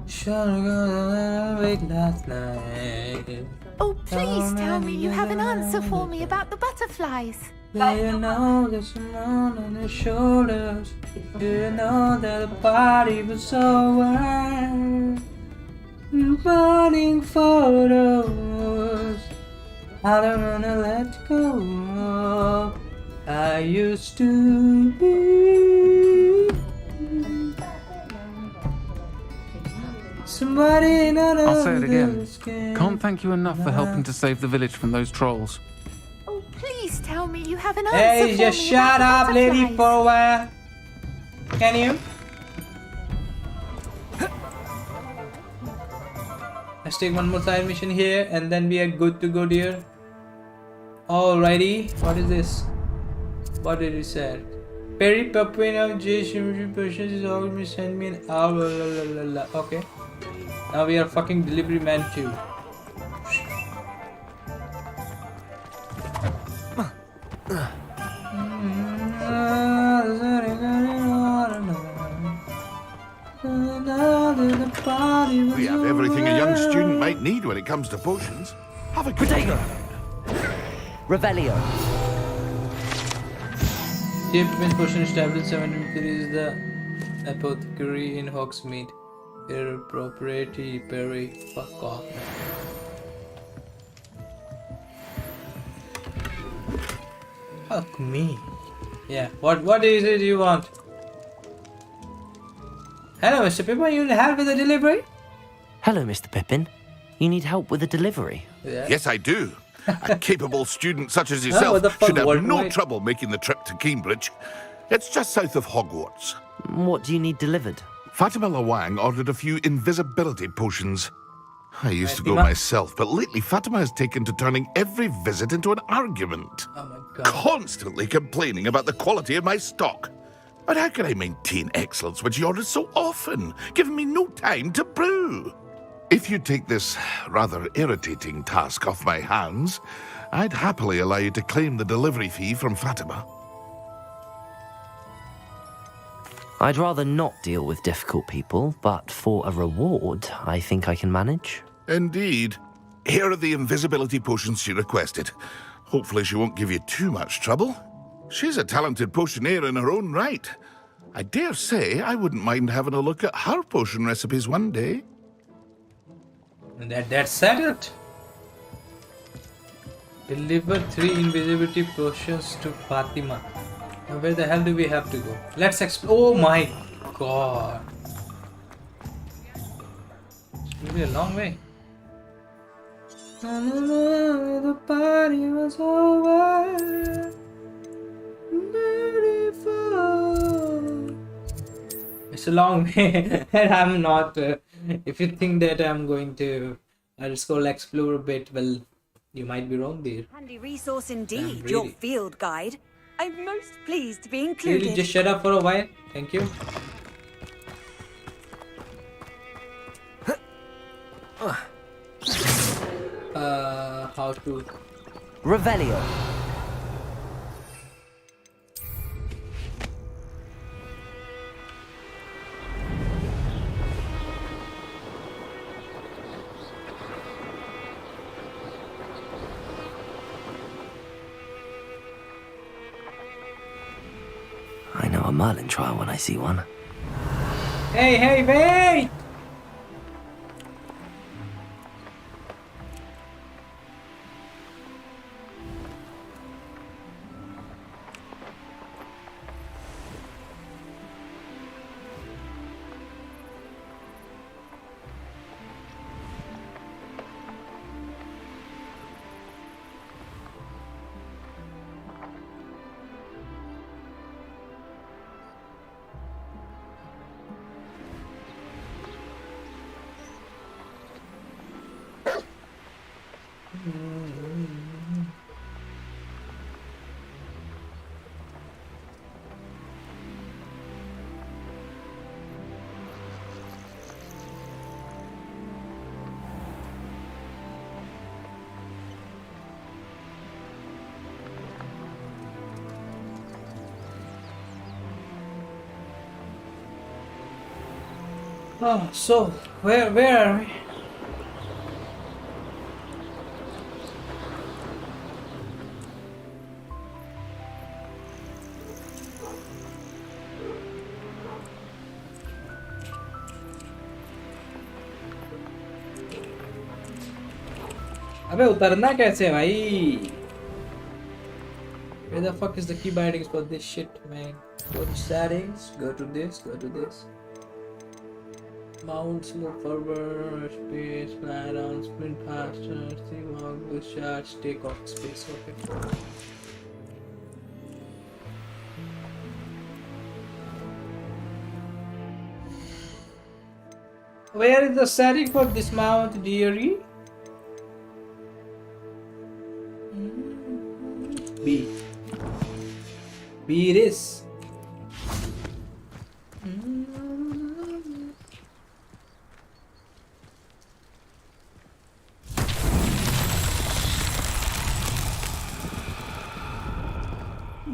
Late last night. Oh, please tell me you have an answer for me about the butterflies. Do you know there's someone on your shoulders? Do you know that the party was over? Burning photos. I don't wanna let go. I used to be somebody not I'll say it again. skin. Can't thank you enough for helping to save the village from those trolls. Oh, please tell me you have an answer Hey, for just me shut about up, the lady, butterflies. for a while. Can you? Let's take one more side mission here and then we are good to go, dear. Alrighty, what is this? What did it say? Perry Papuino J. Shimji Persians is always send me an owl. Okay. Now we are fucking delivery man too. We have everything a young student might need when it comes to potions. Have a good Potato! Revelio. James potion established 73 is the apothecary in Hogsmeade. Their propriety, Perry. Fuck off. Fuck me. Yeah. What is it you want? Hello, Mr. Pippin. You need help with the delivery? Hello, Mr. Pippin. You need help with a delivery? Yeah. Yes, I do. A capable student such as what yourself the fuck, should have no worldwide? trouble making the trip to Cambridge. It's just south of Hogwarts. What do you need delivered? Fatima Lawang ordered a few invisibility potions. I used to go Fatima? myself, but lately Fatima has taken to turning every visit into an argument. Oh my god. Constantly complaining about the quality of my stock. But how can I maintain excellence when she orders so often, giving me no time to brew? If you take this rather irritating task off my hands, I'd happily allow you to claim the delivery fee from Fatima. I'd rather not deal with difficult people, but for a reward, I think I can manage. Indeed. Here are the invisibility potions she requested. Hopefully she won't give you too much trouble. She's a talented potioneer in her own right. I dare say I wouldn't mind having a look at her potion recipes one day. That's it. Deliver 3 invisibility potions to Fatima. Now where the hell do we have to go? Let's explore. Oh my god. It's be a long way. The party was over. It's a long way, and I'm not. If you think that I'm going to just go explore a bit, well, you might be wrong there. Handy resource indeed, really- your field guide. I'm most pleased to be Really, included. just shut up for a while. Thank you. How to? Revelio. I know a Merlin trial when I see one. Hey, wait! Oh, so where are we? अबे उतरना कैसे भाई? Where the fuck is the key bindings for this shit, man? Go to settings, go to this. Mount, move forward, space, fly down, sprint faster, see walk, discharge, take off space, okay. Where is the setting for this mount, dearie? B. B it is.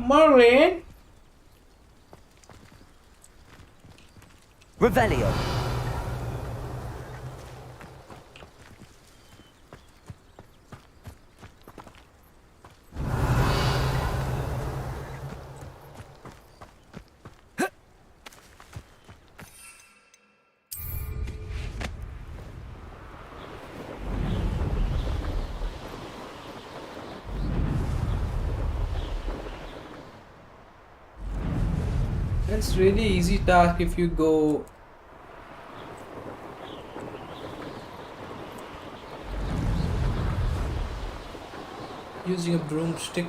Marlene? Revelio. It's really easy task if you go using a broomstick.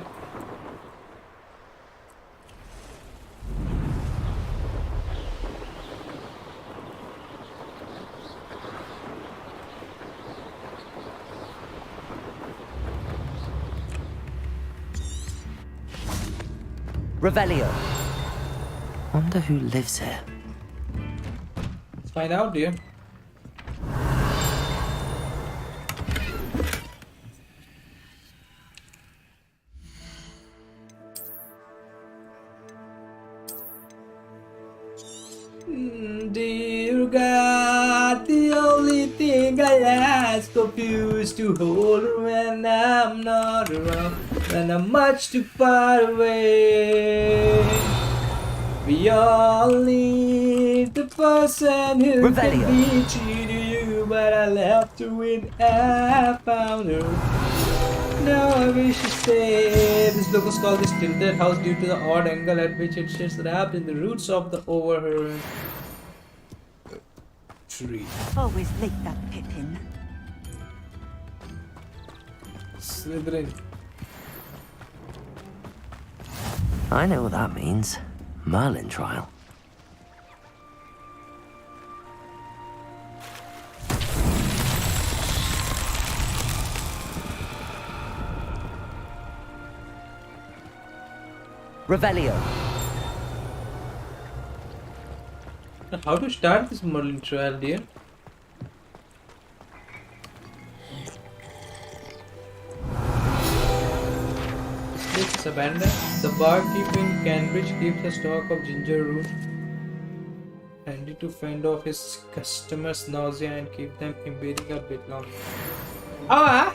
Revelio. Wonder who lives here. Let's find out, dear. Dear God, the only thing I ask of you is to hold her when I'm not around, when I'm much too far away. We all need the person who Revelio. can be true to you, but I left her when I found her. Now I wish to stay. This book was called this tinted house due to the odd angle at which it sits wrapped in the roots of the overhanging tree. Always like that Pippin. Slytherin. I know what that means. Merlin trial. Revelio. How to start this Merlin trial, dear? This place is abandoned. The barkeep in Cambridge keeps a stock of ginger root handy to fend off his customers' nausea and keep them embedding a bit longer. Ah!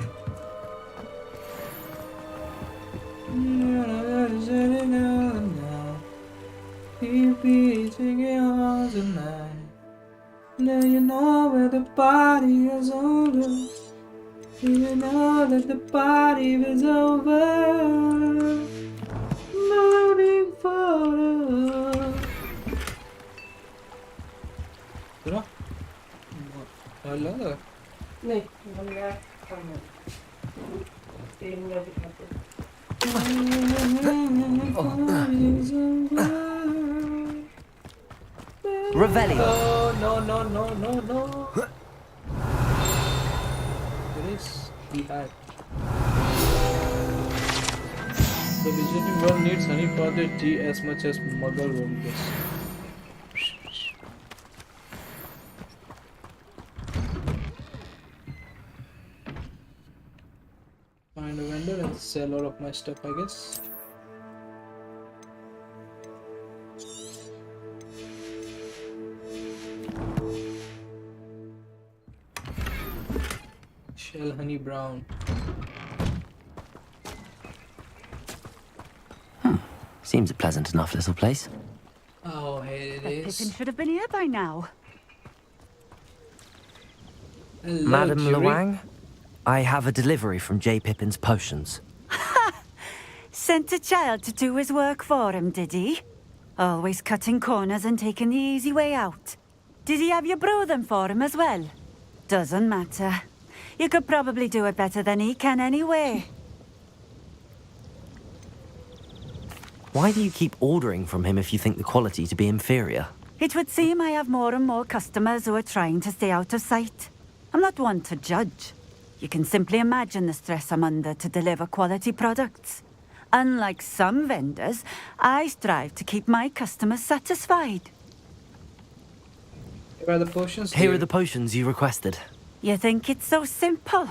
Keep beating it all tonight. Now you know where the party is over. You know that the party is over. Moving forward. सुनो? Hello? नहीं मैं तीन minute दिखाते Revelio. No. There is tryhard. The visiting world needs honey for their tea as much as Muggle world does. Find a vendor and sell all of my stuff, I guess. Shell honey brown. Seems a pleasant enough little place. Oh, here it The is. pippin should have been here by now. Hello, Madam Jury. Luang, I have a delivery from J. Pippin's Potions. Sent a child to do his work for him, did he? Always cutting corners and taking the easy way out. Did he have you brew them for him as well? Doesn't matter. You could probably do it better than he can anyway. Why do you keep ordering from him if you think the quality to be inferior? It would seem I have more and more customers who are trying to stay out of sight. I'm not one to judge. You can simply imagine the stress I'm under to deliver quality products. Unlike some vendors, I strive to keep my customers satisfied. Here are the potions. Here are the potions you requested. You think it's so simple?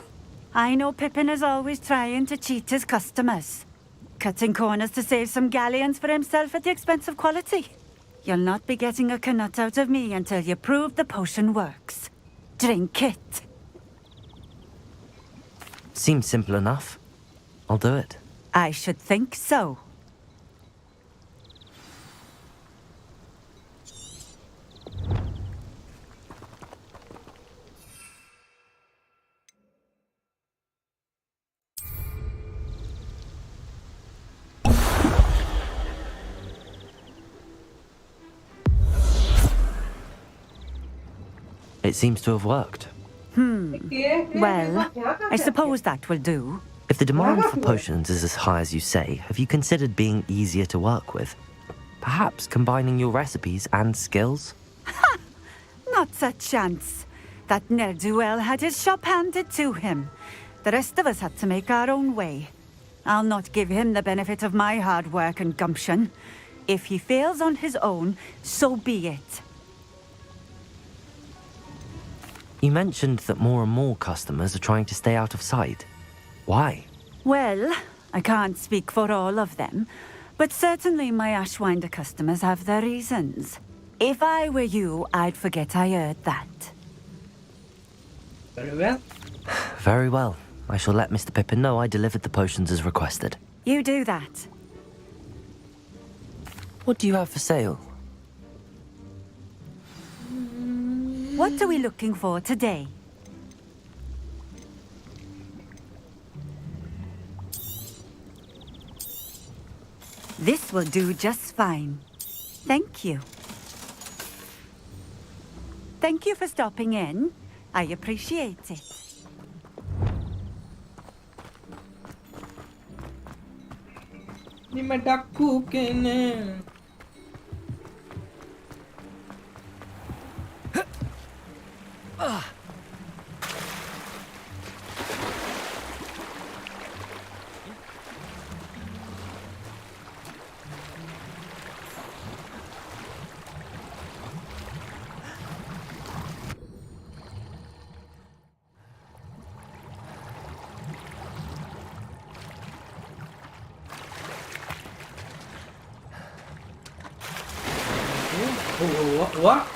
I know Pippin is always trying to cheat his customers. Cutting corners to save some galleons for himself at the expense of quality. You'll not be getting a canut out of me until you prove the potion works. Drink it. Seems simple enough. I'll do it. I should think so. It seems to have worked. Well, I suppose that will do. If the demand for potions is as high as you say, have you considered being easier to work with? Perhaps combining your recipes and skills? Not a chance. That ne'er-do-well had his shop handed to him. The rest of us had to make our own way. I'll not give him the benefit of my hard work and gumption. If he fails on his own, so be it. You mentioned that more and more customers are trying to stay out of sight. Why? Well, I can't speak for all of them, but certainly my Ashwinder customers have their reasons. If I were you, I'd forget I heard that. Very well. Very well. I shall let Mr. Pippin know I delivered the potions as requested. You do that. What do you have for sale? What are we looking for today? This will do just fine. Thank you. Thank you for stopping in. I appreciate it. Ni my duck cooking. Oh, what?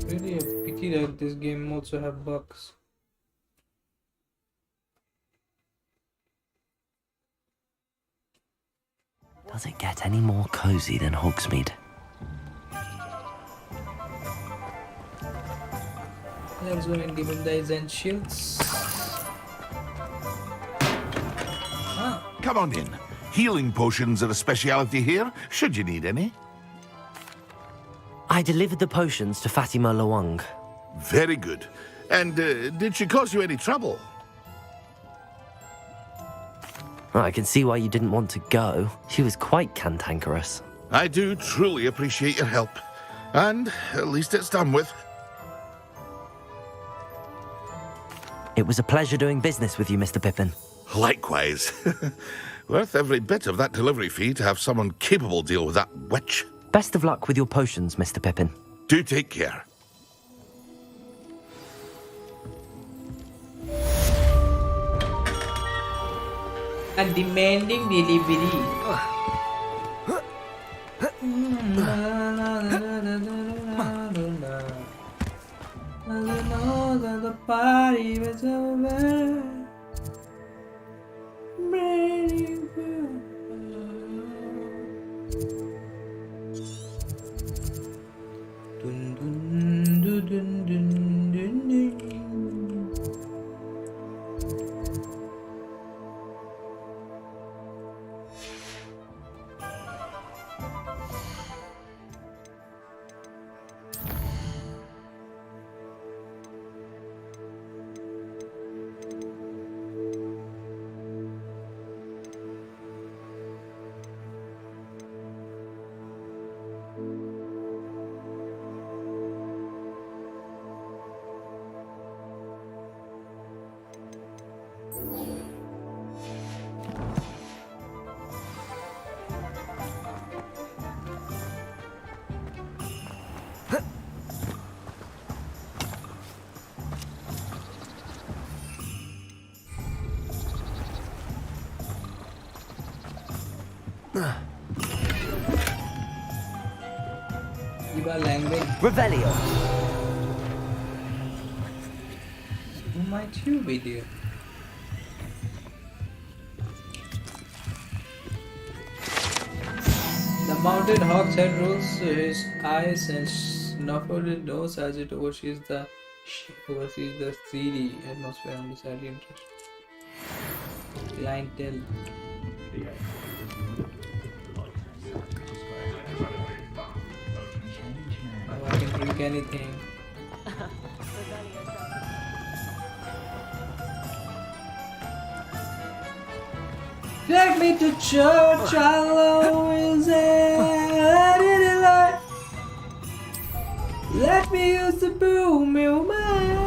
Really a pity that this game also have bugs. Does it get any more cozy than Hogsmeade? Let's go and give him the essentials. Come on in. Healing potions are a speciality here, should you need any. I delivered the potions to Fatima Luang. Very good. And did she cause you any trouble? I can see why you didn't want to go. She was quite cantankerous. I do truly appreciate your help. And at least it's done with. It It was a pleasure doing business with you, Mr. Pippin. Likewise. Worth every bit of that delivery fee to have someone capable deal with that witch. Best of luck with your potions, Mr. Pippin. Do take care. And demanding delivery. The party was over. Dun, dun, dun, dun, dun, dun, dun. Iba language. Revelio. Who might you be, dear? The mountain hawk's head rolls his eyes and snuffled his nose as it oversees the 3D atmosphere and decidedly interesting. Clientele. Oh, I can drink anything. Take me to church, I'll always let it in light. Let me use the broom, you mind.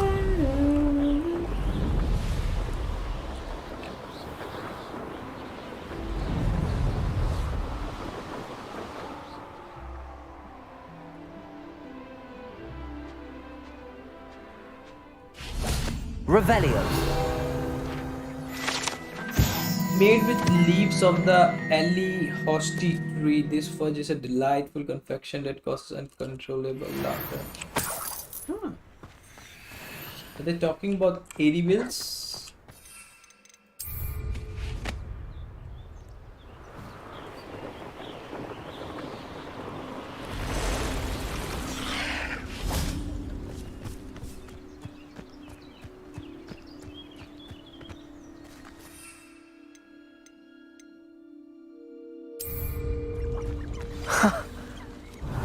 Revelio. Made with leaves of the Ellie Hosti tree, this fudge is a delightful confection that causes uncontrollable laughter. Are they talking about 80 bills?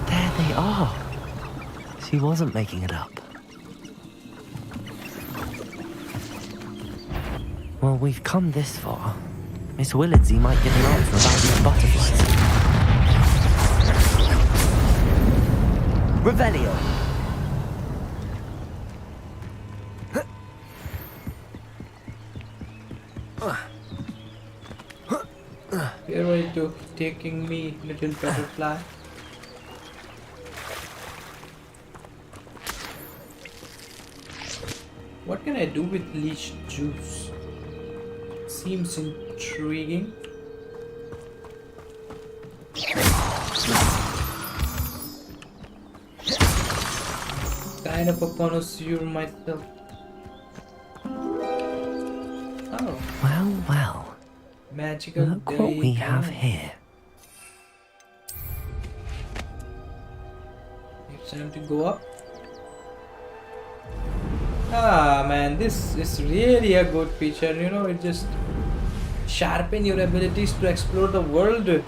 There they are. She wasn't making it up. Well, we've come this far. Miss Willardsey might get an answer about these butterflies. Revelio. Where are you taking me, little butterfly? What can I do with leech juice? Seems intriguing. Kind of a connoisseur myself. Oh, Well, well. magical Look what we day have time. here. It's time to go up. Ah man, this is really a good feature, you know, it just sharpen your abilities to explore the world. And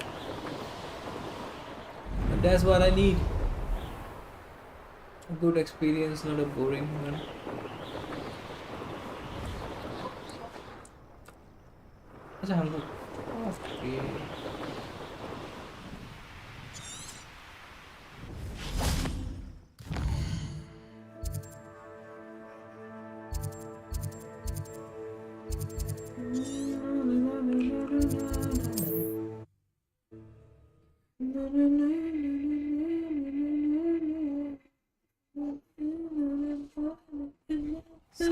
that's what I need. A good experience, not a boring one. अच्छा हम लोग okay.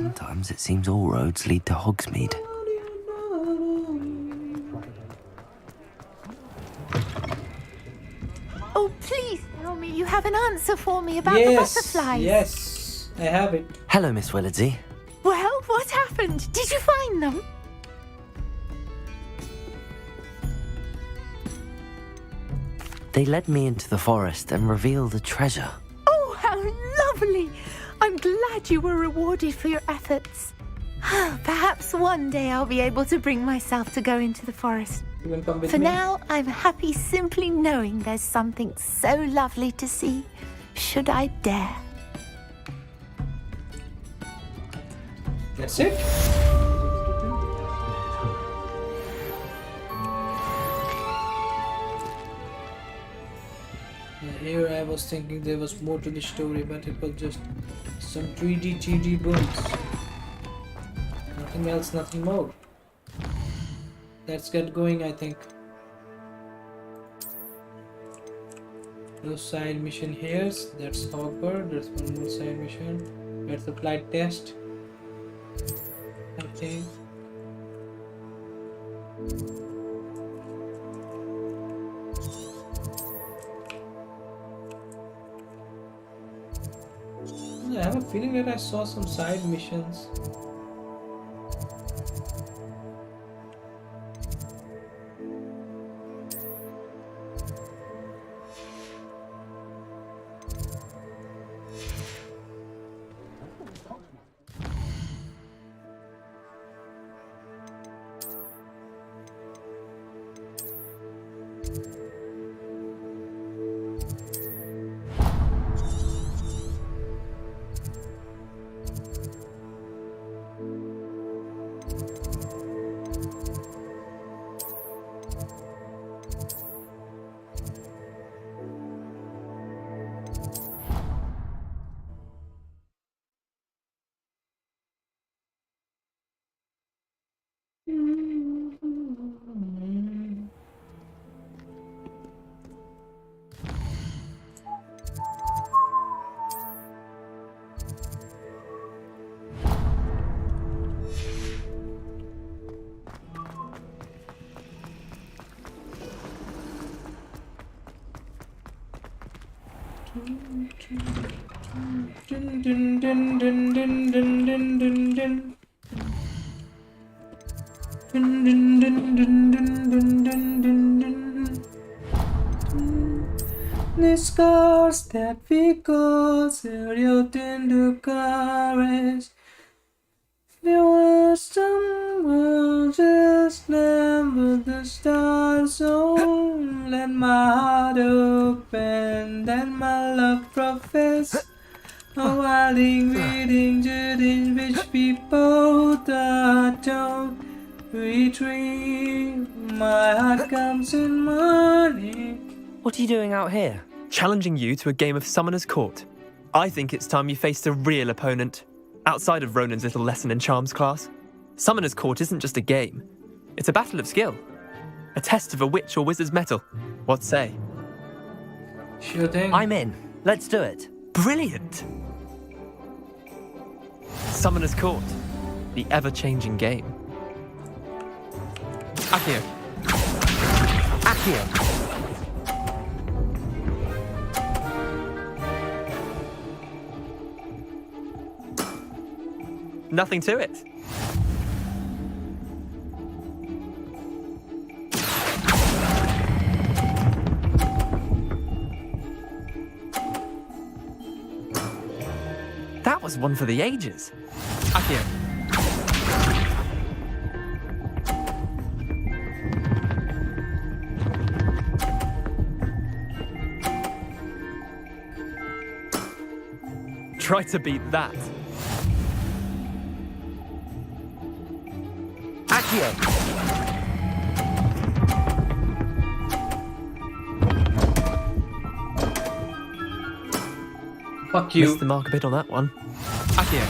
Sometimes it seems all roads lead to Hogsmeade. Oh, please tell me you have an answer for me about the butterflies. Yes, I have it. Hello, Miss Willardsey. Well, what happened? Did you find them? They led me into the forest and revealed a treasure. Oh, how lovely! I'm glad you were rewarded for your efforts. Perhaps one day I'll be able to bring myself to go into the forest. You can come with For me. now, I'm happy simply knowing there's something so lovely to see, should I dare. That's it. Here I was thinking there was more to the story, but it was just some 3D 2D booms. Nothing else, nothing more. Let's get going, I think. No side mission here. That's Hogwarts. There's one more side mission. That's the flight test, I think. I have a feeling that I saw some side missions. The scars that we caused your tender courage. There was some just never the stars on. Let my heart open, then my love profess. A wilding, reading, judging, which we both don't retreat. My heart comes in morning. What are you doing out here? Challenging you to a game of Summoner's Court. I think it's time you faced a real opponent, outside of Ronan's little lesson in charms class. Summoner's Court isn't just a game. It's a battle of skill. A test of a witch or wizard's mettle. What say? Sure thing. I'm in. Let's do it. Brilliant! Summoner's Court. The ever-changing game. Accio. Accio. Nothing to it. That was one for the ages. Accio. Try to beat that. Accio. Fuck you. Missed the mark a bit on that one. Accio.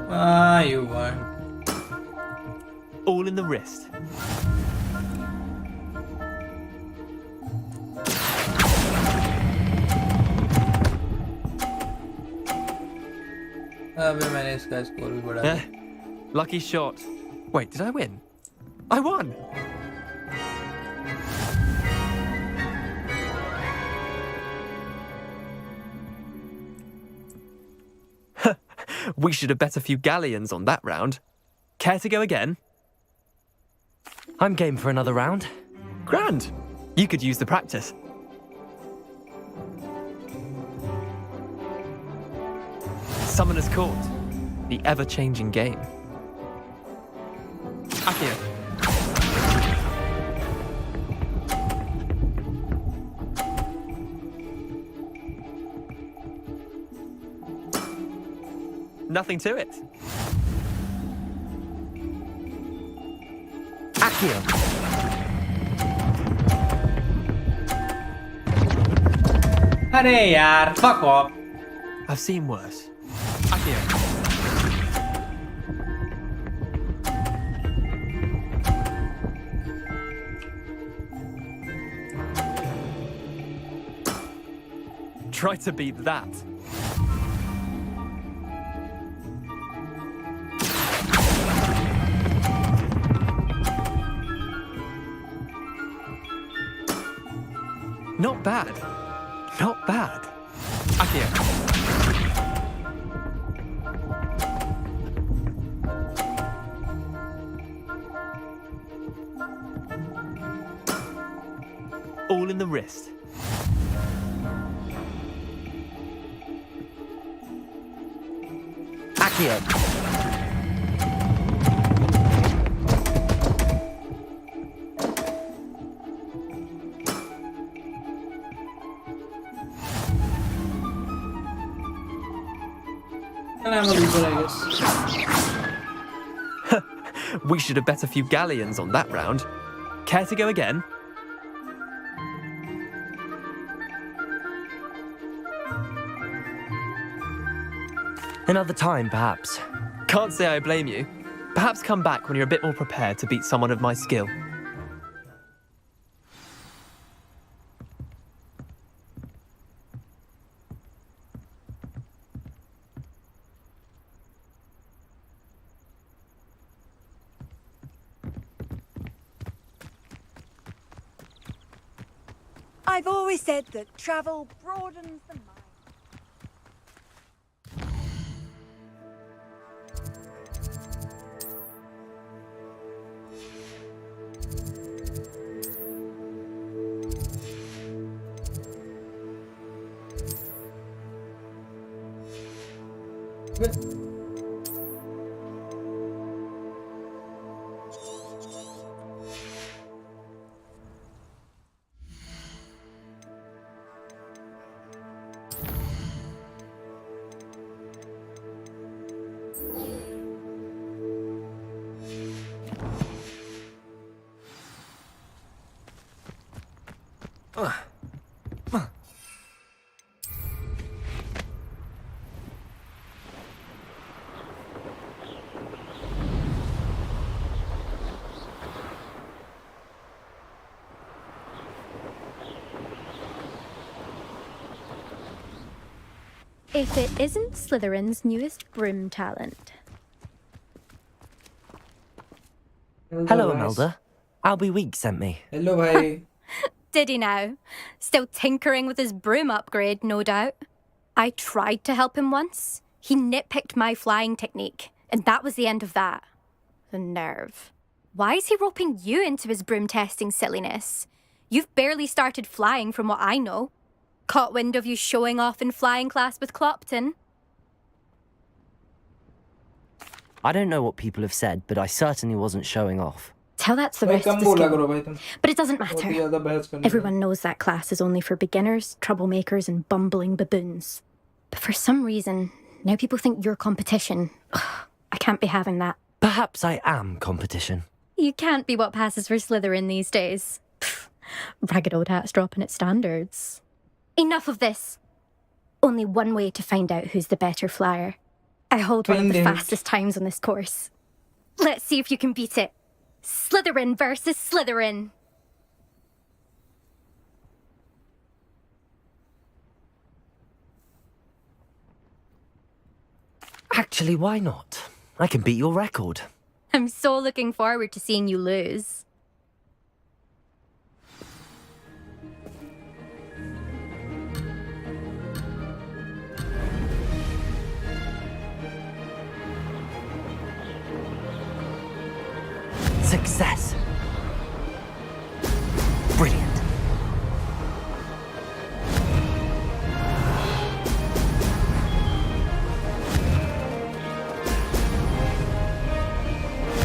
Ah, you won. All in the wrist. अबे मैंने इसका score भी बढ़ा दिया। Lucky shot. Wait, did I win? I won! We should have bet a few galleons on that round. Care to go again? I'm game for another round. Grand! You could use the practice. Summoner's Court. The ever-changing game. Akio. Nothing to it. Akio. अरे यार fuck off. I've seen worse. Akio. Try to beat that. Not bad. Not bad. Akio. All in the wrist. Akio. And I'm a loser, I guess. We should have bet a few galleons on that round. Care to go again? Another time, perhaps. Can't say I blame you. Perhaps come back when you're a bit more prepared to beat someone of my skill. I've always said that travel broadens the mind. If it isn't Slytherin's newest broom talent. Hello, Imelda. Albie Week sent me. Hello, bhai. Did he now? Still tinkering with his broom upgrade, no doubt. I tried to help him once. He nitpicked my flying technique, and that was the end of that. The nerve. Why is he roping you into his broom testing silliness? You've barely started flying from what I know. Caught wind of you showing off in flying class with Clopton. I don't know what people have said, but I certainly wasn't showing off. Tell that to the भाई rest of come the बोला school. करो भाई तुम. But it doesn't बहुत ही matter. ज़्यादा बहस करने Everyone knows that class is only for beginners, troublemakers, and bumbling baboons. But for some reason, now people think you're competition. Ugh, I can't be having that. Perhaps I am competition. You can't be what passes for Slytherin these days. Pfft, ragged old hat's dropping its standards. Enough of this. Only one way to find out who's the better flyer. I hold one of the Find it. fastest times on this course. Let's see if you can beat it. Slytherin versus Slytherin. Actually, why not? I can beat your record. I'm so looking forward to seeing you lose. Success. Brilliant.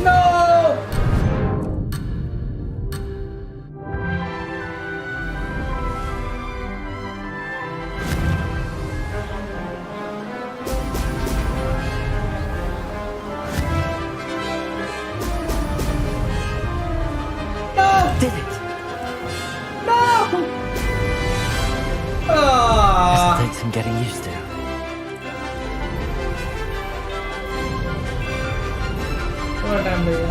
No! Did it. No! Ah! This'll take some getting used to. What time भैया?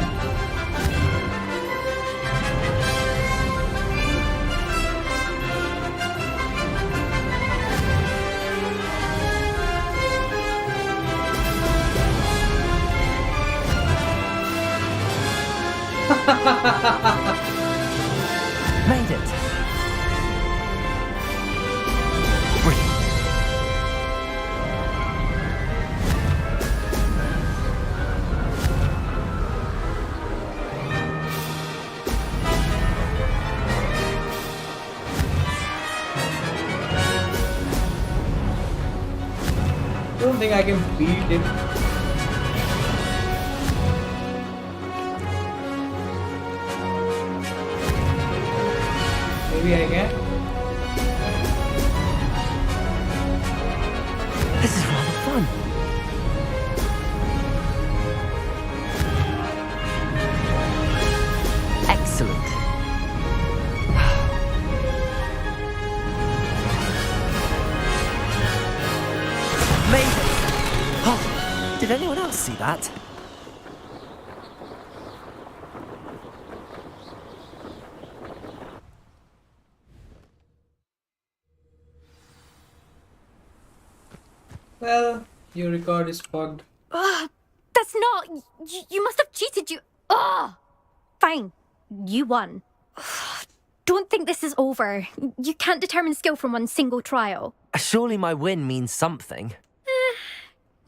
Made it. Brilliant. Don't think I can beat it. Maybe I can. This is rather fun. Excellent. Made it. Oh, did anyone else see that? Well, your record is bugged. Ugh, that's not. You must have cheated. Ugh. Fine. You won. Ugh, don't think this is over. You can't determine skill from one single trial. Surely my win means something.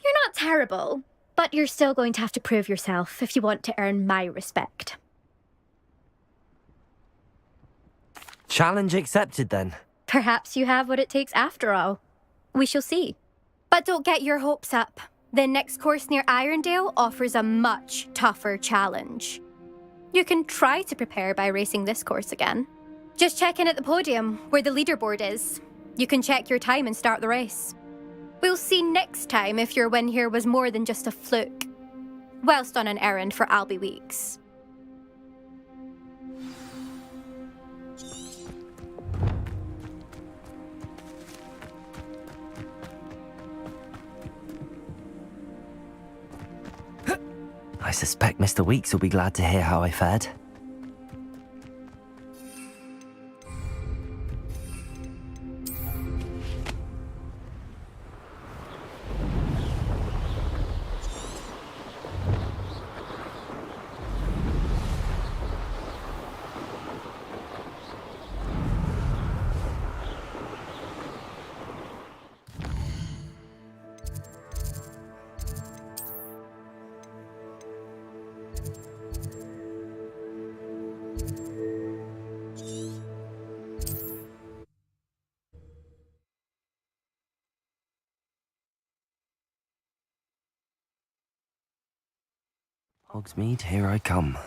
You're not terrible, but you're still going to have to prove yourself if you want to earn my respect. Challenge accepted then. Perhaps you have what it takes after all. We shall see. But don't get your hopes up. The next course near Irondale offers a much tougher challenge. You can try to prepare by racing this course again. Just check in at the podium, where the leaderboard is. You can check your time and start the race. We'll see next time if your win here was more than just a fluke. Whilst on an errand for Albie Weeks. I suspect Mr. Weeks will be glad to hear how I fared. Hogsmeade, here I come.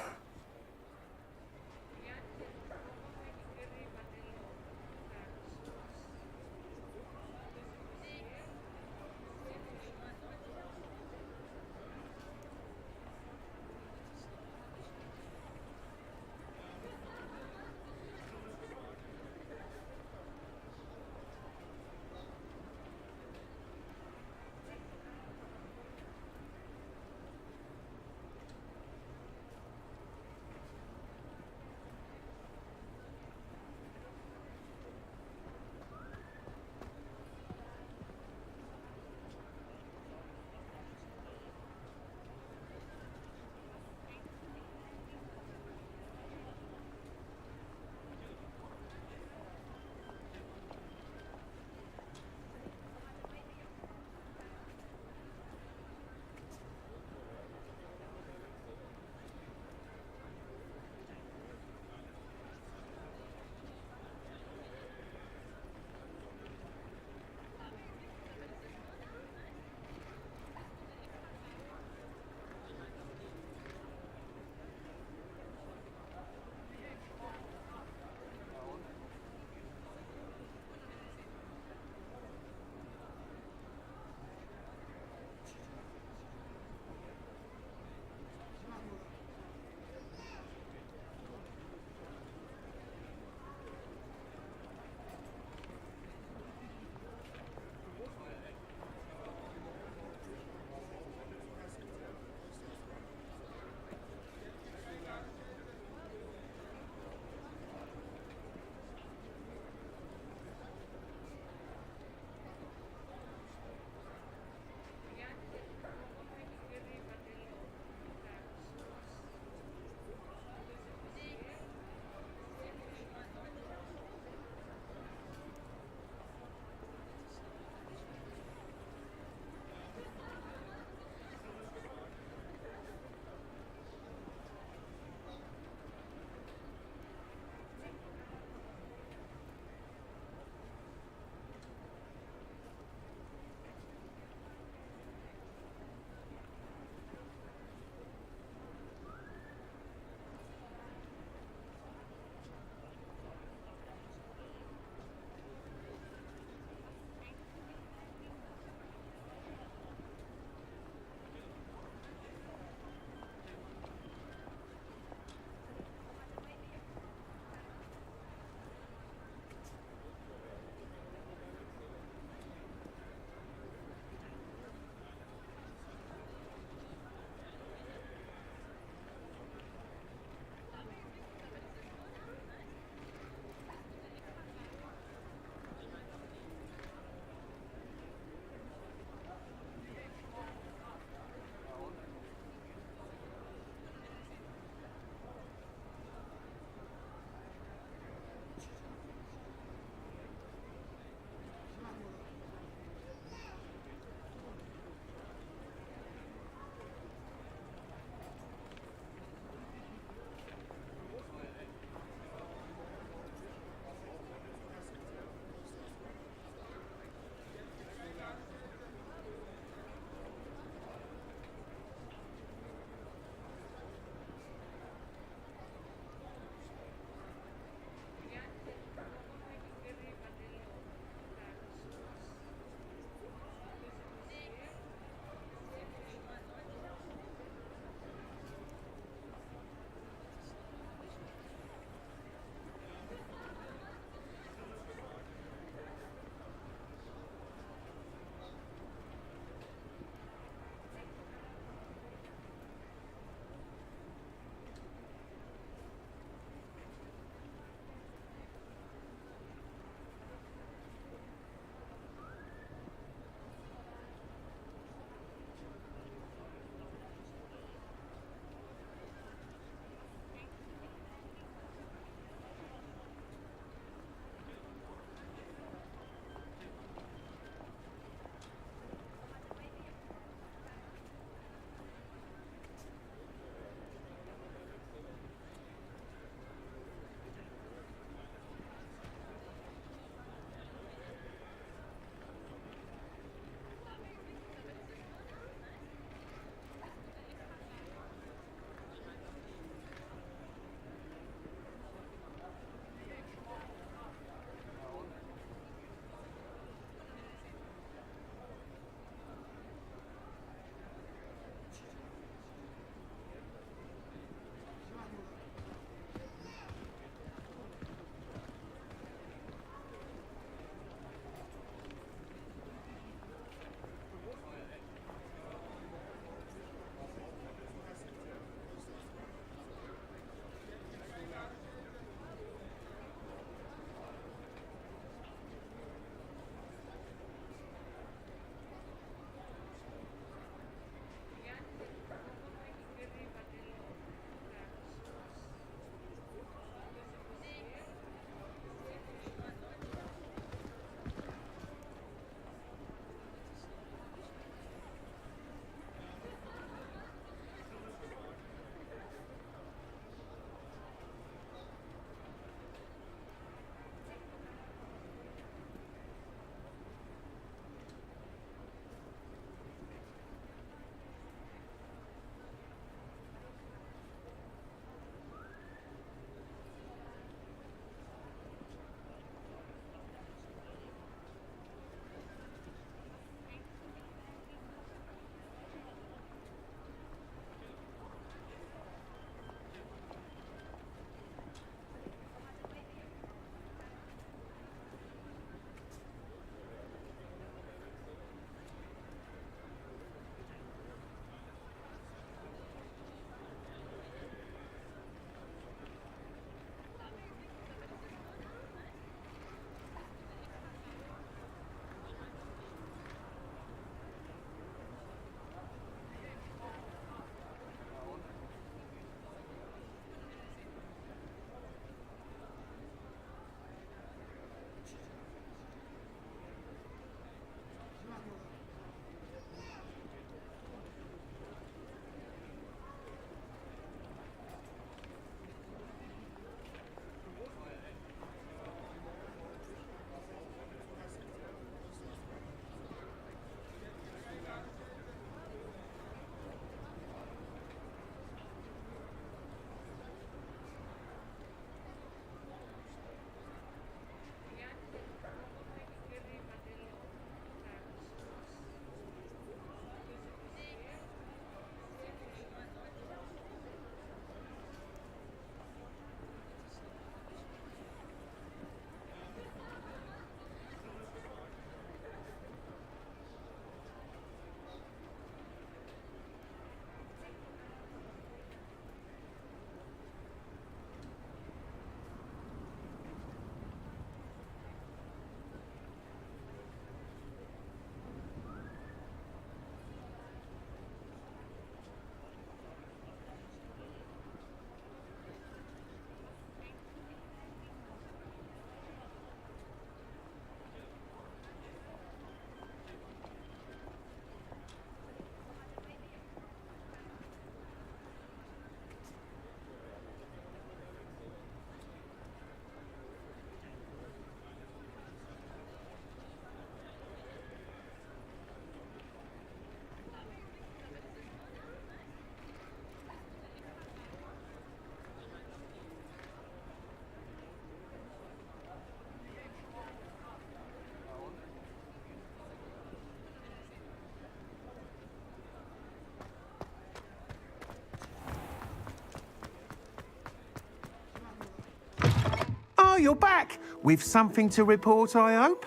you're back. With something to report, I hope?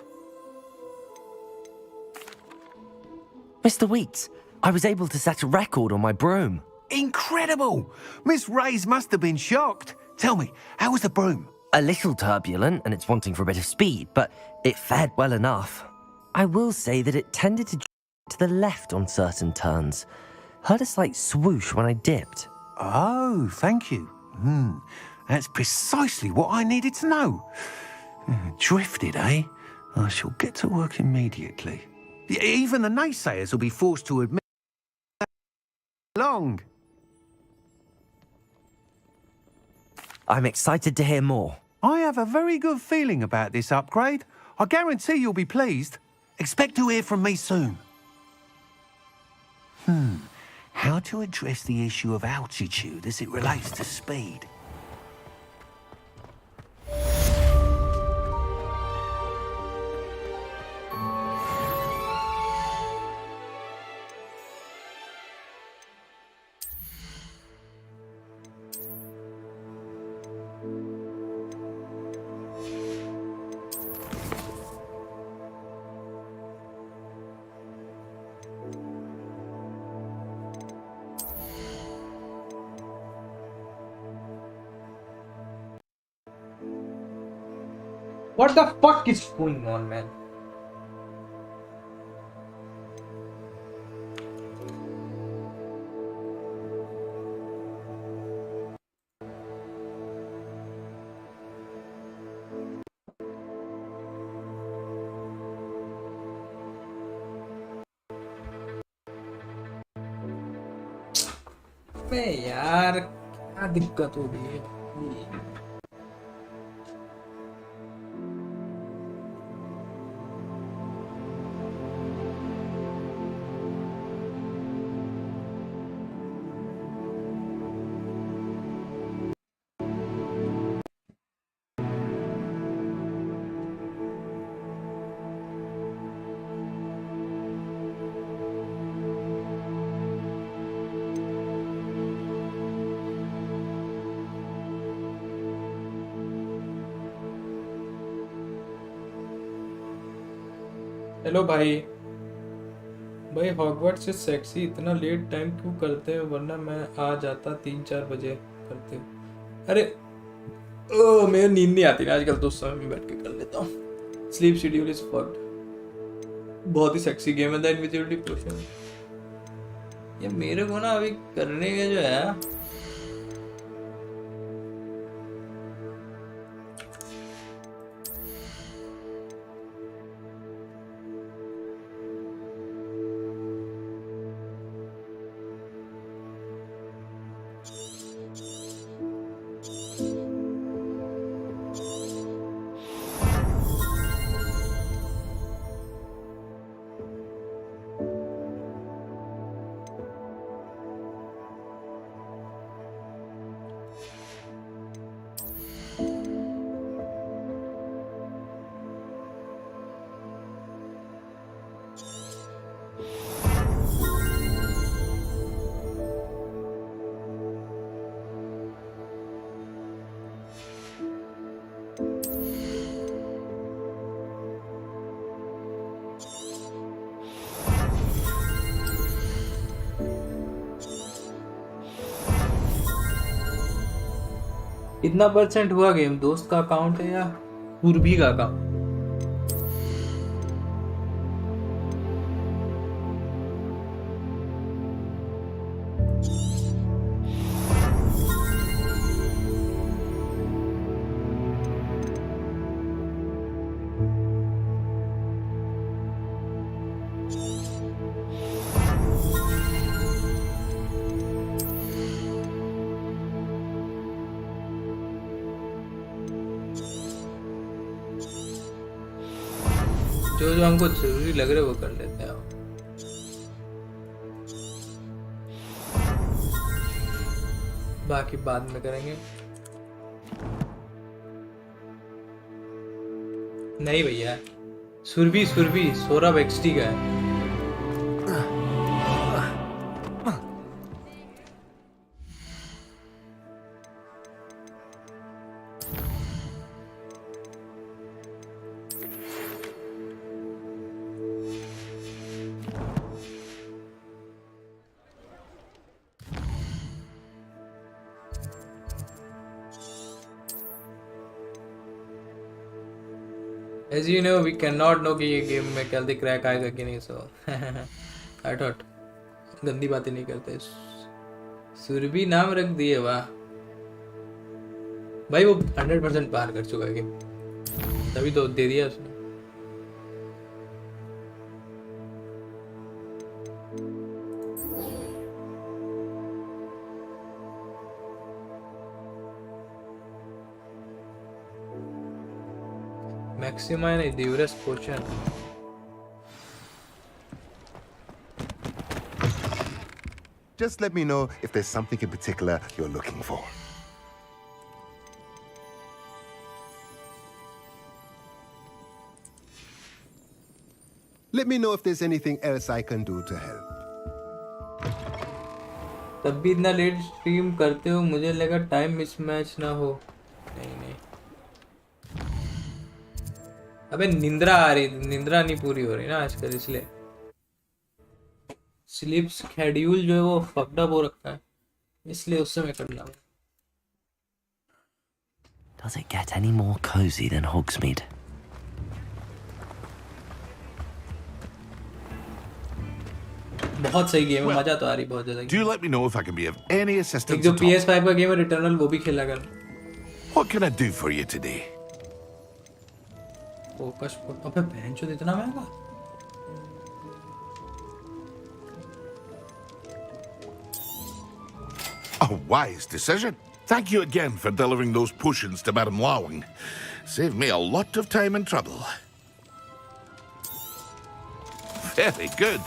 Mr. Weeks, I was able to set a record on my broom. Incredible! Miss Ray's must have been shocked. Tell me, how was the broom? A little turbulent and it's wanting for a bit of speed, but it fared well enough. I will say that it tended to the left on certain turns. Heard a slight swoosh when I dipped. Oh, thank you. That's precisely what I needed to know. Drifted, eh? I shall get to work immediately. Even the naysayers will be forced to admit long. I'm excited to hear more. I have a very good feeling about this upgrade. I guarantee you'll be pleased. Expect to hear from me soon. How to address the issue of altitude as it relates to speed? What the fuck is going on, man? अबे यार क्या दिक्कत हो रही है? Hello भाई Hogwarts से sexy इतना लेट टाइम क्यों करते हैं, वरना मैं आ जाता 3-4 बजे करते। अरे मेरे नींद नहीं आती ना आजकल, तो उस समय में बैठ के कर लेता हूँ। Sleep schedule is fucked. बहुत ही सेक्सी गेम है द इनविजिबिलिटी पोशन। ये मेरे को ना अभी करने के जो है कितना % हुआ गेम? दोस्त का अकाउंट है या पूर्वी का अकाउंट? जो हमको जरूरी लग रहा है वो कर लेते हैं। बाकी बाद में करेंगे। नहीं भैया, सुरभि सौरभ एक्सटी का है। As you know, we cannot know कि ये गेम में जल्दी क्रैक आएगा कि नहीं, so I thought गंदी बातें नहीं करते। सुरभि नाम रख दिए, वाह भाई, वो 100% पार कर चुका है गेम, तभी तो दे दिया उसने। Maximize the Duras potion. Just let me know if there's something in particular you're looking for. Let me know if there's anything else I can do to help. तब भी इतना लेट स्ट्रीम करते हो, मुझे लगा टाइम मिसमैच ना हो। नहीं, अबे निंद्रा आ रही, निंद्रा नहीं पूरी हो रही ना आजकल, इसलिए स्लीप शेड्यूल जो है वो फक्ड अप हो रखा है, इसलिए उस समय करना है। Does it get any more cozy than Hogsmeade? बहुत सही गेम है, मजा तो आ रही बहुत ज्यादा। Do you let me know if I can be of any assistance? एक जो PS5 का गेम है रिटर्नल, वो भी खेला कर। What can I do for you today? Focus, अबे बेंचो इतना महंगा। A wise decision. Thank you again for delivering those potions to Madame Lawing. Saved me a lot of time and trouble. Very good.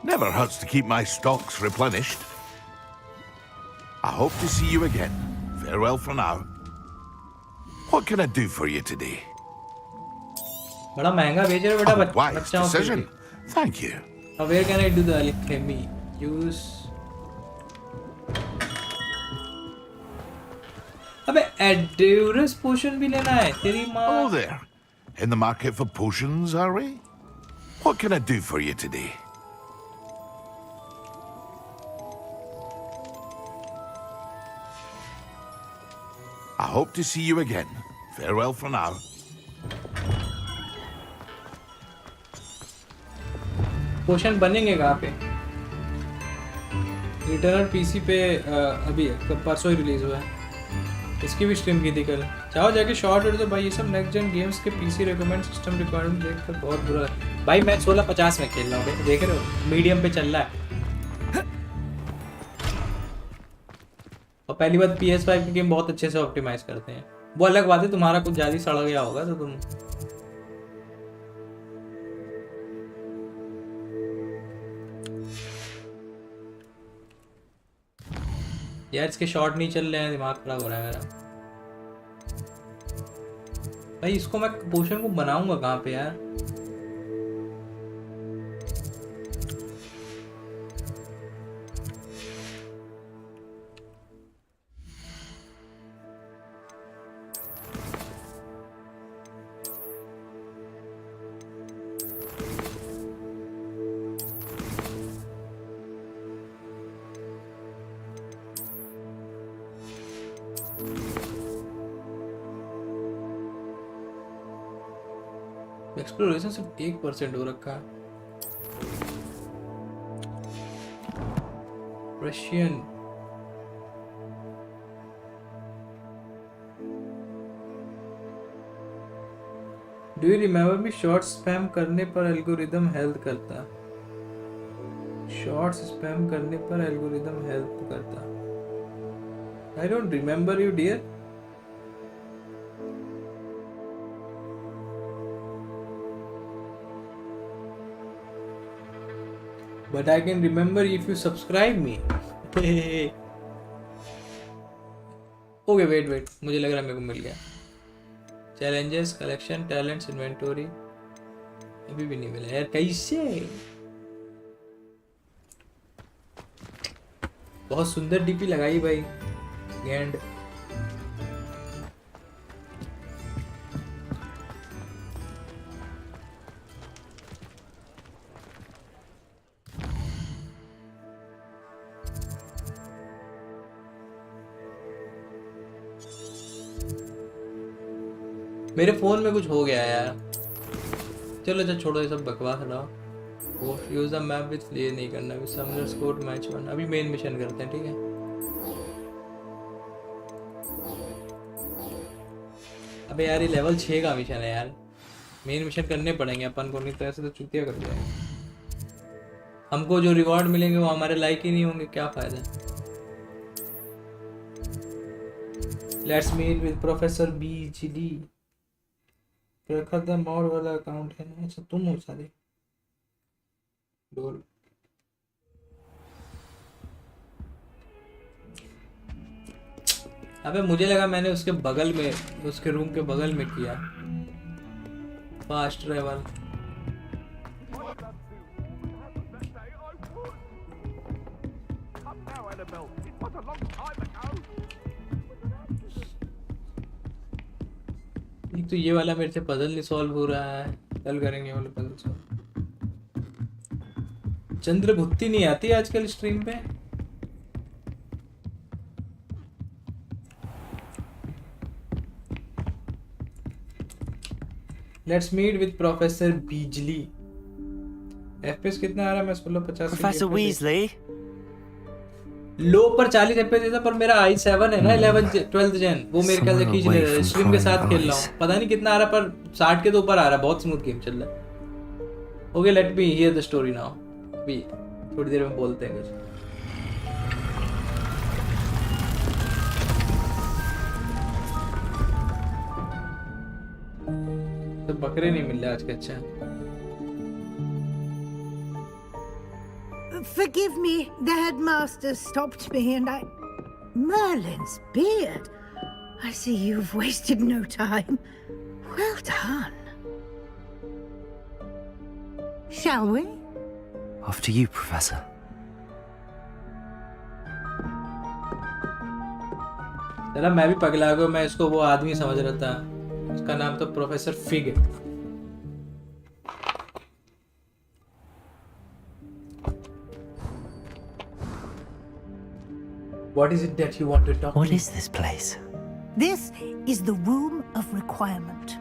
Never hurts to keep my stocks replenished. I hope to see you again. Farewell for now. What can I do for you today? बड़ा महंगा बेच रहे हो बेटा, wise decision. Thank you. Now where can I do the alchemy? Use. अबे Adurus potion भी लेना है तेरी माँ। Hello there. In the market for potions, are we? What can I do for you today? I hope to see you again. Farewell for now. पोशन बनेंगे कहाँ पे? Returner PC पे अभी परसों ही रिलीज हुआ है, इसकी भी स्ट्रीम की थी कल। चाहो जाके शॉर्ट वीडियो, तो भाई ये सब नेक्स्ट जेन गेम्स के पीसी रिकमेंड सिस्टम रिक्वायरमेंट देखकर बहुत बुरा है। भाई मैं 1650 में खेल रहा हूँ, देख रहे हो, मीडियम पे चल रहा है। और पहली बात PS5 के गेम बहुत अच्छे से ऑप्टिमाइज करते हैं, वो अलग बात है, तुम्हारा कुछ ज्यादा सड़ गया होगा तो तुम यार इसके शॉट नहीं चल रहे हैं, दिमाग खराब हो रहा है मेरा। भाई इसको मैं पोशन को बनाऊंगा कहाँ पे यार? एक्सप्लोरेशन सिर्फ 1% हो रखा है। Russian do you remember me? Short spam करने पर एल्गोरिदम हेल्प करता। शॉर्ट्स स्पैम करने पर एल्गोरिदम हेल्प करता। I don't remember you dear. But I can remember if you subscribe me. Okay, wait. मुझे लग रहा है मेरे को मिल गया। Challenges, collection, talents, inventory. अभी भी नहीं मिला यार, कैसे? बहुत सुंदर डीपी लगाई भाई। एंड मेरे फोन में कुछ हो गया यार। चलो अच्छा छोड़ो ये सब बकवास हटाओ। वो use the map with flare नहीं करना, अभी समनर्स कोड मैच 1 अभी मेन मिशन करते हैं, ठीक है। अबे यार ये लेवल 6 का मिशन है यार, मेन मिशन करने पड़ेंगे अपन को, नहीं तो ऐसे तो चुतिया कर जाएंगे। हमको जो रिवॉर्ड मिलेंगे वो हमारे लायक ही नहीं होंगे, क्या फायदा। Let's meet with professor BGD. Prakhar mod वाला अकाउंट है ना, अच्छा तुम हो सारे डोल। अबे मुझे लगा मैंने उसके बगल में, उसके रूम के बगल में किया फास्ट ट्रैवल। एक तो ये वाला मेरे से पजल नहीं सॉल्व हो रहा है, कल करेंगे वाला पजल सॉल्व। चंद्रगुप्ती नहीं आती आजकल स्ट्रीम पे। लेट्स मीट विद प्रोफेसर बीजली। एफपीएस कितना आ रहा है? मैं 1650 Professor Weasley. लो पर 40 एफपीएस देता, पर मेरा i7 है ना 12th जेन, वो मेरे ख्याल से खींच ले रहा है। स्ट्रीम के साथ खेल रहा हूँ, पता नहीं कितना आ रहा, पर 60 के तो ऊपर आ रहा है। बहुत स्मूथ गेम चल रहा है। Okay let me here the story now. अभी थोड़ी देर में बोलते हैं कुछ। तो बकरे नहीं मिल रहे आज के। अच्छा Forgive me, the headmaster stopped me and I... Merlin's beard. I see you've wasted no time. Well done. Shall we? After you, Professor. जरा मैं भी पगला गया, मैं इसको वो आदमी समझ रहा था, उसका नाम तो प्रोफेसर फिग है। What is it that you want to talk to? What is this place? This is the Room of Requirement.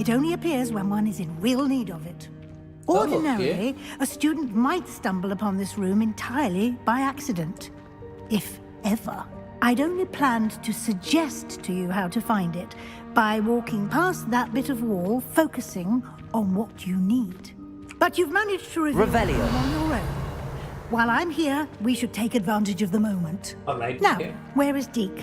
It only appears when one is in real need of it. Ordinarily, a student might stumble upon this room entirely by accident, if ever. I'd only planned to suggest to you how to find it by walking past that bit of wall, focusing on what you need. But you've managed to reveal it on your own. While I'm here, we should take advantage of the moment. All right. Now, okay. where is Deke?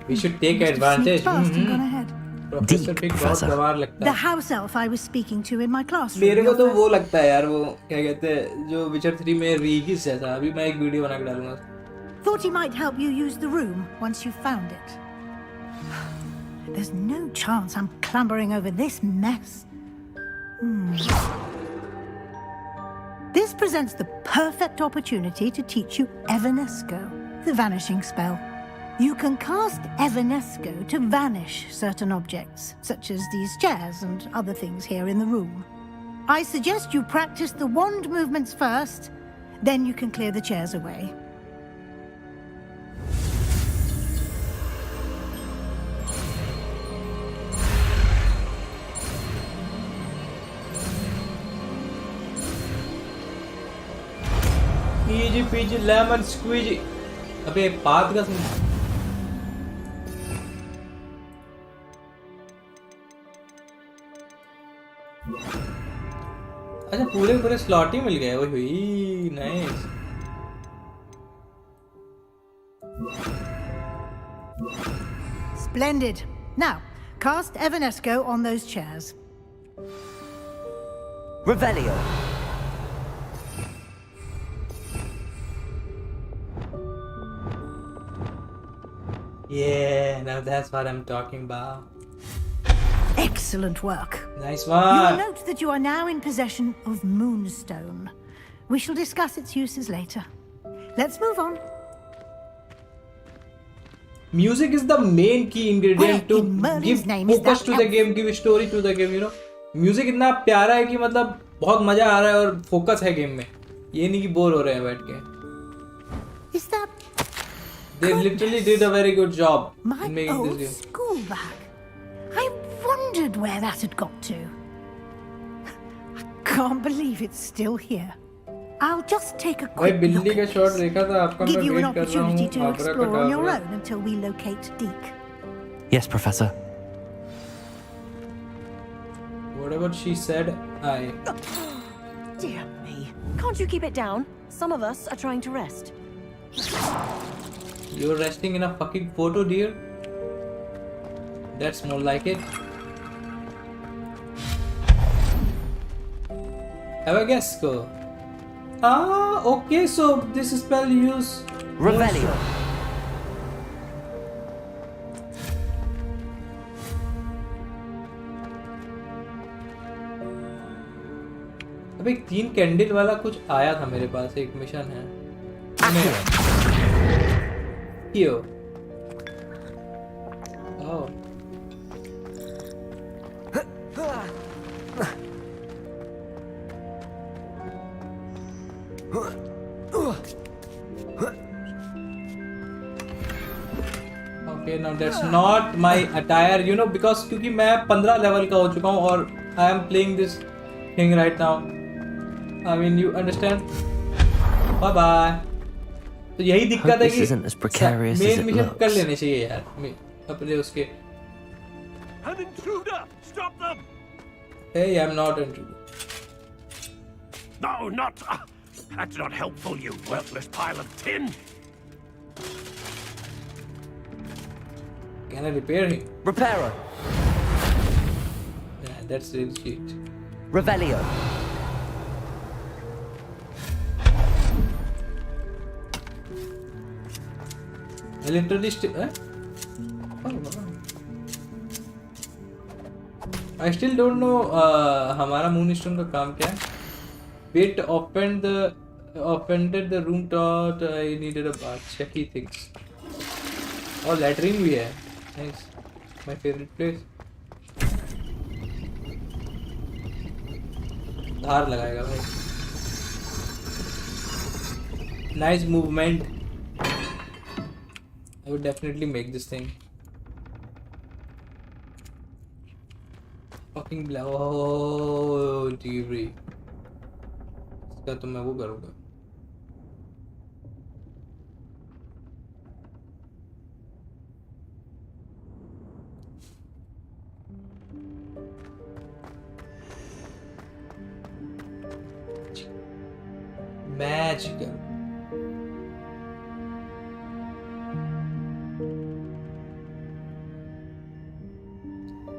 We should take advantage. Fast and gone ahead. Professor fig बहुत गवार लगता The है। house elf I was speaking to in my classroom. मेरे को तो वो लगता है यार, वो क्या कहते हैं जो विचर 3 में रीगिस जैसा। अभी मैं एक वीडियो बना के डालूंगा। Thought he might help you use the room once you found it. There's no chance I'm clambering over this mess. This presents the perfect opportunity to teach you Evanesco, the vanishing spell. You can cast Evanesco to vanish certain objects, such as these chairs and other things here in the room. I suggest you practice the wand movements first, then you can clear the chairs away. PG peasy lemon squeezy. अबे बात का सुन। अच्छा पूरे slot ही मिल गए। वही nice. Splendid. Now, cast Evanesco on those chairs. Revelio. Yeah, now that's what I'm talking about. Excellent work. Nice You will one. note that you are now in possession of Moonstone. We shall discuss its uses later. Let's move on. Music is the main key ingredient to Where in Merlin's give name is focus that to the elf? game, give story to the game, you know. Music इतना प्यारा है कि मतलब बहुत मजा आ रहा है और फोकस है गेम में। ये नहीं कि बोर हो रहे हैं बैठ के। Is that They literally did a very good job my in making this old game. school bag? I wondered where that had got to. can't believe it's still here. I'll just take a भाई quick बिल्ली look का at shot this. देखा था आपका, मैं Give you an wait कर रहा opportunity हूँ to Agra explore on your कटार own until we locate Deke. Yes, Professor. whatever she said I Dear me. Can't you keep it down? Some of us are trying to rest. you're resting in a fucking photo dear, that's more like it. Have a guess go. Okay, so this spell use Revelio. अब एक 3 candle वाला कुछ आया था मेरे पास, एक mission है क्यों? ओह Okay, now that's not my attire, you know, because क्योंकि मैं 15 लेवल का हो चुका हूँ और I am playing this thing right now. I mean, you understand? Bye bye. तो यही दिक्कत है कि मेन मिशन कर लेने चाहिए यार अपने उसके. An intruder! Stop them! Hey, I'm not intruder. No, not. That's not helpful, you worthless pile of tin. Can I repair him? Reparo. Yeah, that's really shit. Revelio. I literally still. Oh, wow. I still don't know. हमारा moonstone का काम क्या है? Bit offended the room thought I needed a bath. Checky things. और latrine भी है. Nice. My favorite place. धार लगाएगा भाई. Nice movement. I would definitely make this thing. Fucking black. Oh, debris. इसका तो मैं वो करूँगा. Magical.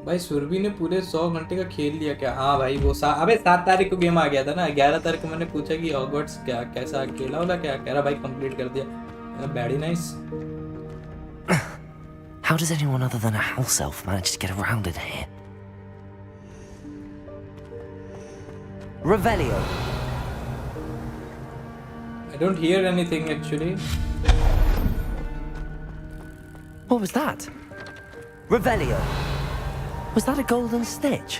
भाई सुरभि ने पूरे 100 घंटे का खेल लिया क्या? हाँ भाई वो अबे 7 तारीख को गेम आ गया था ना. 11 तारीख को मैंने पूछा कि हॉगवर्ट्स क्या कैसा खेला वाला क्या कह रहा भाई कंप्लीट कर दिया. Very nice. How does anyone other than a house elf manage to get around in here? Revelio. I don't hear anything actually. What was that? Revelio. Was that a golden stitch?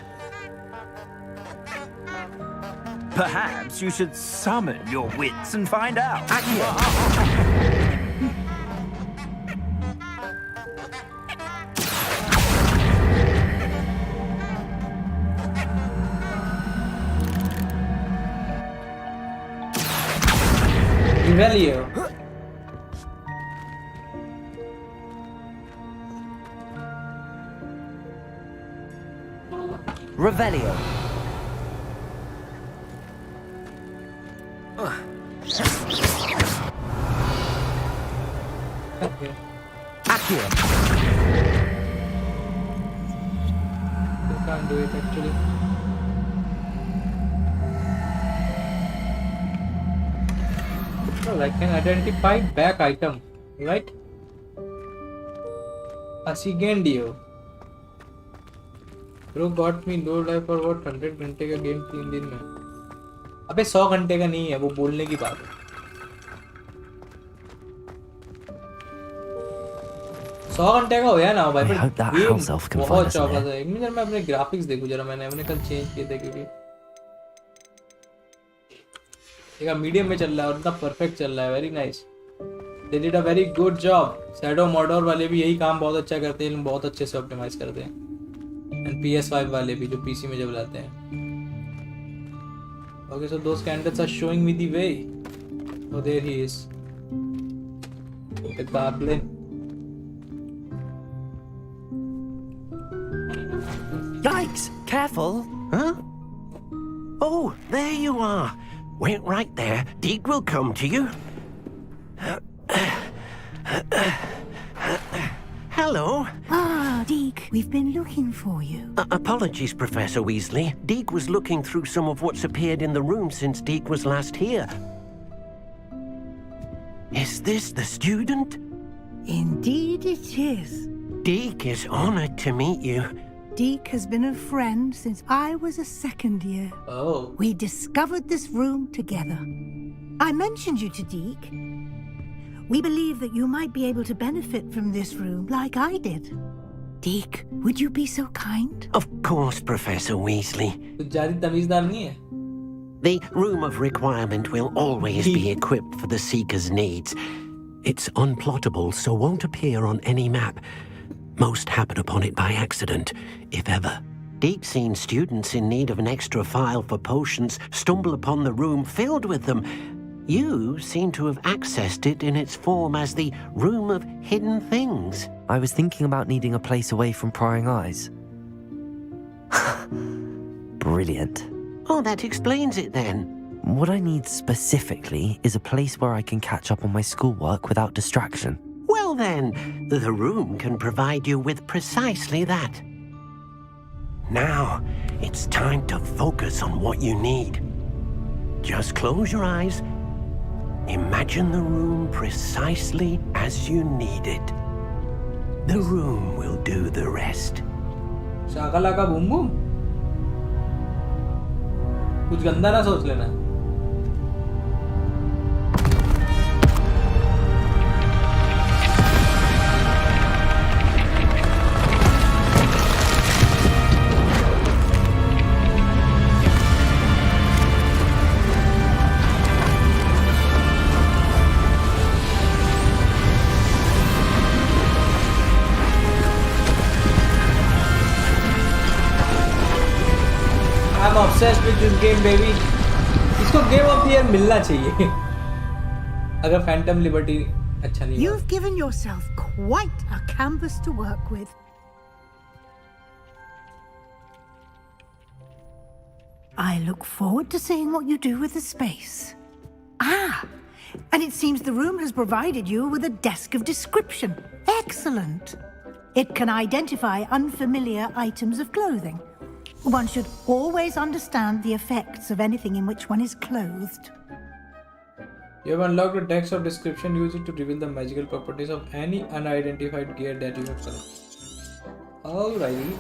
Perhaps you should summon your wits and find out. Revelio. Revelio. Okay. Accio. You can't do it actually. Well, I can identify back item, right? Asigendio. Bro got me no life for what 100 घंटे का game 3 दिन में. अबे 100 घंटे का नहीं है, वो बोलने की बात है. 100 घंटे का होया ना भाई. बहुत चौकस है. एक मिनट मैं अपने ग्राफिक्स देखूं जरा. मैंने कल चेंज किए थे क्योंकि एक मीडियम में चल रहा है और इतना परफेक्ट चल रहा है. Very nice. They did a very good job. Shadow modder वाले भी यही काम बहुत अच्छा करते हैं. बहुत अच्छे से ऑप्टिमाइज करते हैं. एंड PS5 वाले भी जो PC में जब लाते हैं. Okay, so those candles are showing me the way. Oh, there he is. The goblin. Yikes! Careful! Huh? Oh, there you are. Wait right there. Deke will come to you. Hello. Ah, Deke, we've been looking for you. Apologies, Professor Weasley. Deke was looking through some of what's appeared in the room since Deke was last here. Is this the student? Indeed it is. Deke is honored to meet you. Deke has been a friend since I was a second year. Oh. We discovered this room together. I mentioned you to Deke. We believe that you might be able to benefit from this room like I did. Deke, would you be so kind? Of course, Professor Weasley. कुछ ज़्यादा तमीज़दार नहीं है. The Room of Requirement will always be equipped for the Seeker's needs. It's unplottable, so won't appear on any map. Most happen upon it by accident, if ever. Deke's seen students in need of an extra file for potions stumble upon the room filled with them. You seem to have accessed it in its form as the Room of Hidden Things. I was thinking about needing a place away from prying eyes. Brilliant. Oh, that explains it then. What I need specifically is a place where I can catch up on my schoolwork without distraction. Well then, the room can provide you with precisely that. Now, it's time to focus on what you need. Just close your eyes. Imagine the room precisely as you need it. The room will do the rest. Shakalaka boom boom. कुछ गंदा ना सोच लेना. I'm obsessed with this game, baby. इसको Game of the Year मिलना चाहिए. अगर Phantom Liberty अच्छा नहीं. You've given yourself quite a canvas to work with. I look forward to seeing what you do with the space. Ah, and it seems the room has provided you with a desk of description. Excellent. It can identify unfamiliar items of clothing. One should always understand the effects of anything in which one is clothed. You have unlocked a desk of description. Use it to reveal the magical properties of any unidentified gear that you have selected. Alrighty.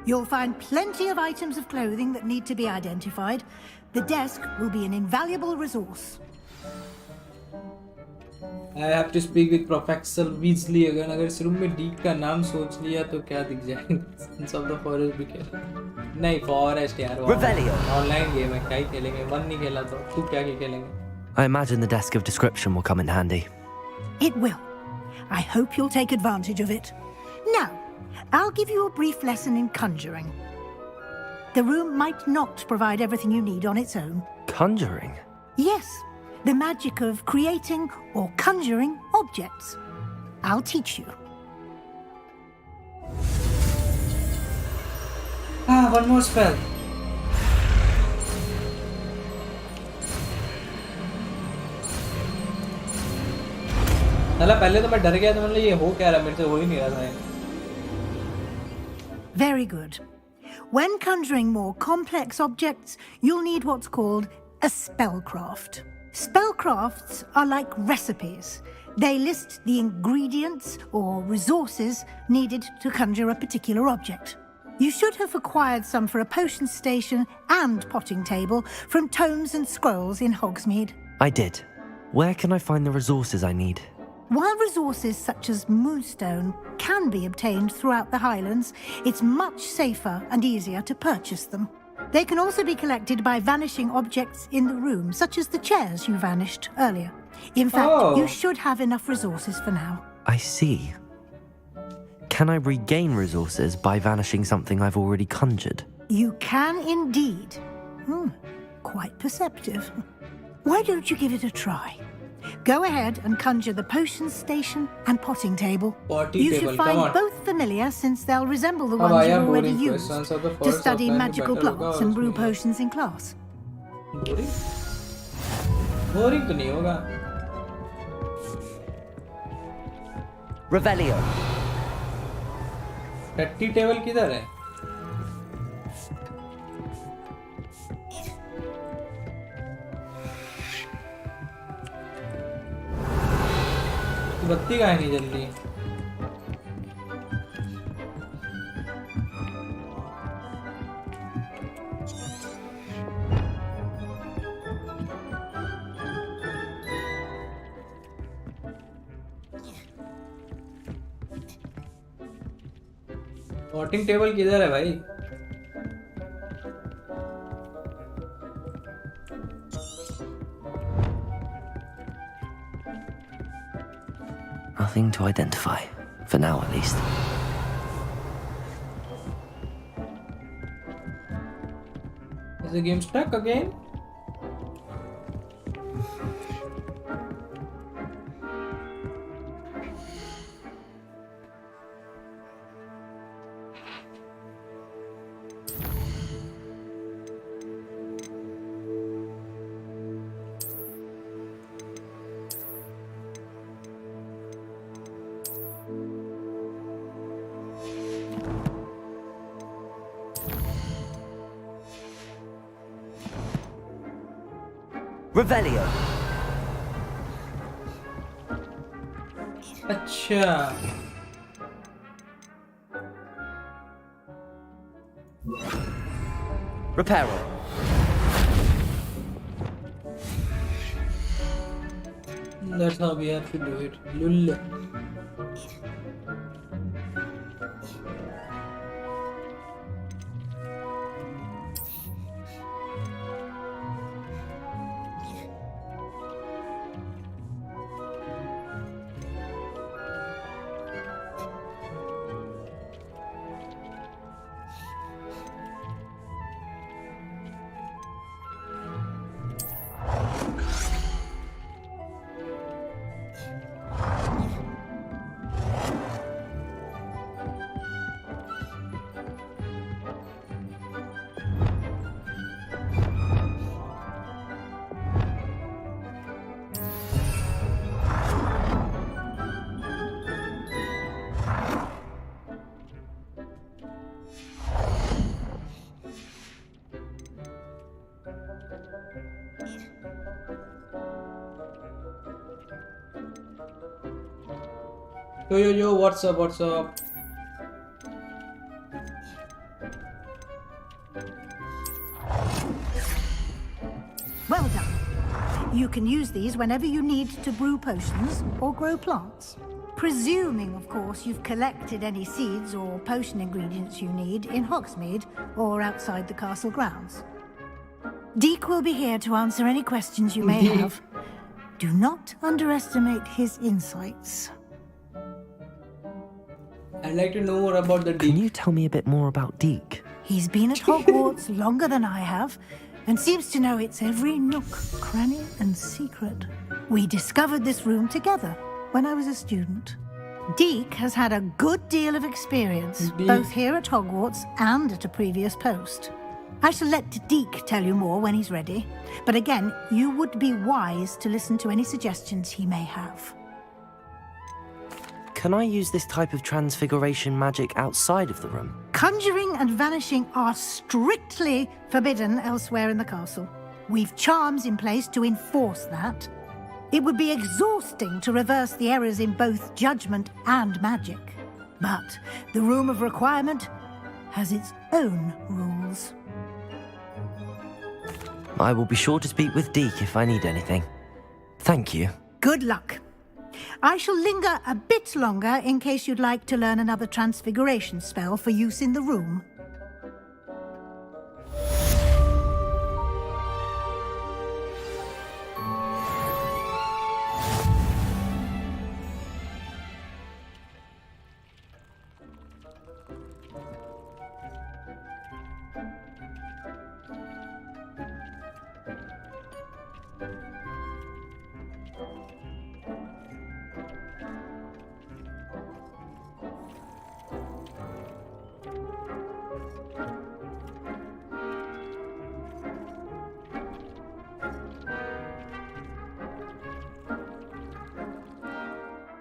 You'll find plenty of items of clothing that need to be identified. The desk will be an invaluable resource. I have to speak with Professor Weasley again. अगर इस room में डीक का नाम सोच लिया तो क्या दिख जाएगा? Sons of the Forest भी खेला. नहीं Forest यार. Online game है क्या ही खेलेंगे? One नहीं खेला तो तू क्या खेलेंगे? I imagine the desk of description will come in handy. It will. I hope you'll take advantage of it. Now, I'll give you a brief lesson in conjuring. The room might not provide everything you need on its own. Conjuring? Yes, the magic of creating or conjuring objects. I'll teach you. Ah, one more spell. पहले तो मैं डर गया था मतलब ये हो क्या रहा मेरे से हो ही नहीं रहा था. Very good. When conjuring more complex objects, you'll need what's called a spellcraft. Spellcrafts are like recipes. They list the ingredients or resources needed to conjure a particular object. You should have acquired some for a potion station and potting table from tomes and scrolls in Hogsmeade. I did. Where can I find the resources I need? While resources such as moonstone can be obtained throughout the Highlands, it's much safer and easier to purchase them. They can also be collected by vanishing objects in the room, such as the chairs you vanished earlier. In fact, Oh. you should have enough resources for now. I see. Can I regain resources by vanishing something I've already conjured? You can indeed. Quite perceptive. Why don't you give it a try? Go ahead and conjure the potions station and potting table. Potty You table, should come find on. both familiar since they'll resemble the अब ones आया you've already boring used questions of the to first study offline magical battle plants होगा and brew उसमें। potions in class. Boring boring तो नहीं होगा। Revelio. टट्टी table किधर है? बत्ती कहाँ है नहीं जल्दी? वोटिंग टेबल किधर है भाई? Nothing to identify. For now, at least. Is the game stuck again? Revelio. अच्छा Reparo. That's how we have to do it. Lull. Yo, what's up, what's up? Well done. You can use these whenever you need to brew potions or grow plants. Presuming, of course, you've collected any seeds or potion ingredients you need in Hogsmeade or outside the castle grounds. Deek will be here to answer any questions you may have. Do not underestimate his insights. I'd like to know more about the Can you tell me a bit more about Deke? He's been at Hogwarts longer than I have, and seems to know its every nook, cranny, and secret. We discovered this room together when I was a student. Deke has had a good deal of experience, both here at Hogwarts and at a previous post. I shall let Deke tell you more when he's ready, but again, you would be wise to listen to any suggestions he may have. Can I use this type of transfiguration magic outside of the room? Conjuring and vanishing are strictly forbidden elsewhere in the castle. We've charms in place to enforce that. It would be exhausting to reverse the errors in both judgment and magic. But the Room of Requirement has its own rules. I will be sure to speak with Deke if I need anything. Thank you. Good luck. I shall linger a bit longer in case you'd like to learn another transfiguration spell for use in the room.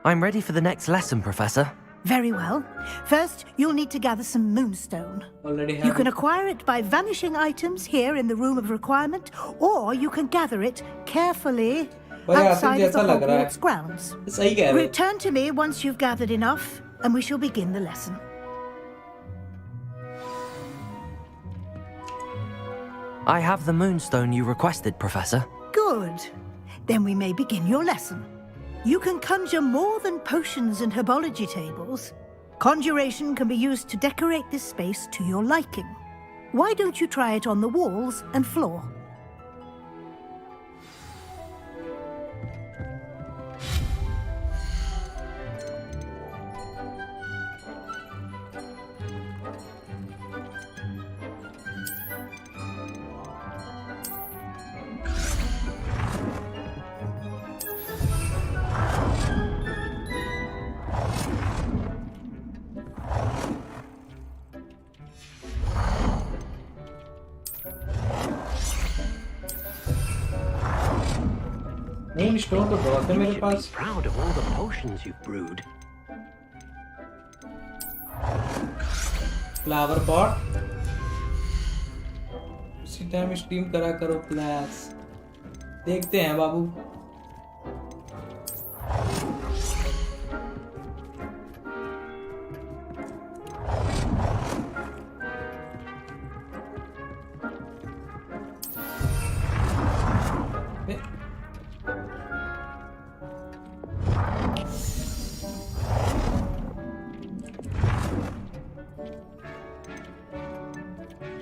I'm ready for the next lesson, Professor. Very well. First, you'll need to gather some moonstone. Already have You can it. acquire it by vanishing items here in the Room of Requirement, or you can gather it carefully भाई outside Asif of the जैसा लग रहा है. Hogwarts grounds. सही कह रहे हो. Return to me once you've gathered enough, and we shall begin the lesson. I have the moonstone you requested, Professor. Good. Then we may begin your lesson. You can conjure more than potions and herbology tables. Conjuration can be used to decorate this space to your liking. Why don't you try it on the walls and floor? Moonstone तो बहुत है मेरे You should be pass. proud of all the potions you've brewed. Flower pot. उसी time stream करा करो plus. देखते हैं बाबू.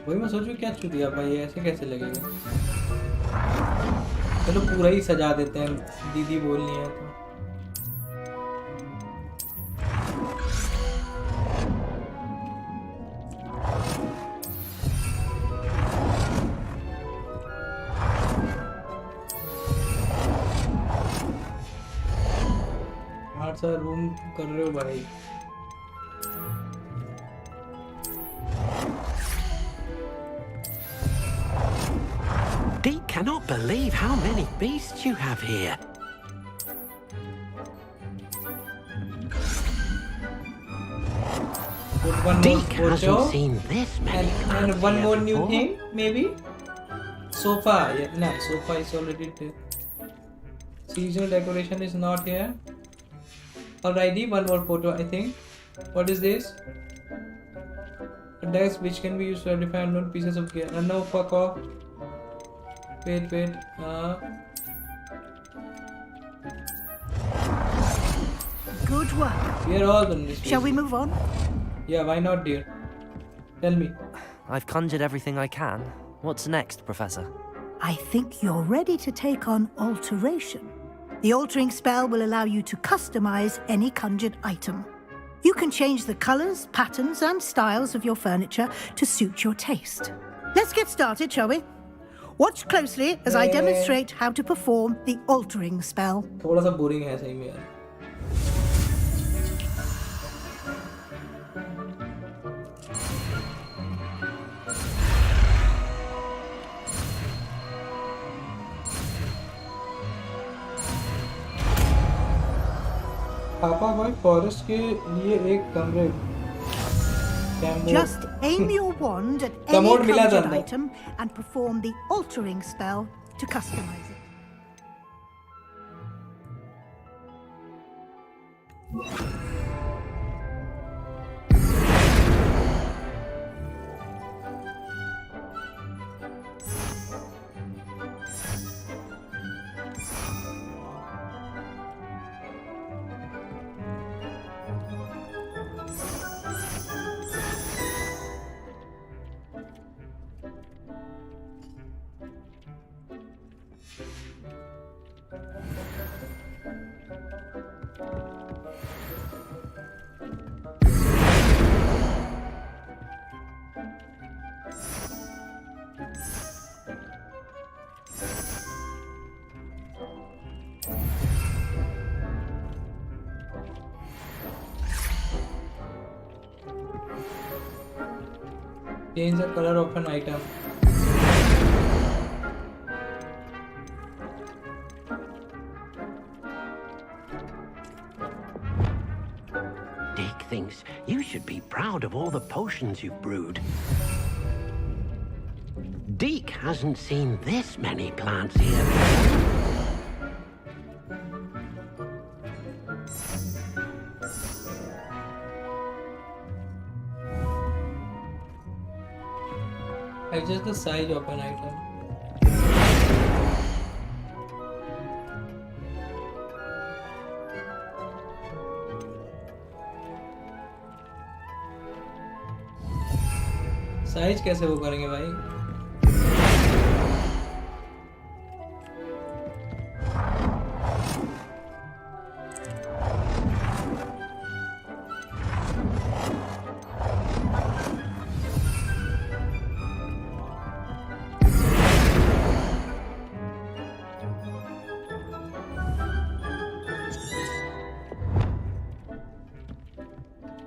वही मैं सोचूं क्या छू दिया भाई, ऐसे कैसे लगेगा. चलो पूरा ही सजा देते हैं, दीदी बोलनी है तो. हार्ड सा रूम कर रहे हो भाई. Deke cannot believe how many beasts you have here. Put one more Deke hasn't photo seen this many and cards one here more new before. thing maybe. Sofa, yeah, no, sofa is already there. Seasonal decoration is not here. Alrighty, one more photo I think. What is this? A desk which can be used to identify unknown pieces of gear. No, fuck off. Wait. Good work. We are all done this. Shall we move on? Yeah, why not, dear? Tell me. I've conjured everything I can. What's next, Professor? I think you're ready to take on alteration. The altering spell will allow you to customize any conjured item. You can change the colors, patterns, and styles of your furniture to suit your taste. Let's get started, shall we? Watch closely as I demonstrate how to perform the altering spell. थोड़ा सा boring है सही में यार. पापा भाई forest के लिए एक कमरे. Just aim your wand at any Commode मिला था conjured अंदर. item and perform the altering spell to customize it. Change the color of an item. thinks you should be proud of all the potions you've brewed. Deke hasn't seen this many plants here before. Adjust the size of an item. Size कैसे वो करेंगे भाई?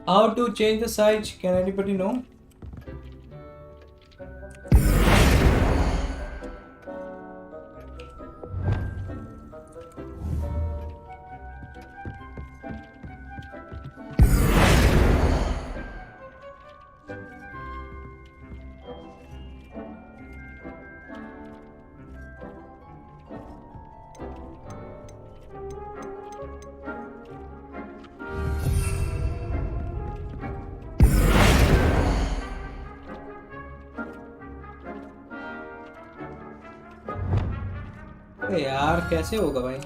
How to change the size? Can anybody know? अरे यार कैसे होगा भाई?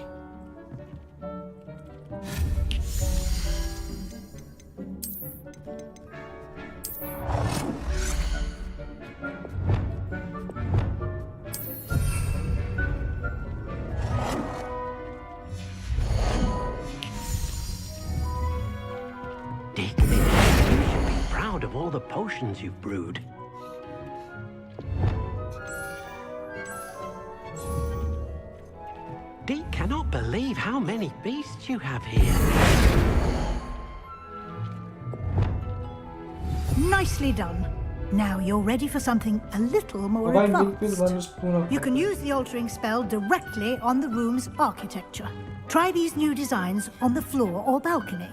Dick thinks you should be proud of all the potions you've brewed. Deke cannot believe how many beasts you have here. Nicely done. Now you're ready for something a little more advanced. You can use the altering spell directly on the room's architecture. Try these new designs on the floor or balcony.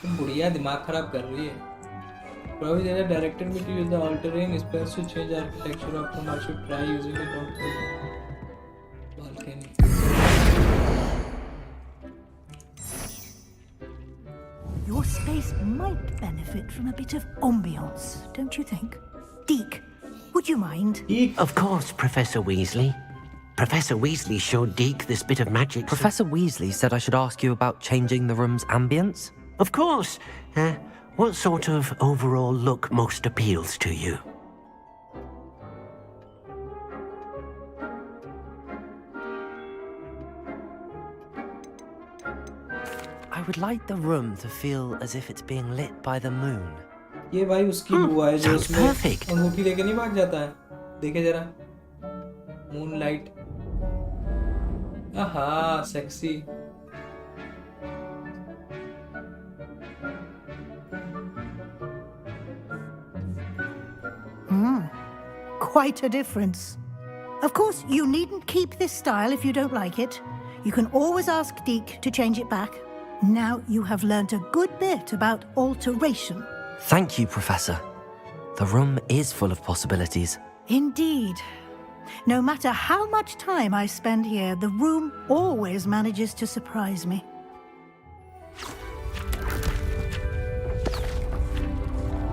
बुढ़िया दिमाग खराब कर रही है. Probably they have directed me to use the altering spells to change architecture of the. I should try using it on the balcony. Your space might benefit from a bit of ambience, don't you think? Deke, would you mind? Of course, Professor Weasley. Professor Weasley showed Deke this bit of magic. Professor Weasley said I should ask you about changing the room's ambience. Of course. What sort of overall look most appeals to you? I would like the room to feel as if it's being lit by the moon. ये भाई उसकी बुआ है जो उसमें अंगूठी लेके नहीं भाग जाता है. देखे जरा. Moonlight. आहा, sexy. Quite a difference. Of course, you needn't keep this style if you don't like it. You can always ask Deke to change it back. Now you have learnt a good bit about alteration. Thank you, Professor. The room is full of possibilities. Indeed. No matter how much time I spend here, the room always manages to surprise me.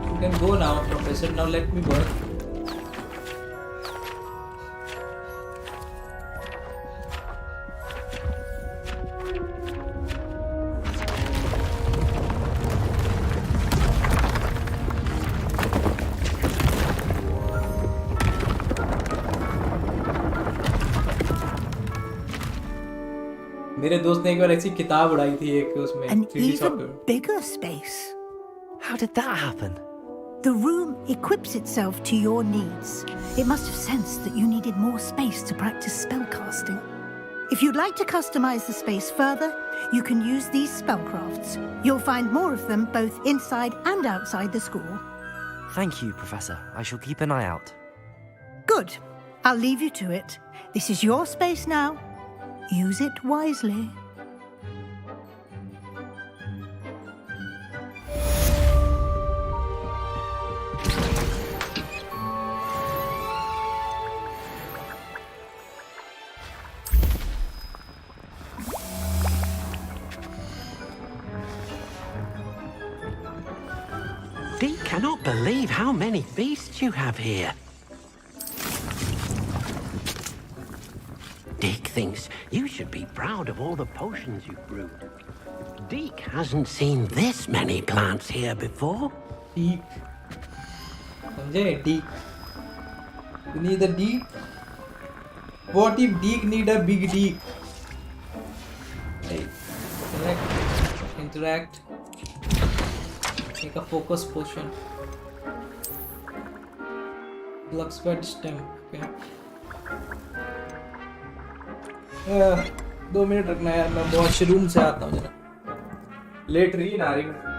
You can go now, Professor. Now let me work. मेरे दोस्त ने एक बार ऐसी किताब उड़ाई थी एक उसमें An 3D even software. bigger space. How did that happen? The room equips itself to your needs. It must have sensed that you needed more space to practice spellcasting. If you'd like to customize the space further, you can use these spellcrafts. You'll find more of them both inside and outside the school. Thank you, Professor. I shall keep an eye out. Good. I'll leave you to it. This is your space now. Use it wisely. Deke cannot believe how many beasts you have here. Deke thinks you should be proud of all the potions you've brewed. Deke hasn't seen this many plants here before. Deke. समझे? Deke. You need a Deke? What if Deke need a big Deke? Hey, interact. Make a focus potion. Lux spread stem. Okay. 2 minute रखना यार, मैं washroom से आता हूँ जरा. Late रही ना रही.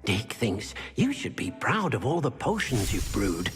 Deke thinks you should be proud of all the potions you've brewed.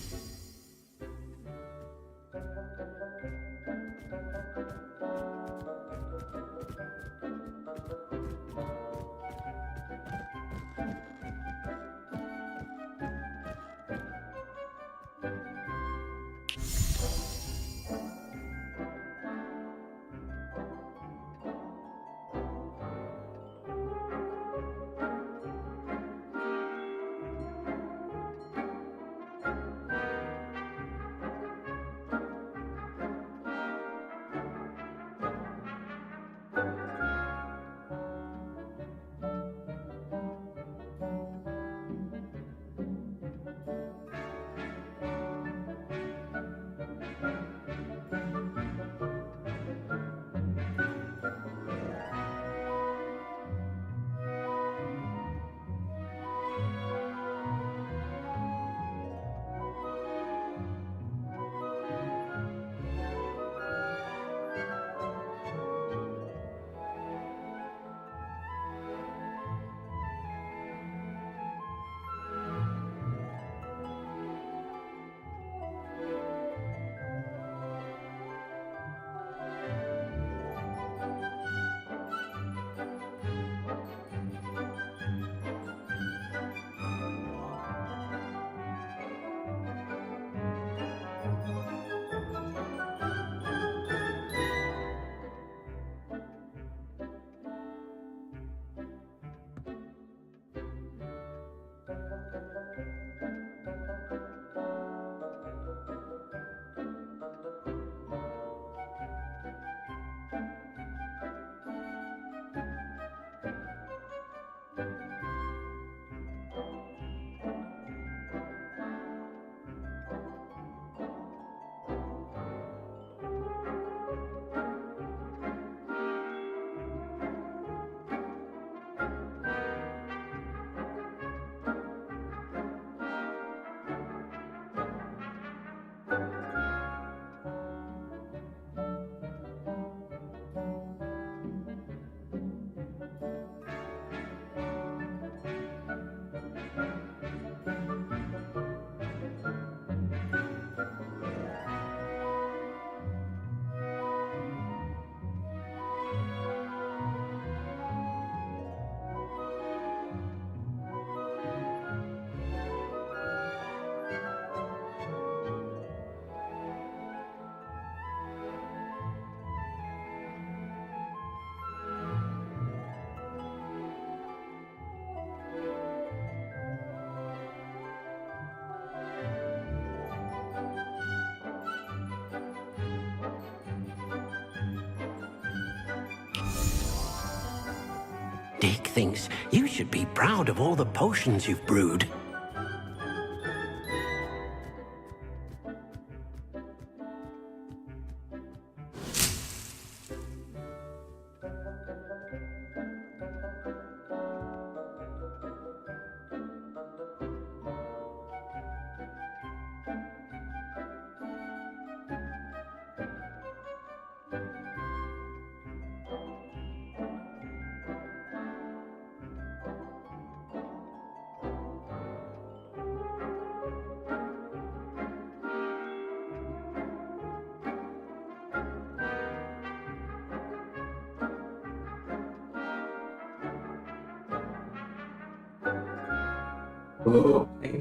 Dick thinks you should be proud of all the potions you've brewed.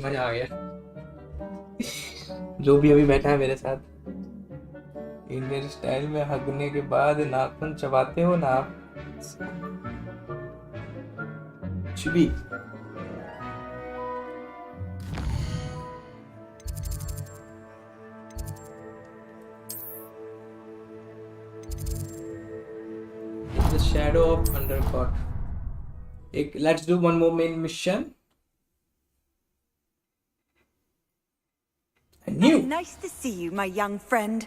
मजा आ गया जो भी अभी बैठा है मेरे साथ इंडियन स्टाइल में हगने के बाद नाखून चबाते हो ना आप कुछ भी The shadow of undercourt. Let's do one more main mission. New. Nice to see you, my young friend.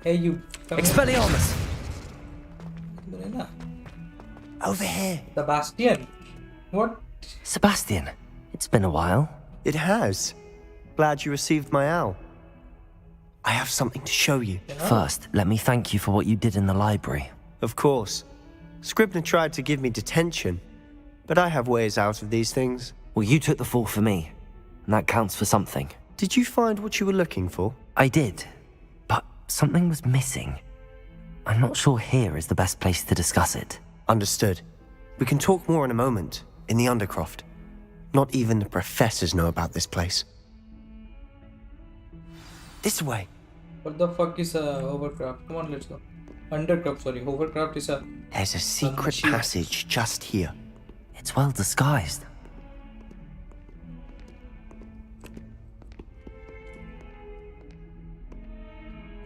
Hey, you. Expelliarmus! Over here. Sebastian. What? Sebastian, it's been a while. It has. Glad you received my owl. I have something to show you. First, let me thank you for what you did in the library. Of course. Scribner tried to give me detention, but I have ways out of these things. Well, you took the fall for me, and that counts for something. Did you find what you were looking for? I did, but something was missing. I'm not sure here is the best place to discuss it. Understood. We can talk more in a moment, in the Undercroft. Not even the professors know about this place. This way. What the fuck is a hovercraft? Come on, let's go. Undercroft, sorry. Hovercraft is a... There's a secret passage just here. It's well disguised.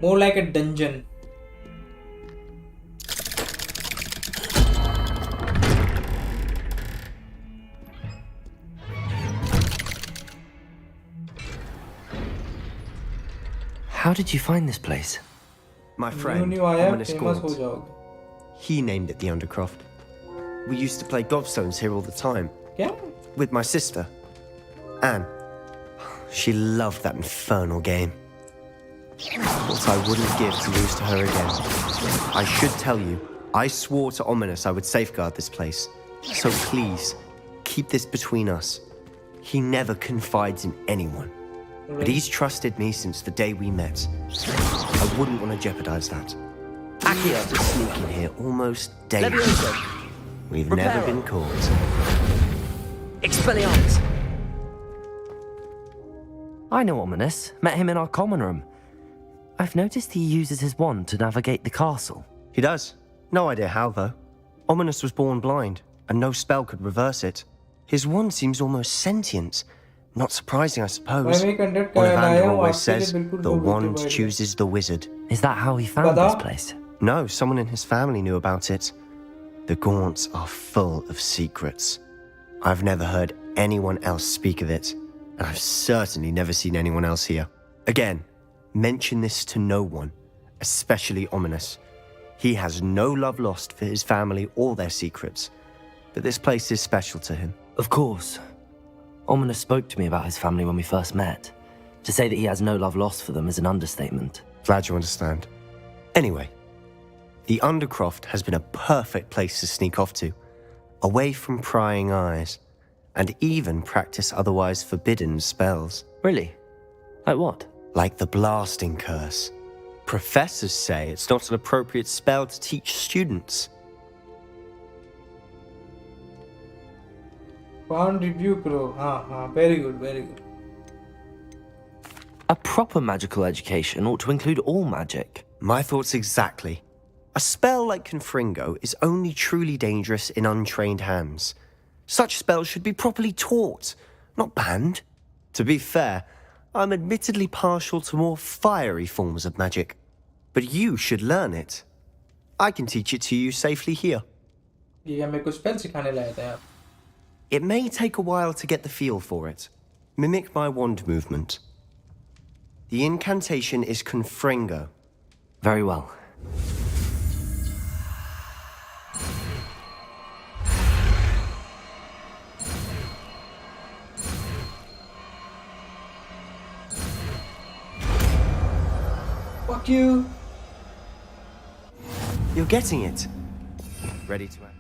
More like a dungeon. How did you find this place? My friend, Ominous Gaunt. He named it the Undercroft. We used to play gobstones here all the time. Yeah? With my sister, Anne. She loved that infernal game. What I wouldn't give to lose to her again. I should tell you, I swore to Ominous I would safeguard this place. So please, keep this between us. He never confides in anyone. But he's trusted me since the day we met. I wouldn't want to jeopardize that. Accio is sneaking here almost daily. We've never been caught. Expelliarmus! I know Ominous. Met him in our common room. I've noticed he uses his wand to navigate the castle. He does. No idea how, though. Ominous was born blind, and no spell could reverse it. His wand seems almost sentient. Not surprising, I suppose. Ollivander always says, the wand chooses the wizard. Is that how he found this place? No, someone in his family knew about it. The Gaunts are full of secrets. I've never heard anyone else speak of it, and I've certainly never seen anyone else here. Again, mention this to no one, especially Ominous. He has no love lost for his family or their secrets, but this place is special to him. Of course. Ominous spoke to me about his family when we first met. To say that he has no love lost for them is an understatement. Glad you understand. Anyway, the Undercroft has been a perfect place to sneak off to, away from prying eyes, and even practice otherwise forbidden spells. Really? Like what? Like the blasting curse. Professors say it's not an appropriate spell to teach students. Found review karo. Very good, very good. A proper magical education ought to include all magic. My thoughts exactly. A spell like Confringo is only truly dangerous in untrained hands. Such spells should be properly taught, not banned. To be fair, I'm admittedly partial to more fiery forms of magic. But you should learn it. I can teach it to you safely here. ये हमें कुछ spell सिखाने लाए थे आप. It may take a while to get the feel for it. Mimic my wand movement. The incantation is Confringo. Very well. Fuck you. You're getting it. Ready to act.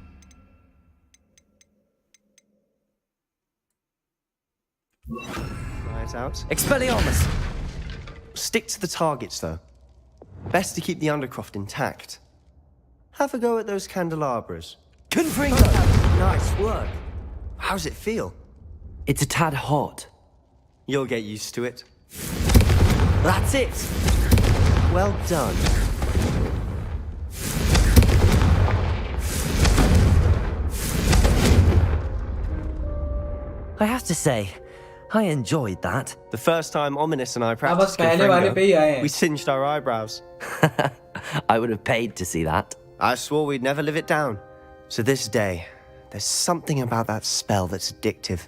Try it out. Expelliarmus! Stick to the targets, though. Best to keep the Undercroft intact. Have a go at those candelabras. Confringo! Nice work. How's it feel? It's a tad hot. You'll get used to it. That's it! Well done. I have to say, I enjoyed that. The first time Ominous and I practiced पहले वाले पे ही आए हैं. we singed our eyebrows. I would have paid to see that. I swore we'd never live it down. To this day, there's something about that spell that's addictive.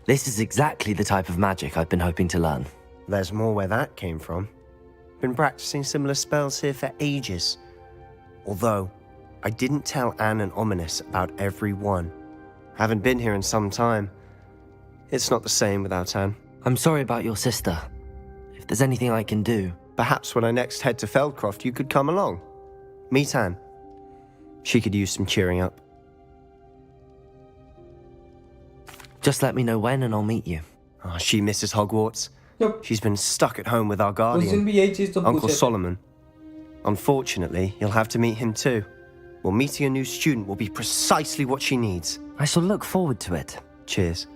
This is exactly the type of magic I've been hoping to learn. There's more where that came from. Been practicing similar spells here for ages. Although, I didn't tell Anne and Ominous about every one. Haven't been here in some time. It's not the same without Anne. I'm sorry about your sister. If there's anything I can do... Perhaps when I next head to Feldcroft, you could come along. Meet Anne. She could use some cheering up. Just let me know when and I'll meet you. Oh, she misses Hogwarts. Yep. She's been stuck at home with our उस दिन guardian, भी यही चीज तो Uncle पूछे थे. Solomon. Unfortunately, you'll have to meet him too. Well, meeting a new student will be precisely what she needs. I shall look forward to it. Cheers.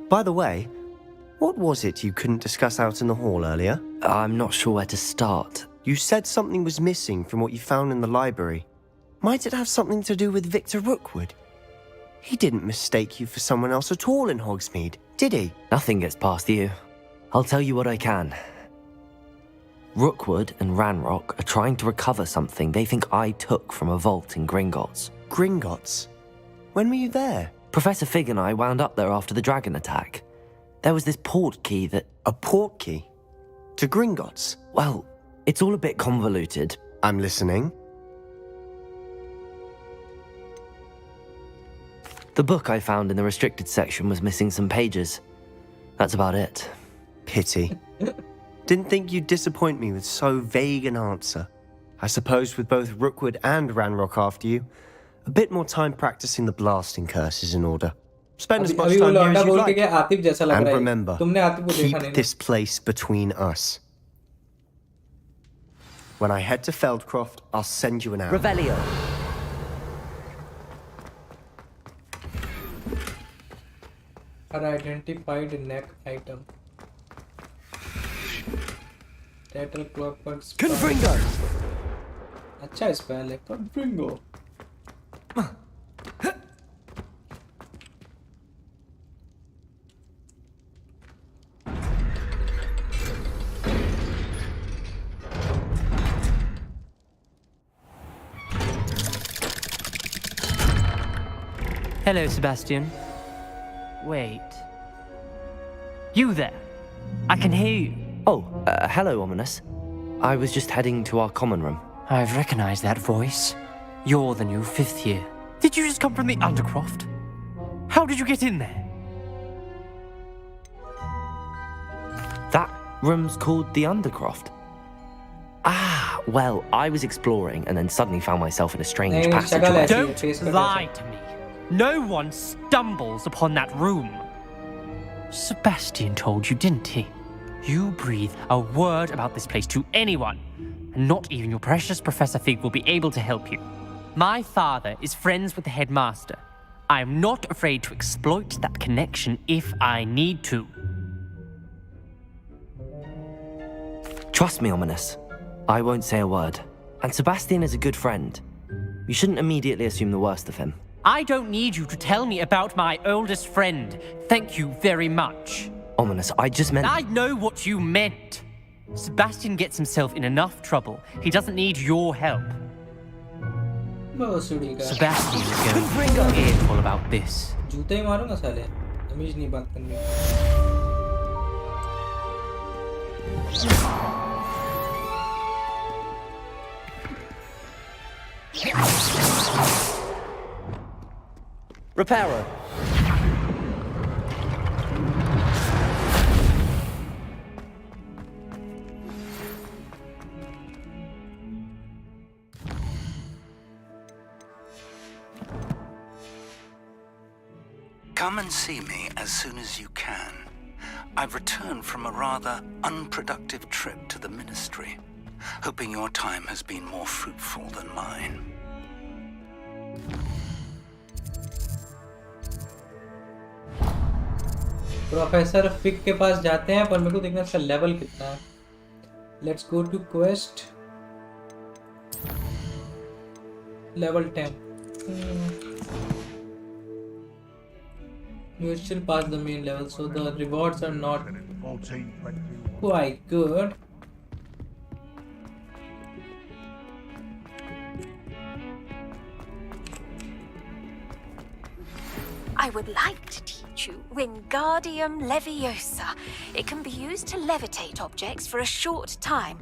By the way, what was it you couldn't discuss out in the hall earlier? I'm not sure where to start. You said something was missing from what you found in the library. Might it have something to do with Victor Rookwood? He didn't mistake you for someone else at all in Hogsmeade, did he? Nothing gets past you. I'll tell you what I can. Rookwood and Ranrock are trying to recover something they think I took from a vault in Gringotts. Gringotts? When were you there? Professor Fig and I wound up there after the dragon attack. There was this port key that... A port key? To Gringotts? Well, it's all a bit convoluted. I'm listening. The book I found in the restricted section was missing some pages. That's about it. Pity. Didn't think you'd disappoint me with so vague an answer. I suppose with both Rookwood and Ranrock after you, a bit more time practicing the blasting curse is in order. Spend as much अभी वो time here लौंडा as बोल you'd के like. गया आतिफ जैसा लग And रहा है. remember, तुमने आतिफ को देखा keep नहीं ना? this place between us. When I head to Feldcroft, I'll send you an arrow. Revelio. Unidentified neck item. Turtle clockwork spell. Confringo! अच्छा स्पेल है Confringo. Hello, Sebastian. Wait. You there? I can hear you. Oh, hello, Ominous. I was just heading to our common room. I've recognized that voice. You're the new 5th year. Did you just come from the Undercroft? How did you get in there? That room's called the Undercroft. Ah, well, I was exploring and then suddenly found myself in a strange passageway. Don't lie to me. No one stumbles upon that room. Sebastian told you, didn't he? You breathe a word about this place to anyone, and not even your precious Professor Fig will be able to help you. My father is friends with the headmaster. I am not afraid to exploit that connection if I need to. Trust me, Ominous. I won't say a word. And Sebastian is a good friend. You shouldn't immediately assume the worst of him. I don't need you to tell me about my oldest friend. Thank you very much. Ominous, I just meant... I know what you meant. Sebastian gets himself in enough trouble. He doesn't need your help. भोसड़ी का Sebastian is going to be careful about this. जूते ही मारूंगा साले तमीज नहीं बात करनी Repairer. Come and see me as soon as you can. I've returned from a rather unproductive trip to the Ministry, hoping your time has been more fruitful than mine. Professor फिक के पास जाते हैं पर मेरे को देखना इसका लेवल कितना है let's go to quest level 10 you still pass the main level so the rewards are not quite good. I would like to teach you Wingardium Leviosa. It can be used to levitate objects for a short time.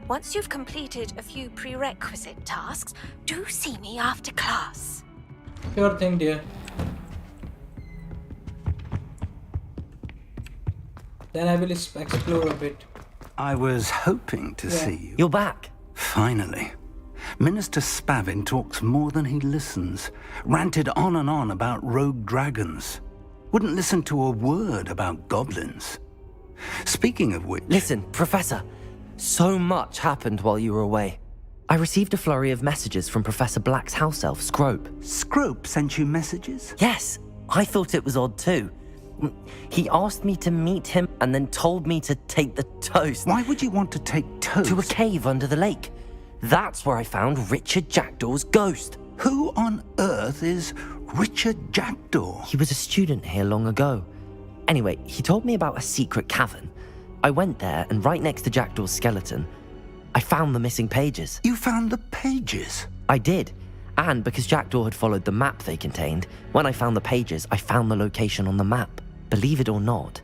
Once you've completed a few prerequisite tasks, do see me after class. Sure thing, dear. Then I will explore a bit. I was hoping to see you. You're back. Finally. Minister Spavin talks more than he listens. Ranted on and on about rogue dragons. Wouldn't listen to a word about goblins. Speaking of which... Listen, Professor. So much happened while you were away. I received a flurry of messages from Professor Black's house elf, Scrope. Scrope sent you messages? Yes. I thought it was odd too. He asked me to meet him and then told me to take the toast. Why would you want to take toast? To a cave under the lake. That's where I found Richard Jackdaw's ghost. Who on earth is Richard Jackdaw? He was a student here long ago. Anyway, he told me about a secret cavern. I went there, and right next to Jackdaw's skeleton, I found the missing pages. You found the pages? I did. And because Jackdaw had followed the map they contained, when I found the pages, I found the location on the map. Believe it or not,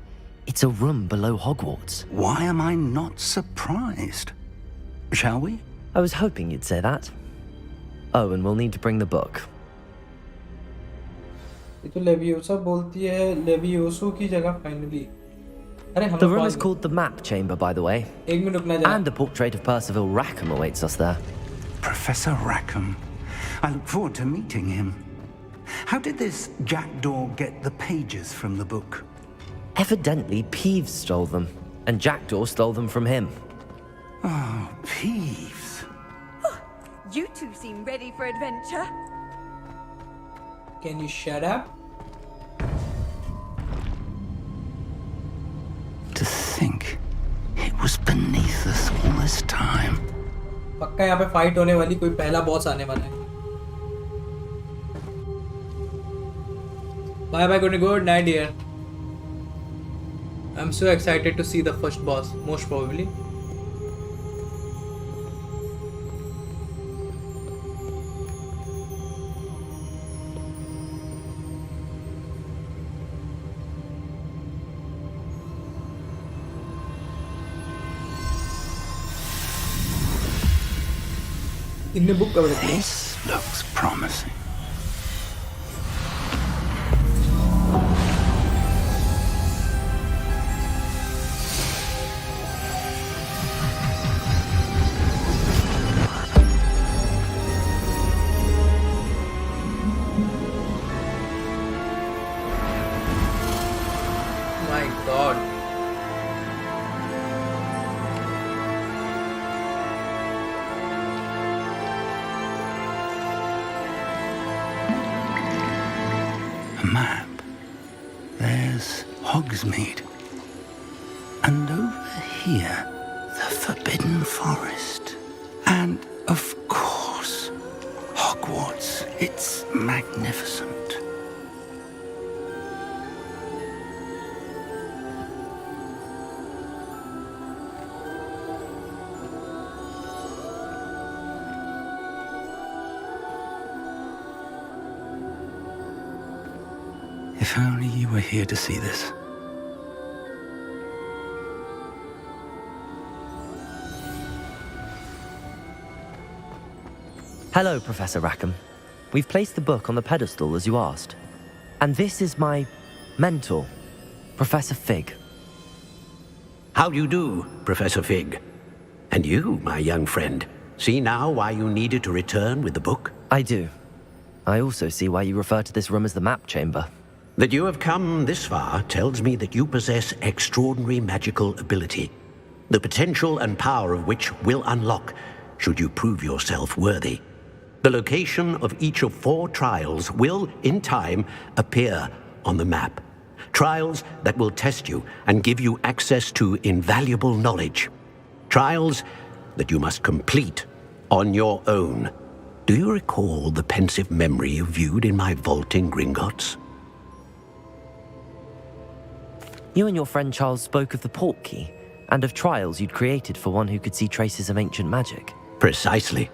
it's a room below Hogwarts. Why am I not surprised? Shall we? I was hoping you'd say that. Oh, and we'll need to bring the book. ये तो leviosa बोलती है लेवियोसो की जगह finally. The room is called the Map Chamber, by the way. एक minute रुकना जरा. And a portrait of Percival Rackham awaits us there. Professor Rackham. I look forward to meeting him. How did this Jackdaw get the pages from the book? Evidently, Peeves stole them, and Jackdaw stole them from him. Oh, Peeves. You two seem ready for adventure. Can you shut up? To think it was beneath us all this time. पक्का यहाँ पे fight होने वाली कोई पहला boss आने वाला है. Bye bye, good night, dear. I'm so excited to see the first boss, most probably. In the book cover. This looks promising. My God. A map. There's Hogsmeade. And over here, the Forbidden Forest. And, of course, Hogwarts. It's magnificent. If only you were here to see this. Hello, Professor Rackham. We've placed the book on the pedestal as you asked. And this is my mentor, Professor Fig. How do you do, Professor Fig? And you, my young friend, see now why you needed to return with the book? I do. I also see why you refer to this room as the map chamber. That you have come this far tells me that you possess extraordinary magical ability, the potential and power of which will unlock should you prove yourself worthy. The location of each of 4 trials will, in time, appear on the map. Trials that will test you and give you access to invaluable knowledge. Trials that you must complete on your own. Do you recall the pensive memory you viewed in my vault in Gringotts? You and your friend Charles spoke of the port key and of trials you'd created for one who could see traces of ancient magic. Precisely.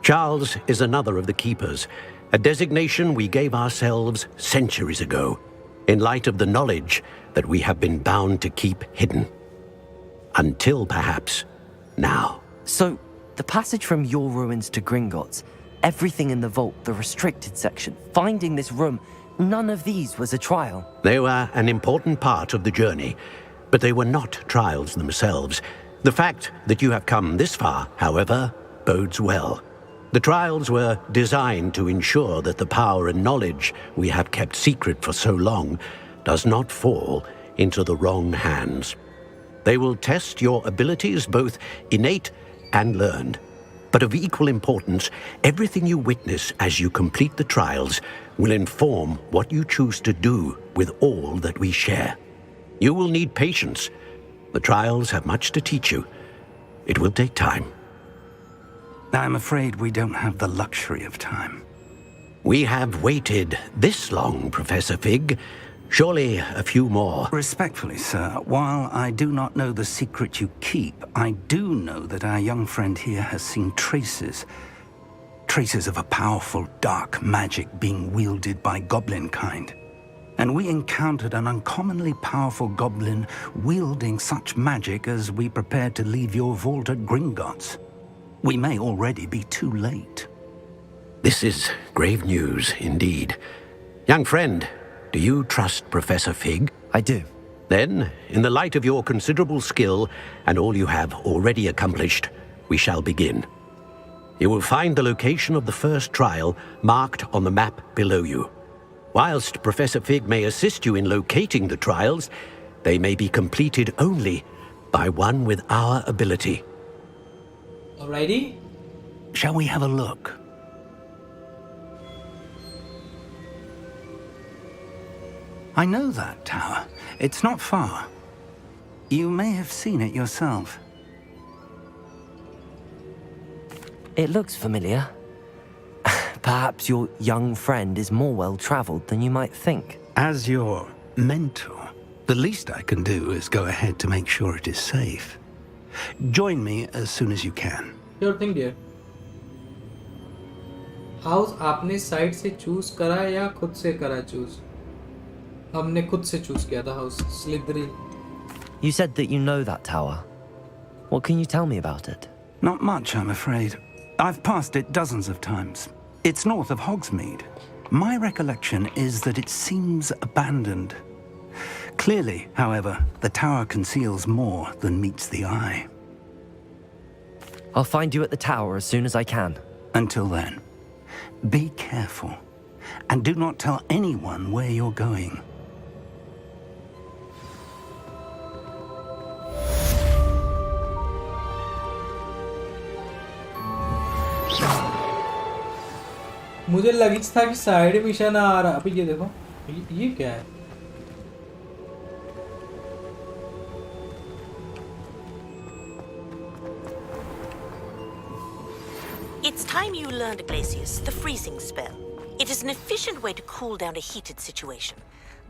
Charles is another of the Keepers, a designation we gave ourselves centuries ago, in light of the knowledge that we have been bound to keep hidden. Until perhaps now. So, the passage from your ruins to Gringotts, everything in the vault, the restricted section, finding this room, none of these was a trial. They were an important part of the journey, but they were not trials themselves. The fact that you have come this far, however, bodes well. The trials were designed to ensure that the power and knowledge we have kept secret for so long does not fall into the wrong hands. They will test your abilities, both innate and learned. But of equal importance, everything you witness as you complete the trials will inform what you choose to do with all that we share. You will need patience. The trials have much to teach you. It will take time. I'm afraid we don't have the luxury of time. We have waited this long, Professor Fig. Surely a few more. Respectfully, sir, while I do not know the secret you keep, I do know that our young friend here has seen traces of a powerful dark magic being wielded by goblin kind. And we encountered an uncommonly powerful goblin wielding such magic as we prepared to leave your vault at Gringotts. We may already be too late. This is grave news indeed. Young friend, do you trust Professor Fig? I do. Then, in the light of your considerable skill and all you have already accomplished, we shall begin. You will find the location of the first trial marked on the map below you. Whilst Professor Fig may assist you in locating the trials, they may be completed only by one with our ability. Alrighty. Shall we have a look? I know that tower. It's not far. You may have seen it yourself. It looks familiar. Perhaps your young friend is more well-traveled than you might think. As your mentor, the least I can do is go ahead to make sure it is safe. Join me as soon as you can. Sure thing, dear. House आपने side से choose करा या खुद से करा choose? हमने खुद से चूज किया था house Slytherin. You said that you know that tower. What can you tell me about it? Not much, I'm afraid. I've passed it dozens of times. It's north of Hogsmeade. My recollection is that it seems abandoned. Clearly, however, the tower conceals more than meets the eye. I'll find you at the tower as soon as I can. Until then, be careful, and do not tell anyone where you're going. मुझे लगी था कि side mission आ रहा. अभी ये देखो, ये क्या है? It's time you learned, Glacius, the freezing spell. It is an efficient way to cool down a heated situation.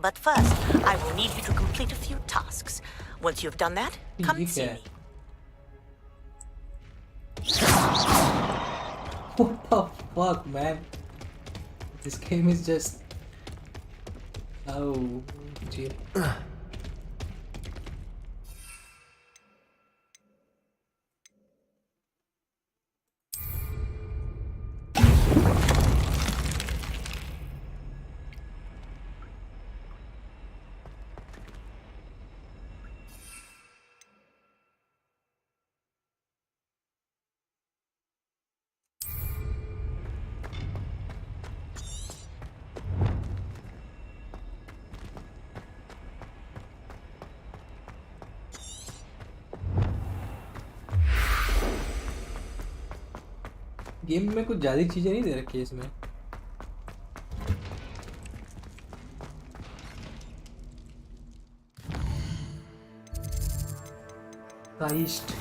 But first, I will need you to complete a few tasks. Once you've done that, come and see me. What the fuck, man? This game is just... Oh, gee. Game में कुछ ज्यादा चीजें नहीं दे रखी है इसमें। Christ.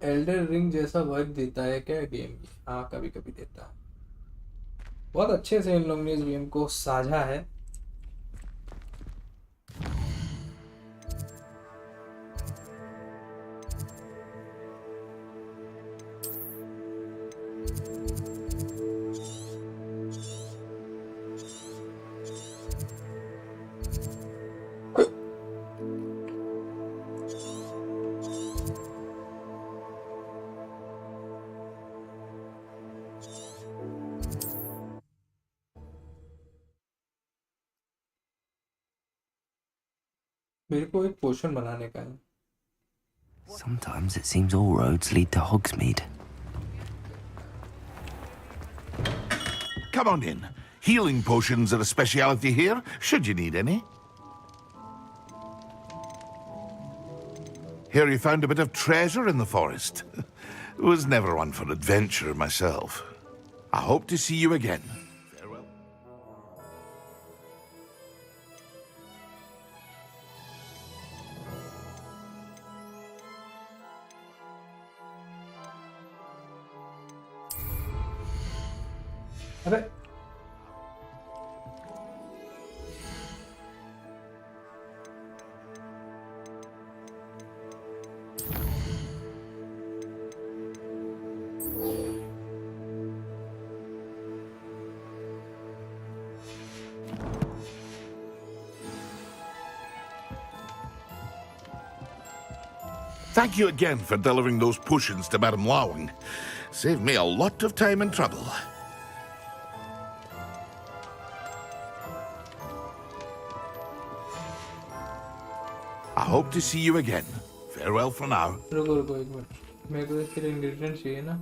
Elder ring जैसा work देता है क्या गेम? हाँ, कभी कभी देता है। बहुत अच्छे से इन लोगों ने इस गेम को साझा है। मेरे को एक पोशन बनाने का है। Sometimes it seems all roads lead to Hogsmeade. Come on in. Healing potions are a speciality here, should you need any. Here you found a bit of treasure in the forest. Was never one for adventure myself. I hope to see you again. Farewell. अबे Thank you again for delivering those potions to Madame Lawing. Saved me a lot of time and trouble. I hope to see you again. Farewell for now. रुको रुको एक minute, मेरे को इसके लिए ingredient चाहिए ना।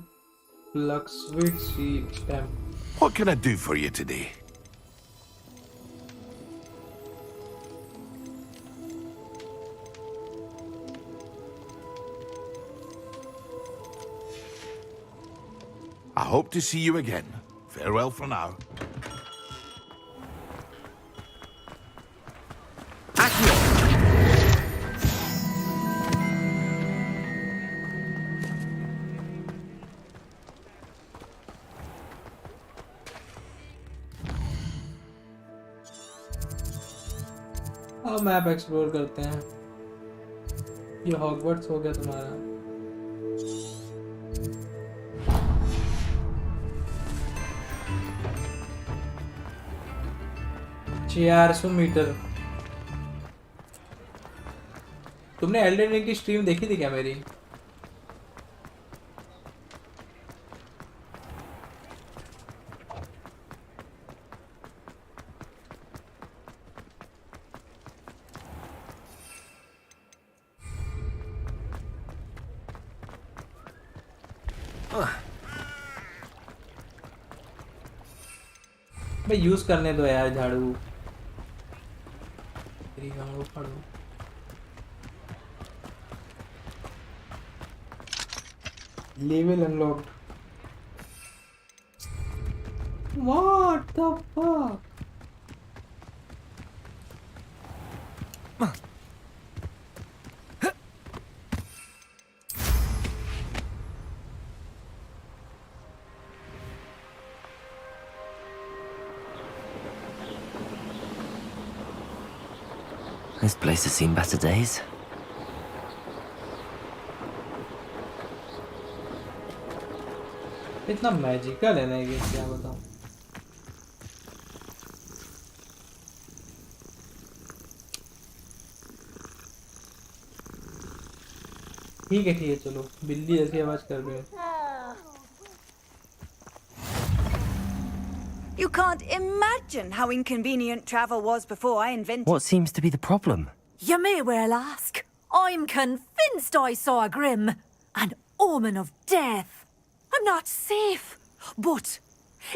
Luxwit seed stem. What can I do for you today? I hope to see you again. Farewell for now. अब मैप एक्सप्लोर करते हैं। ये हॉगवर्ट्स हो गया तुम्हारा। 400 मीटर। तुमने एल्डन रिंग की स्ट्रीम देखी थी क्या मेरी? भाई यूज करने दो यार झाड़ू। झाड़ू फाड़ू। Level unlocked. What the fuck? This place has seen better days. इतना मैजिकल है ना ये, क्या बताऊं। ठीक है चलो, बिल्ली ऐसी आवाज कर रही है। You can't imagine how inconvenient travel was before I invented. What seems to be the problem? You may well ask. I'm convinced I saw a grim, an omen of death. I'm not safe, but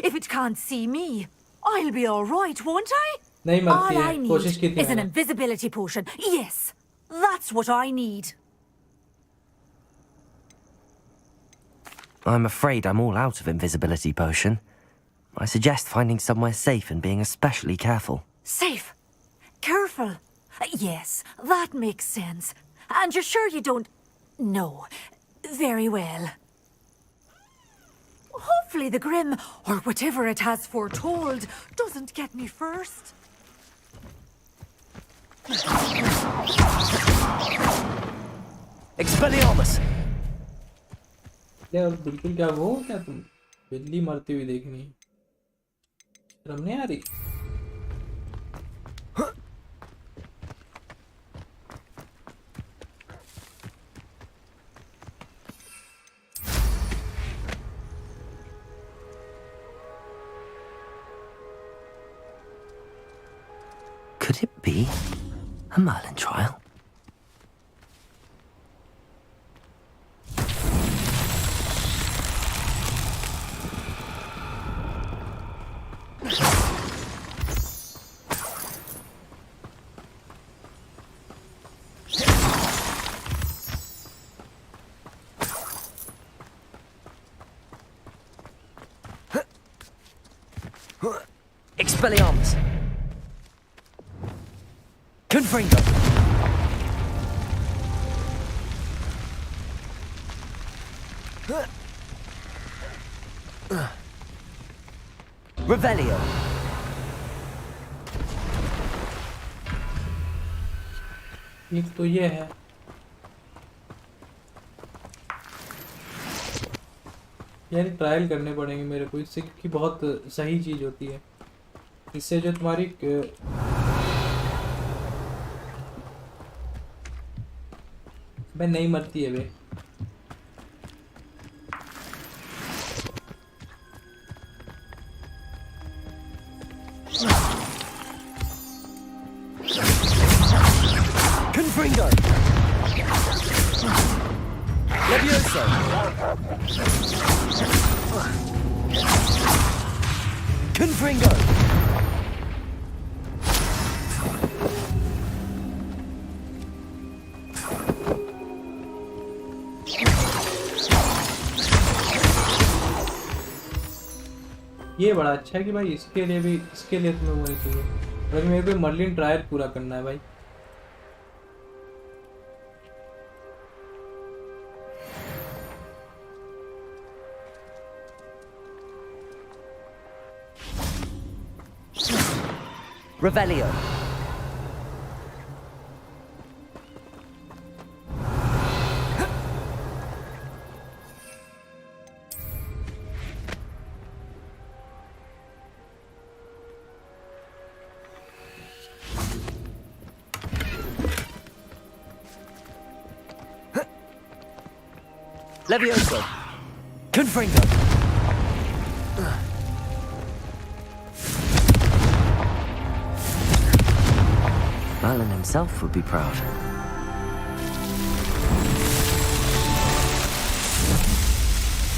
if it can't see me, I'll be all right, won't I? नहीं मरती All है, I कोशिश की need थी is an मैंने। invisibility potion. Yes, that's what I need. I'm afraid I'm all out of invisibility potion. I suggest finding somewhere safe and being especially careful. Safe. Careful. Yes, that makes sense. And you're sure you don't... No. Very well. Hopefully the Grim, or whatever it has foretold, doesn't get me first. Expelliarmus! यार बिल्कुल क्या वो क्या तुम बिल्ली मरती हुई देखनी शर्म नहीं आ रही। Could it be a Merlin trial? Expelliarmus! Confringo! Revelio! एक तो ये है, यार ट्रायल करने पड़ेंगे मेरे को इससे, क्योंकि बहुत सही चीज होती है इससे जो तुम्हारी मैं नहीं मरती है वे। Confringo! Levioso! Confringo! ये बड़ा अच्छा है कि भाई इसके लिए तुम्हें वो नहीं चाहिए, अगर मेरे को मर्लिन ट्रायल पूरा करना है भाई। Revelio! Levioso! Confringo! Merlin himself would be proud.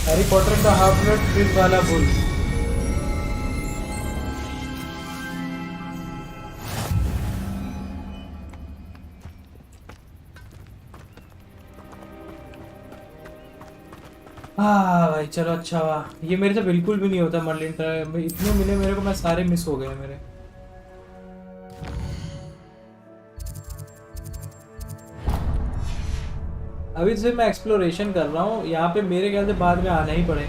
Harry Potter का हाफ ब्लड प्रिंस वाला बुल। हाँ भाई चलो अच्छा हुआ, ये मेरे से बिल्कुल भी नहीं होता मर्लिन ट्राई, इतने मिले मेरे को, मैं सारे मिस हो गए मेरे। अभी से मैं एक्सप्लोरेशन कर रहा हूँ यहाँ पे, मेरे ख्याल से बाद में आना ही पड़े।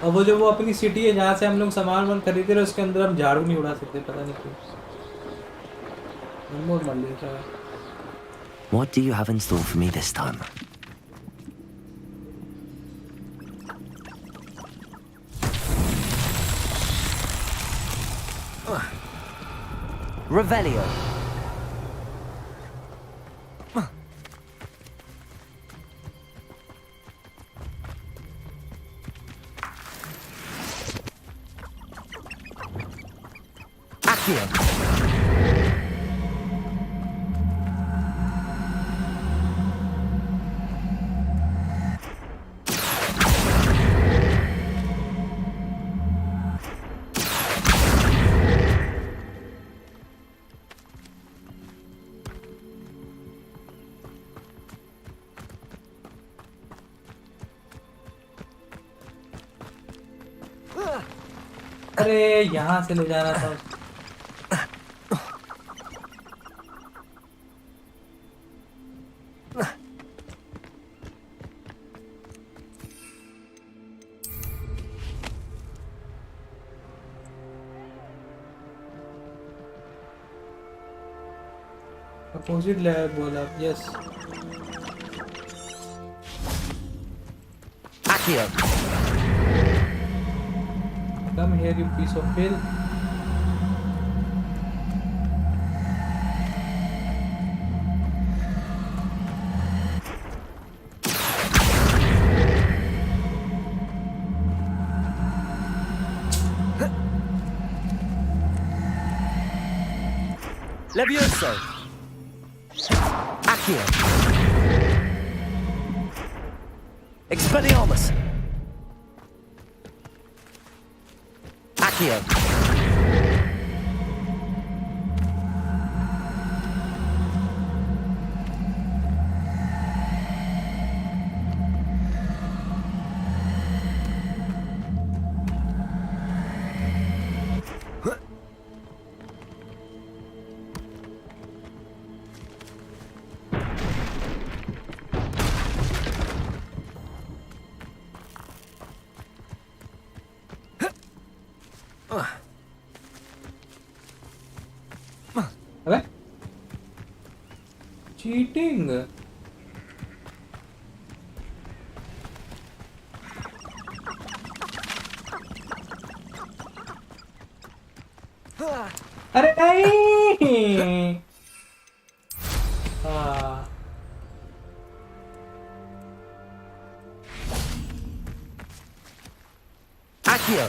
और वो जो वो अपनी सिटी है जहाँ से हम लोग सामान खरीदे रहे, उसके अंदर हम झाड़ू नहीं उड़ा सकते, पता नहीं क्यों। Merlin try. What do you have in store for me this time? Revelio. Accio. अरे यहाँ से ले जाना था। अपोजिट लेवल बोला, yes. Accio. Come here, you piece of filth. Levioso. Accio. Expelliarmus. Accio. अबे चीटिंग। अरे नहीं। हाँ Accio.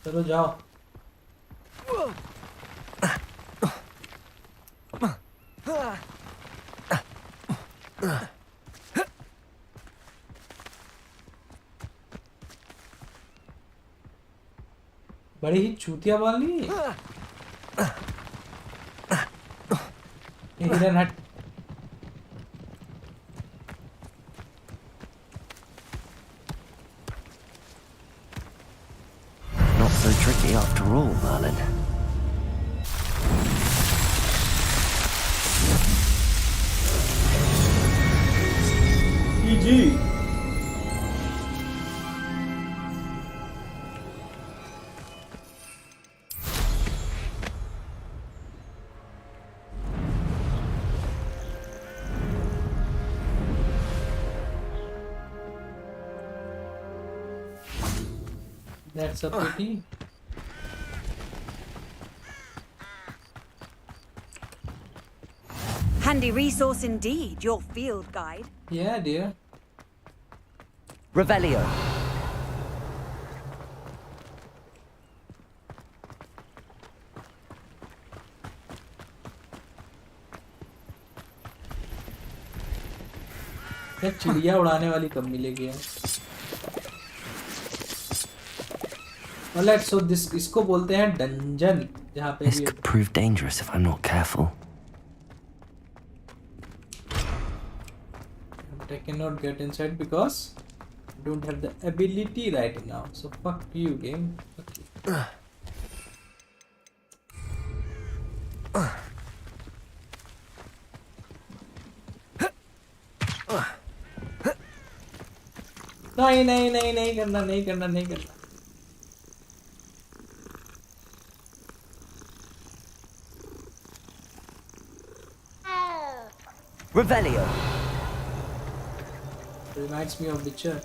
चलो जाओ। बड़ी ही चूतिया वाली हिरन हट। Not so tricky after all, Merlin. GG. That's a pity. Handy resource indeed, your field guide. Yeah, dear. Revelio. यार चिड़िया उड़ाने वाली कब मिलेगी यार? Alright, so इसको बोलते हैं डंजन, जहाँ पे This could prove dangerous if I'm not careful. But I cannot get inside because I don't have the ability right now. So fuck you, game. Fuck you. नहीं करना. Revelio. Reminds me of Witcher.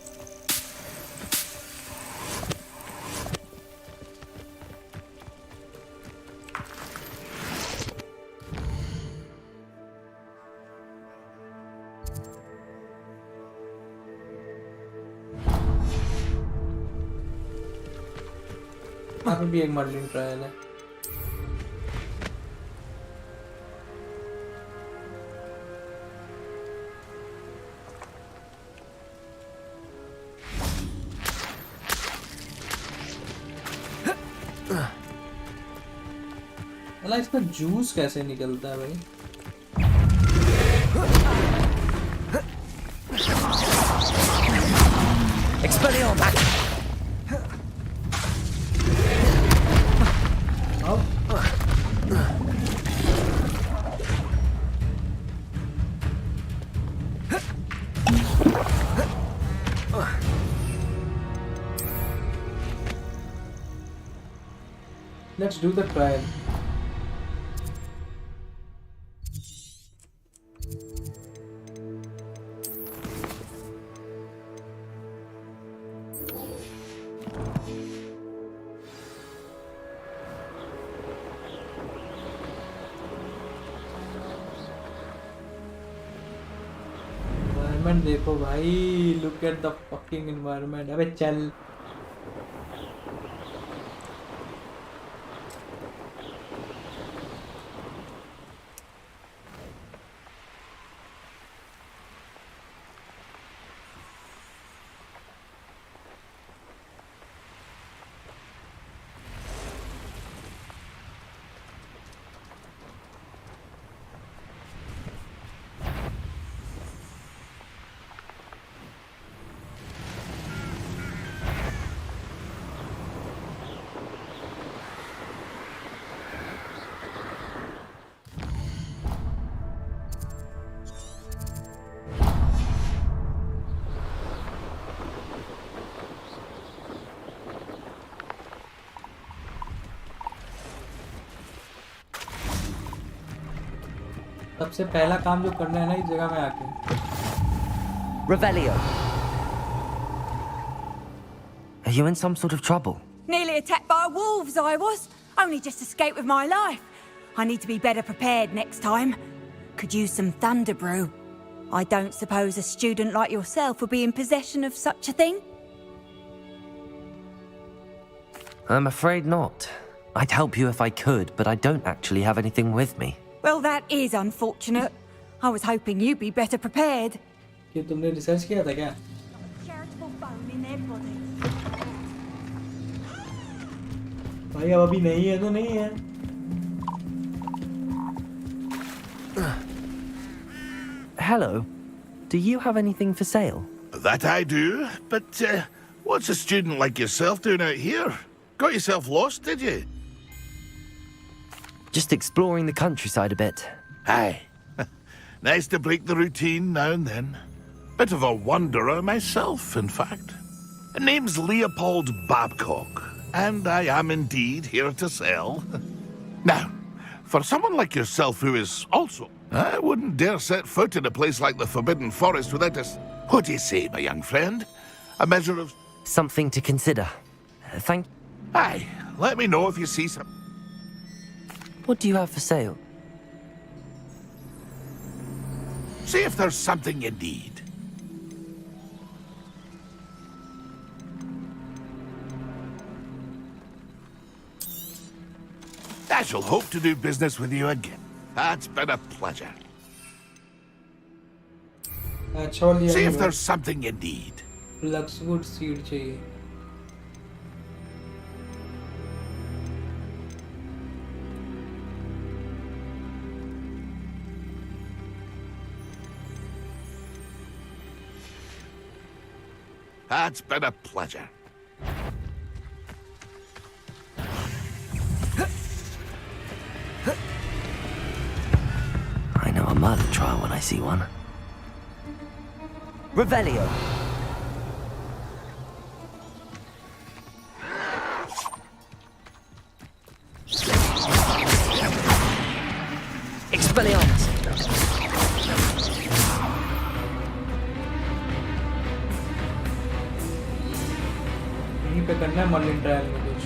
यहाँ भी एक Merlin trial है. अल्लाह इसका juice कैसे निकलता है भाई? Expelliarmus. Let's do the trial. Environment देखो भाई, look at the fucking environment. अबे चल. सबसे पहला काम जो करना है ना इस जगह में आके. Revelio. Are you in some sort of trouble? Nearly attacked by wolves, I was. Only just escaped with my life. I need to be better prepared next time. Could use some thunder brew. I don't suppose a student like yourself would be in possession of such a thing? I'm afraid not. I'd help you if I could, but I don't actually have anything with me. Well, that is unfortunate. I was hoping you'd be better prepared. कि तुमने research किया था क्या? Charitable bone in their body. भाई अब अभी नहीं है तो नहीं है. Hello. Do you have anything for sale? That I do, but what's a student like yourself doing out here? Got yourself lost, did you? Just exploring the countryside a bit. Aye. Nice to break the routine now and then. Bit of a wanderer myself, in fact. Name's Leopold Babcock, and I am indeed here to sell. Now, for someone like yourself who is also... I wouldn't dare set foot in a place like the Forbidden Forest without a... What do you say, my young friend? A measure of... Something to consider. Thank... Aye, let me know if you see some... What do you have for sale? See if there's something you need. I shall hope to do business with you again. It's been a pleasure. See if there's something you need. लक्सवुड seed चाहिए. It's been a pleasure. I know a murder trial when I see one. Revelio. Expelliarmus. यहीं पे करना है Merlin trial में कुछ.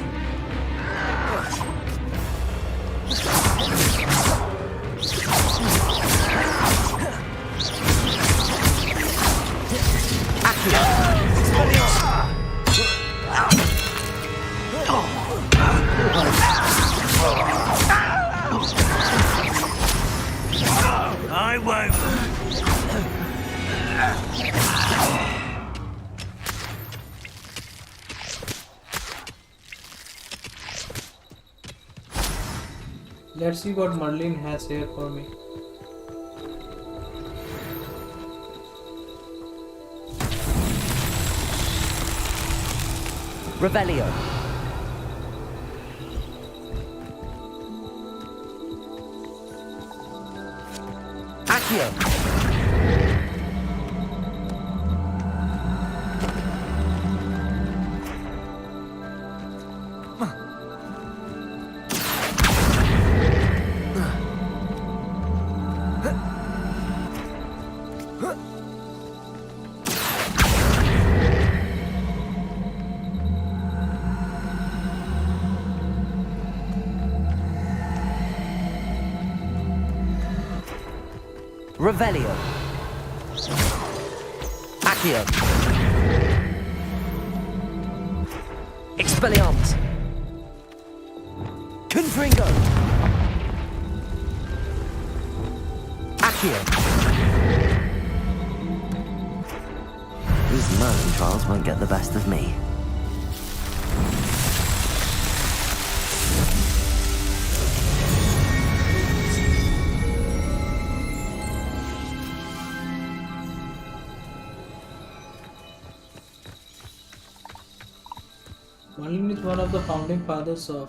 I won't. Let's see what Merlin has here for me. Revelio. Accio. Revelio. Accio. Expelliarmus. Confringo. Accio. These Merlin trials won't get the best of me. Merlin is one of the founding fathers of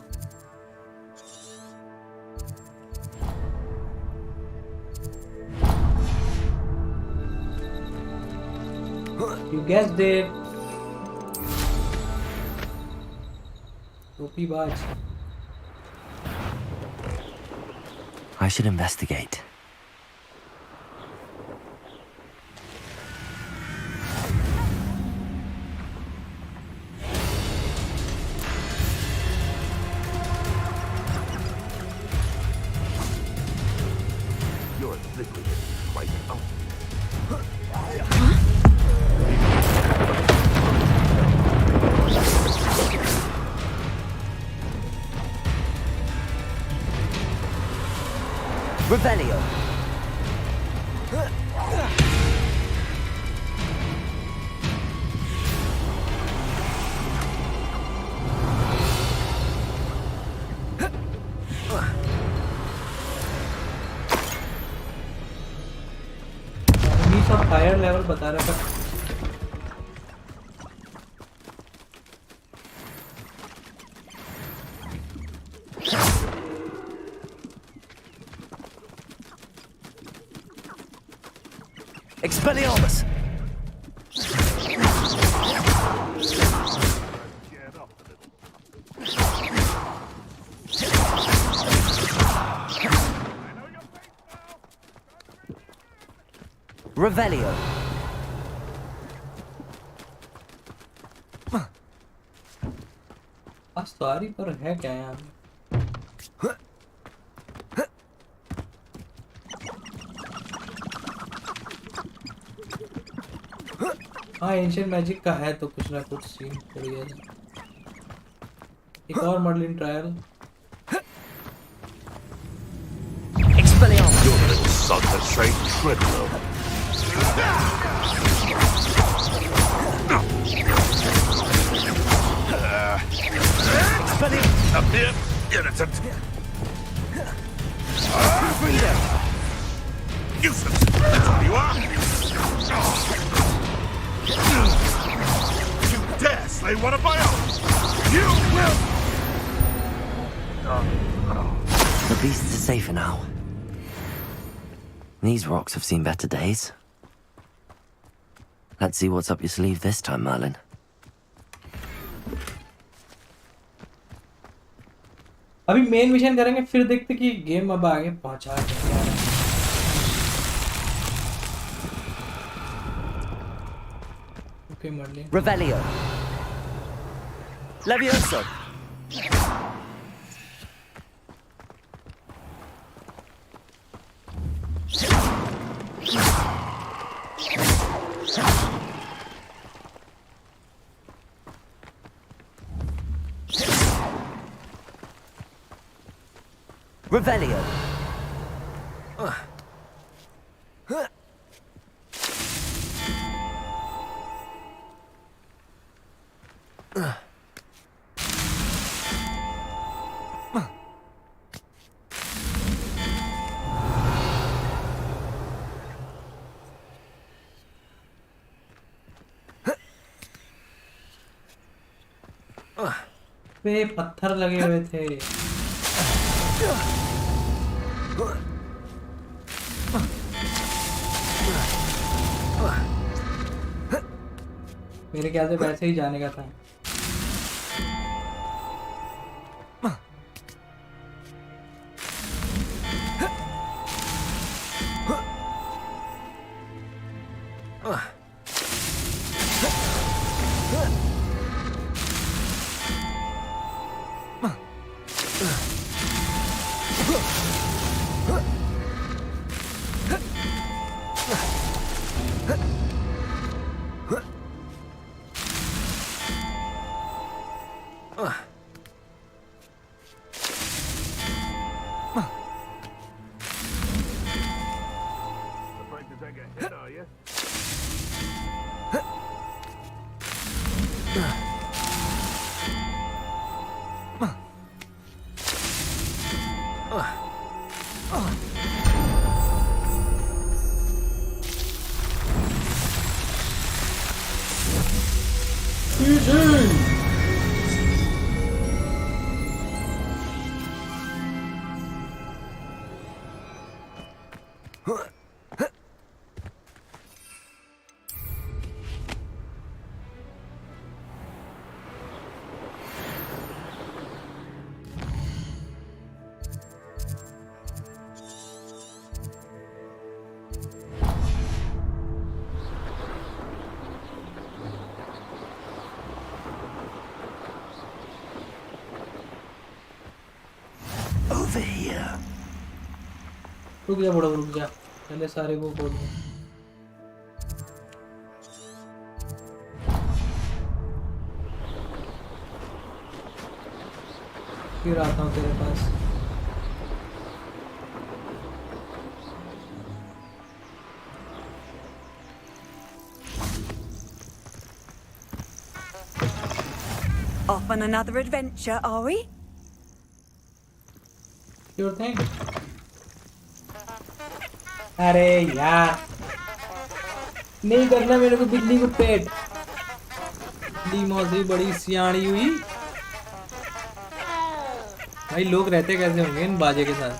you guessed it. Topi Baj. I should investigate. Revelio. ये सब higher level बता रहा था. Expelliarmus. Revelio. अस्तारी पर है क्या यहाँ पे? हाँ एंशिएंट मैजिक का है तो कुछ ना कुछ सीन बढ़िया है। एक और Merlin trial. Your little son has saved Treadwell. Up here, innocent. Useless. That's what you are. You dare slay one of my own. You will. The beasts are safer now. These rocks have seen better days. Let's see what's up your sleeve this time, Merlin. अभी main mission करेंगे फिर देखते कि game अब आगे पहुंचा है। Okay Merlin. Revelio. Levioso. Revelio. पे पत्थर लगे हुए थे। मेरे ख्याल से वैसे ही जाने का था। Over here. रुक जा बड़ा, रुक जा, पहले सारे को खोल दो। फिर आता हूँ तेरे पास। Off on another adventure, are we? Sure thing. अरे यार नहीं करना मेरे को बिल्ली को पेट। बिल्ली मौसी बड़ी सियाणी हुई भाई। लोग रहते कैसे होंगे इन बाजे के साथ।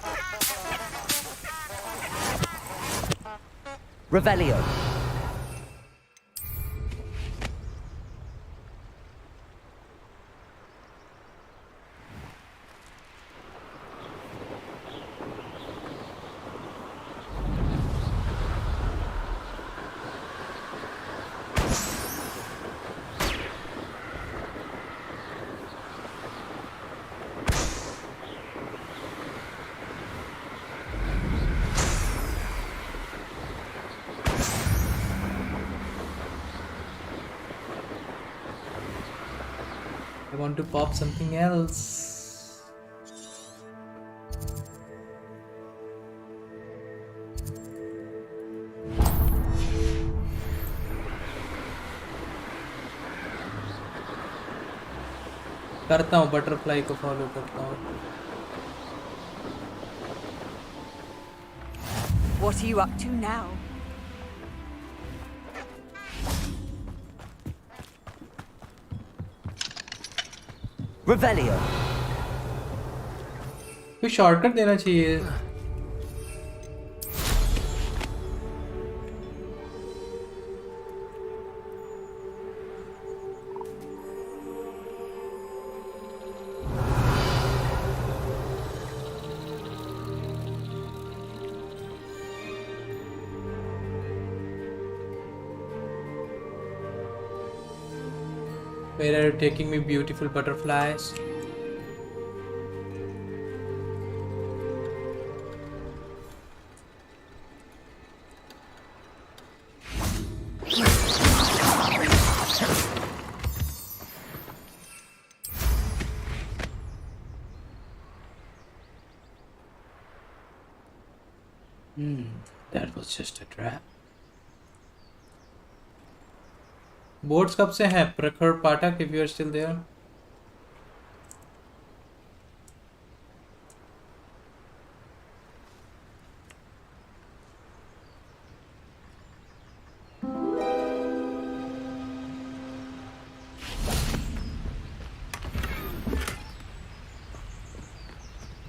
Revelio. want to pop something else. करता हूँ बटरफ्लाई को फॉलो करता हूँ. What are you up to now? Revelio. कोई शॉर्टकट देना चाहिए. Where are you taking me, beautiful butterflies? That was just a trap. Boards कब से हैं? प्रखर पाठक, if you are still there.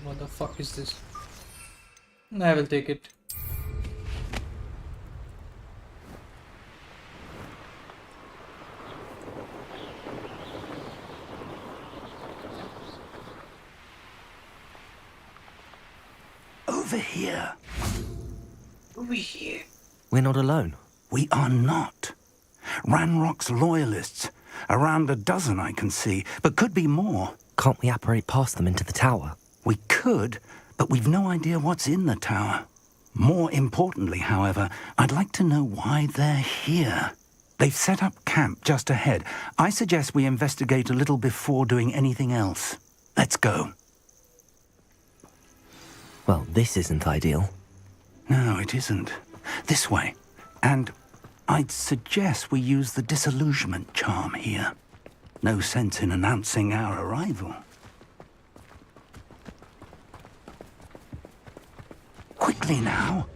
What the fuck is this? I will take it. Over here. Over here. We're not alone. We are not. Ranrock's loyalists. Around a dozen I can see, but could be more. Can't we apparate past them into the tower? We could, but we've no idea what's in the tower. More importantly, however, I'd like to know why they're here. They've set up camp just ahead. I suggest we investigate a little before doing anything else. Let's go. Well, this isn't ideal. No, it isn't. This way. And I'd suggest we use the disillusionment charm here. No sense in announcing our arrival. Quickly now.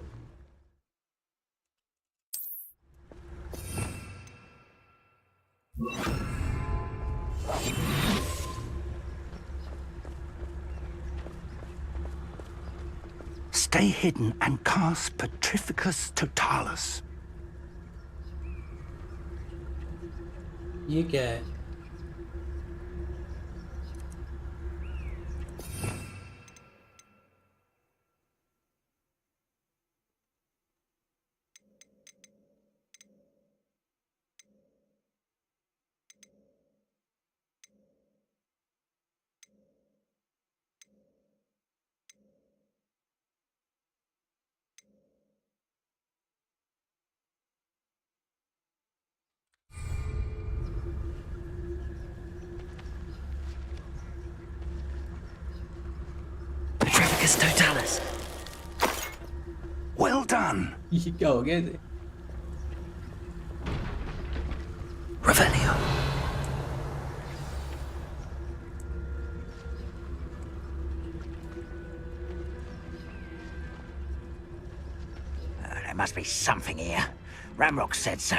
Stay hidden and cast Petrificus Totalis. ये क्या है? Petrificus Totalis. Well done. ये क्या हो गया इसे? Revelio. There must be something here. Ramrock said so.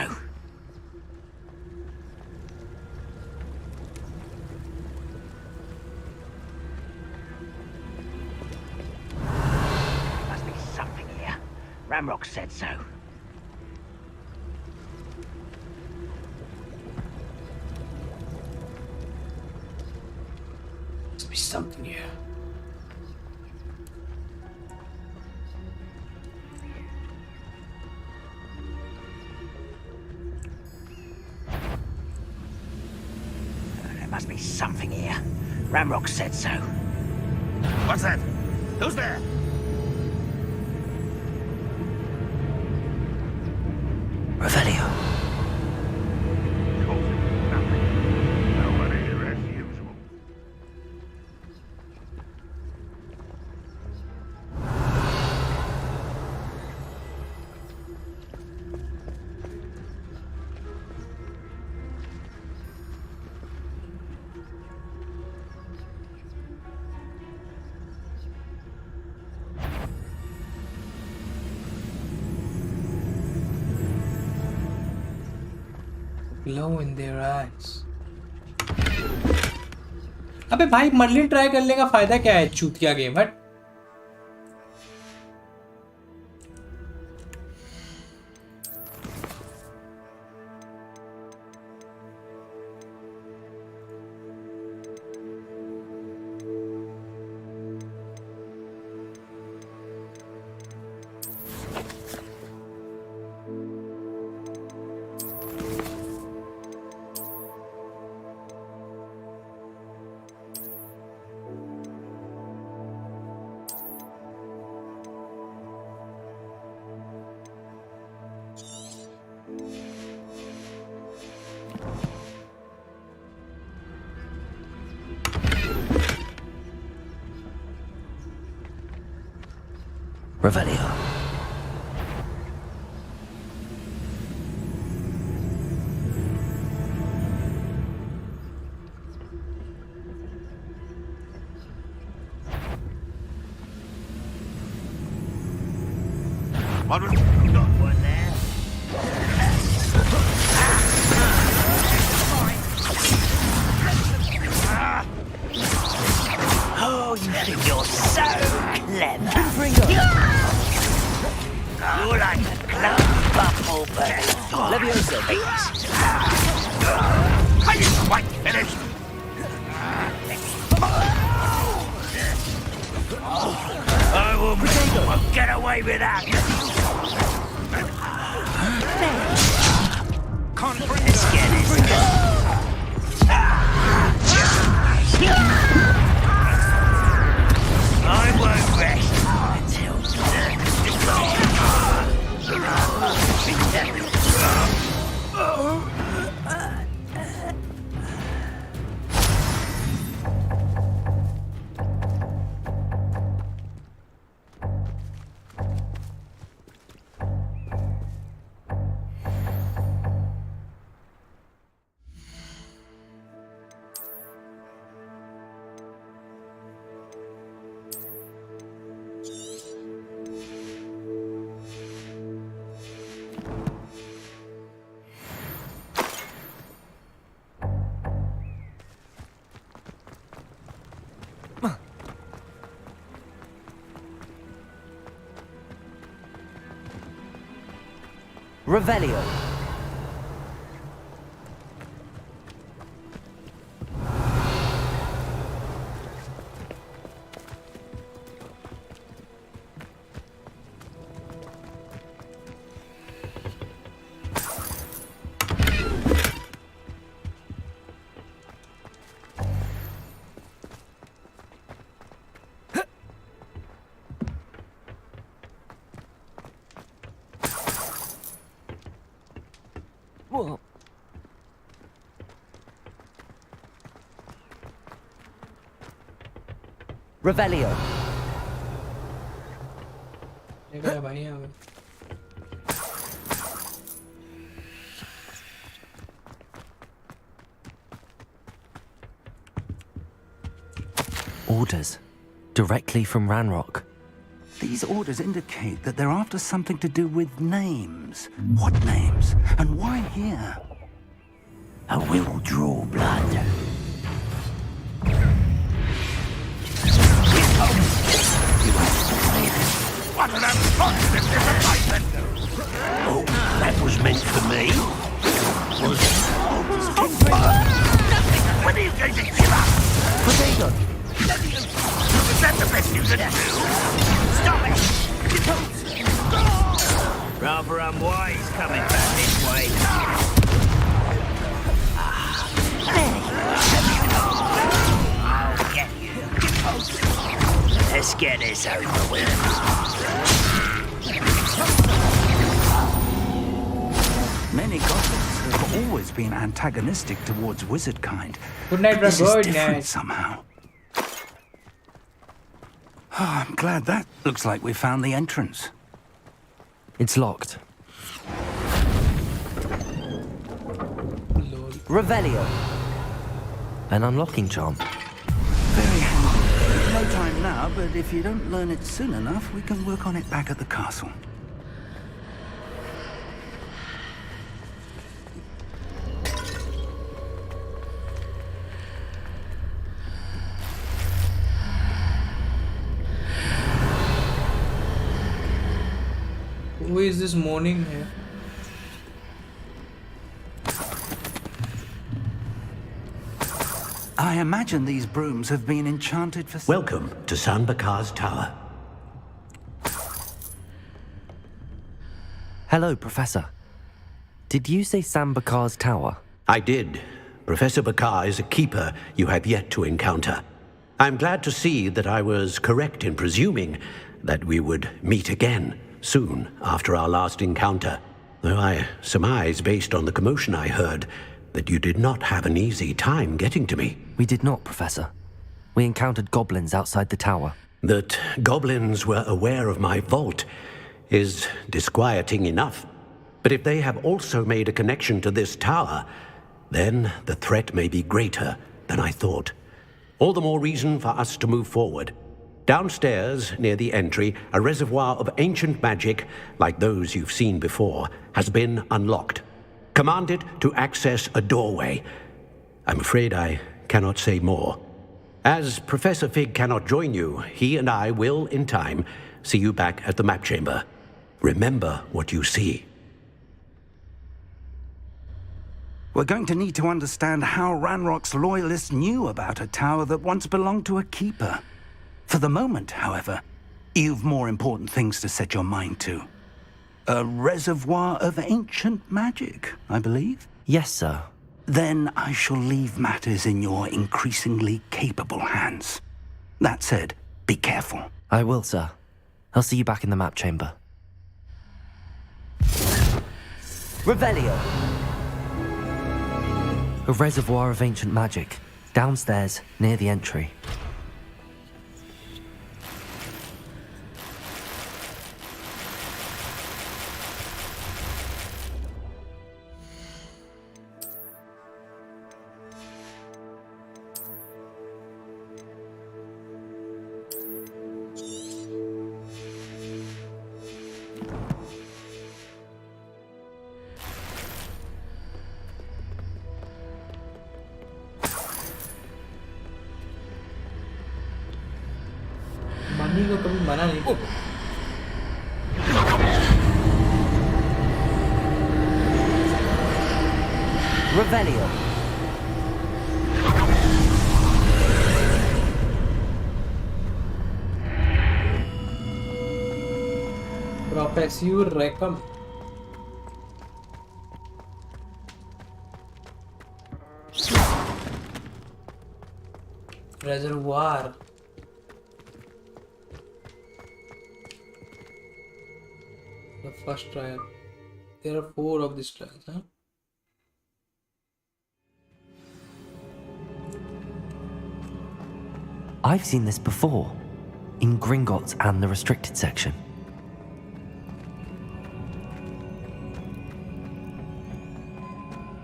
There must be something here. Ramrock said so. Must be something here. There must be something here. Ramrock said so. What's that? Who's there? Revelio. Nobody here as usual. Glow in their eyes. अबे भाई Merlin try करने का फायदा क्या है? चूतिया game हट. Revelio. Oh, you think you're so clever. You're like a glove bumblebee. Leviosa. Are you quite finished? I won't get away with that. Let's get this. I won't rest until Revelio. Whoa. Revelio. Orders. Directly from Ranrock. These orders indicate that they're after something to do with names. What names? And why here? I will draw blood. What an unfortunate disappointment! Oh, that was meant for me. Was when are you going to give up? Potato. Is that the best you can do? Stop it! Rather unwise coming back this way. I'll get you. Let's get this over with. Many goblins have always been antagonistic towards wizard kind. Good night, This Good is different night. somehow. Oh, I'm glad that looks like we found the entrance. It's locked. Revelio. An unlocking charm. Very handy. No time now, but if you don't learn it soon enough, we can work on it back at the castle. Who is this moaning here? I imagine these brooms have been enchanted for... Welcome to San Bakar's tower. Hello, Professor. Did you say Sam Bakar's tower? I did. Professor Bakar is a keeper you have yet to encounter. I'm glad to see that I was correct in presuming that we would meet again soon after our last encounter, though I surmise, based on the commotion I heard, that you did not have an easy time getting to me. We did not, Professor. We encountered goblins outside the tower. That goblins were aware of my vault is disquieting enough. But if they have also made a connection to this tower, then the threat may be greater than I thought. All the more reason for us to move forward. Downstairs, near the entry, a reservoir of ancient magic, like those you've seen before, has been unlocked. Command it to access a doorway. I'm afraid I cannot say more. As Professor Fig cannot join you, he and I will, in time, see you back at the map chamber. Remember what you see. We're going to need to understand how Ranrock's loyalists knew about a tower that once belonged to a keeper. For the moment, however, you've more important things to set your mind to. A reservoir of ancient magic, I believe? Yes, sir. Then I shall leave matters in your increasingly capable hands. That said, be careful. I will, sir. I'll see you back in the map chamber. Revelio! A reservoir of ancient magic, downstairs, near the entry. Mummy को कभी मना नहीं किया। Revelio. Professor Recum. Reservoir. The first trial. There are 4 of these trials, huh? I've seen this before, in Gringotts and the restricted section.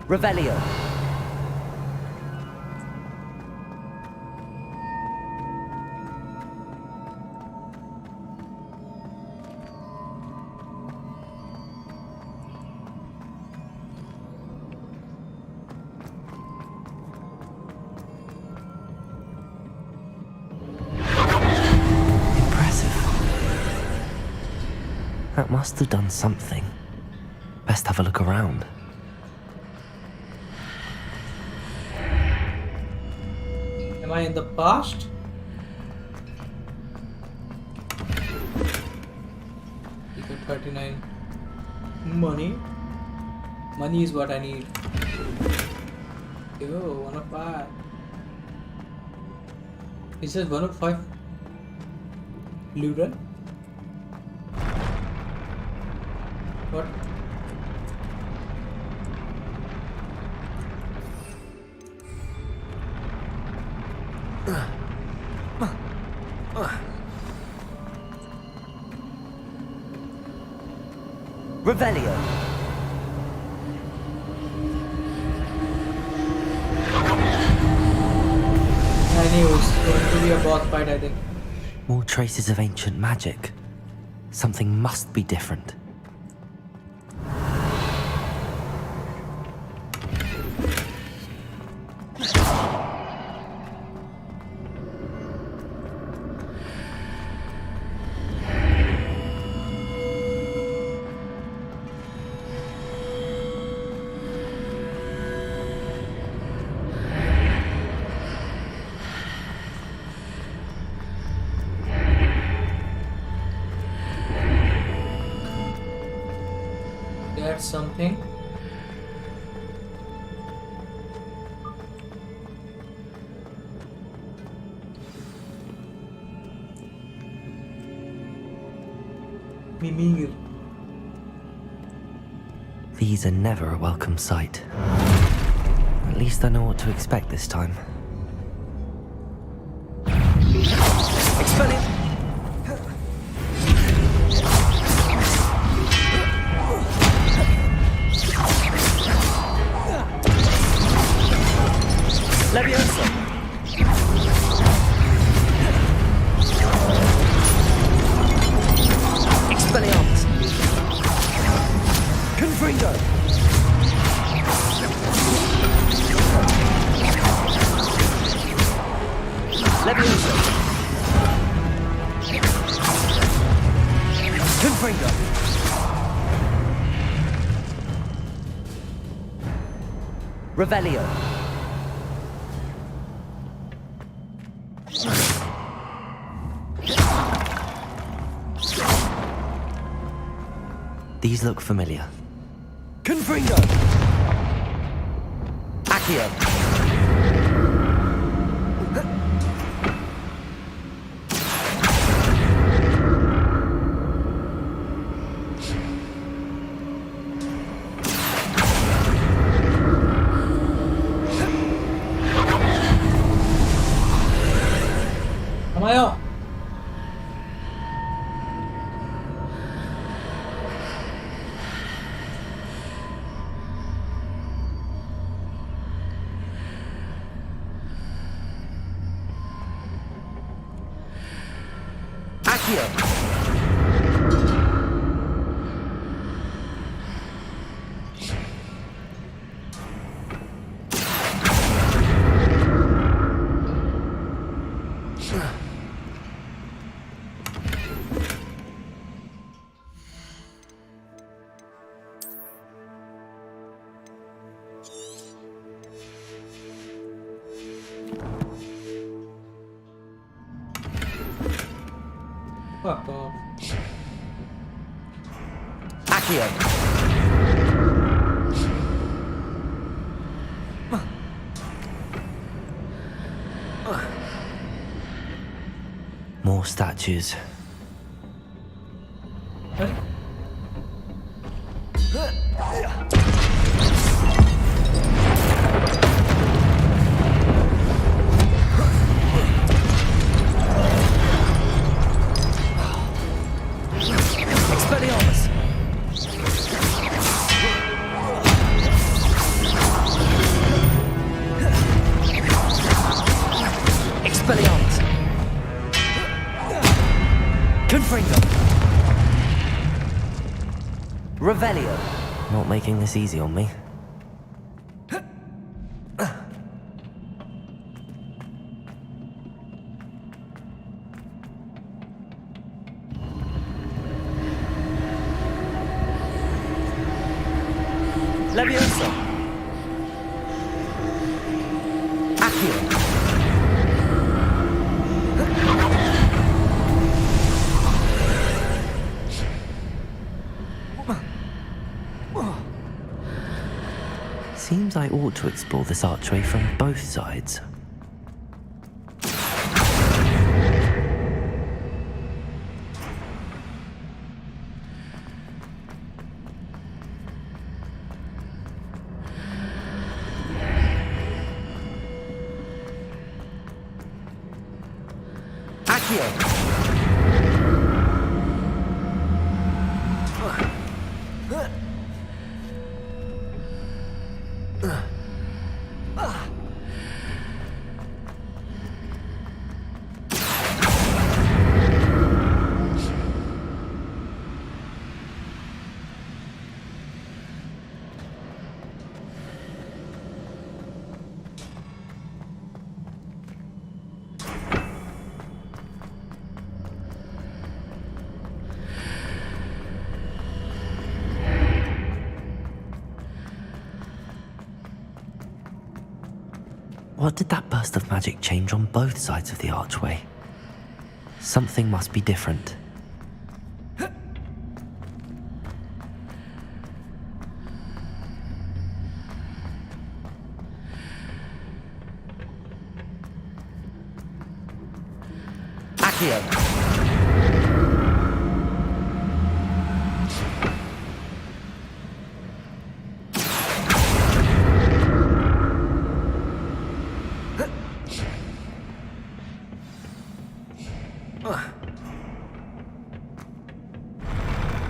Revelio. That must have done something. Best have a look around. Am I in the past? Equal 39. Money? Money is what I need. Yo, 1 of 5. It says 1 of 5. Lural? What? Revelio. I knew it was going to be a boss fight, I think. More traces of ancient magic. Something must be different. That's something. Mimir. These are never a welcome sight. At least I know what to expect this time. Expelliarm! Leviosa! Expelliarmus! Confringo! Leviosa! Confringo! Revelio! These look familiar. Confringo! Accio! Amayo. Fuck off. Accio! More statues. Expelliarmus! Expelliarmus! Confringo! Revelio! Not making this easy on me. Leviosa! Accio! Seems I ought to explore this archway from both sides. What did that burst of magic change on both sides of the archway? Something must be different. Accio.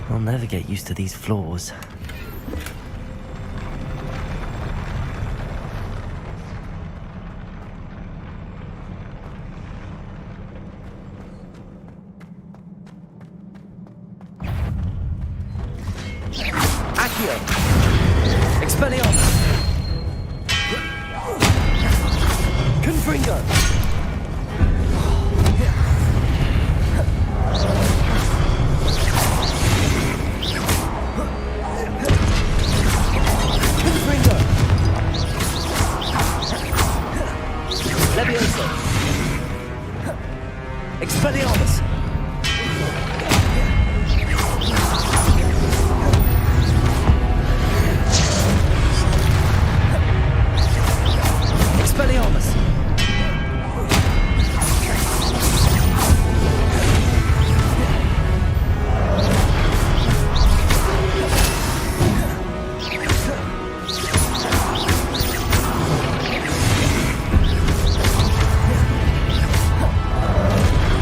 I'll never get used to these floors. Accio! Expelliarmus! Confringo! Confringo! Levioso! Expelliarmus! Expelliarmus!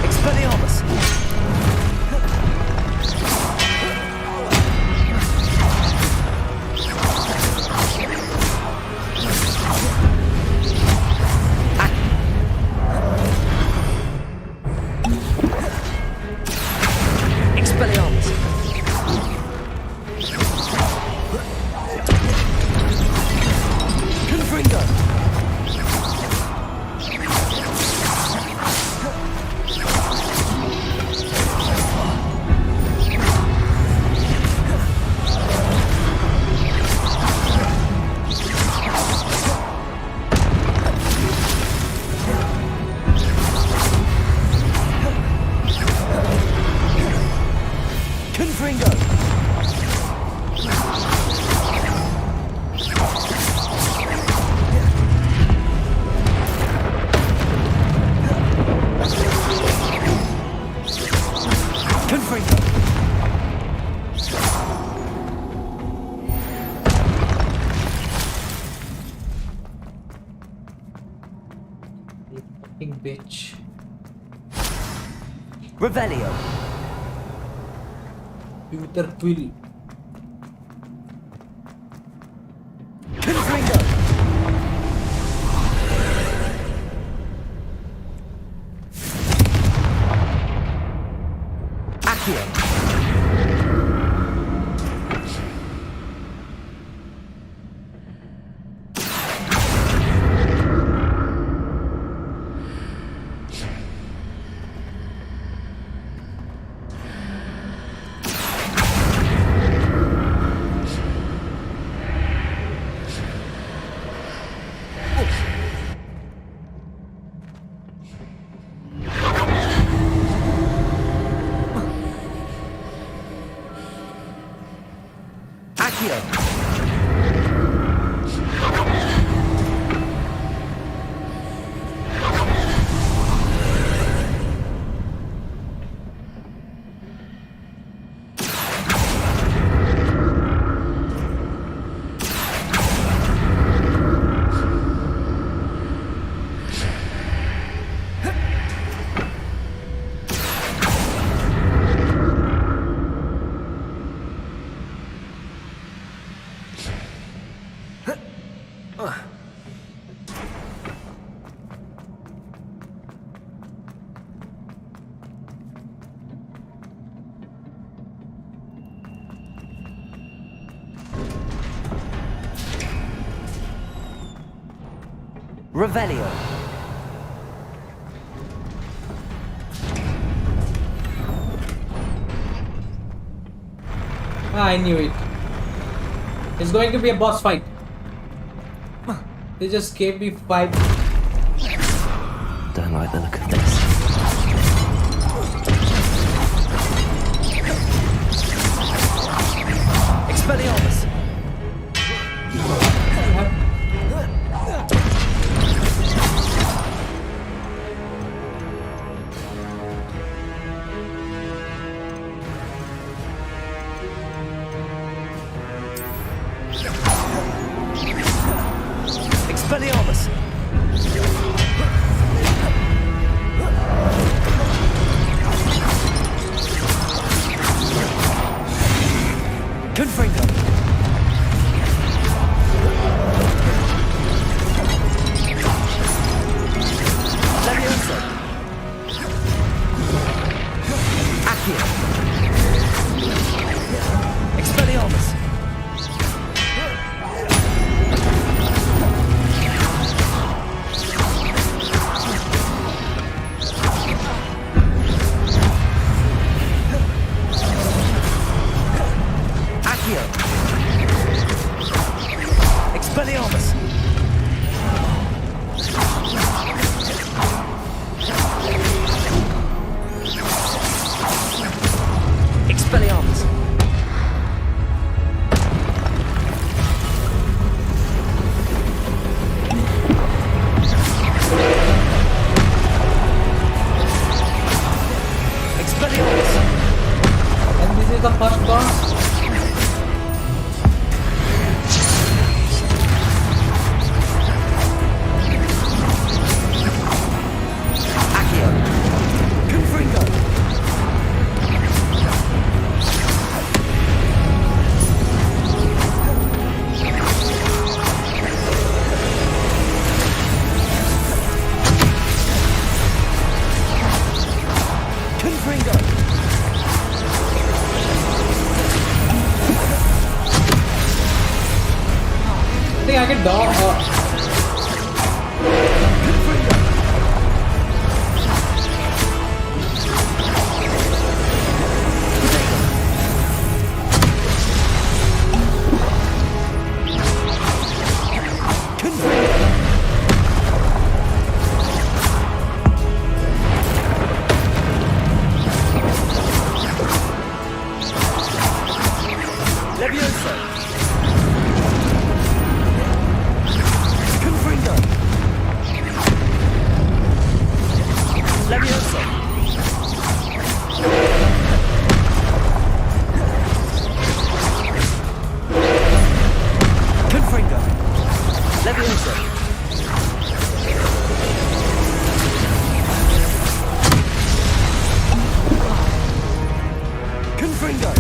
Expelliarmus! Expelliarmus! Confringo! Confringo! Confringo! You fucking bitch. Revelio! Peter Quill. Confringo! Accio! Accio! Revelio! I knew it. It's going to be a boss fight. They just gave me 5. Don't like the look of this. Expelliarmus! Expelliarmus! Confringo! Levioso! Accio! Expelliarmus! Accio! Expelliarmus! Expelliarmus! Expelliarmus! And this is the first boss. Accio! Confringo! Confringo! I think I can dodge. Levioso! Confringo! Levioso! Confringo! Levioso! Confringo!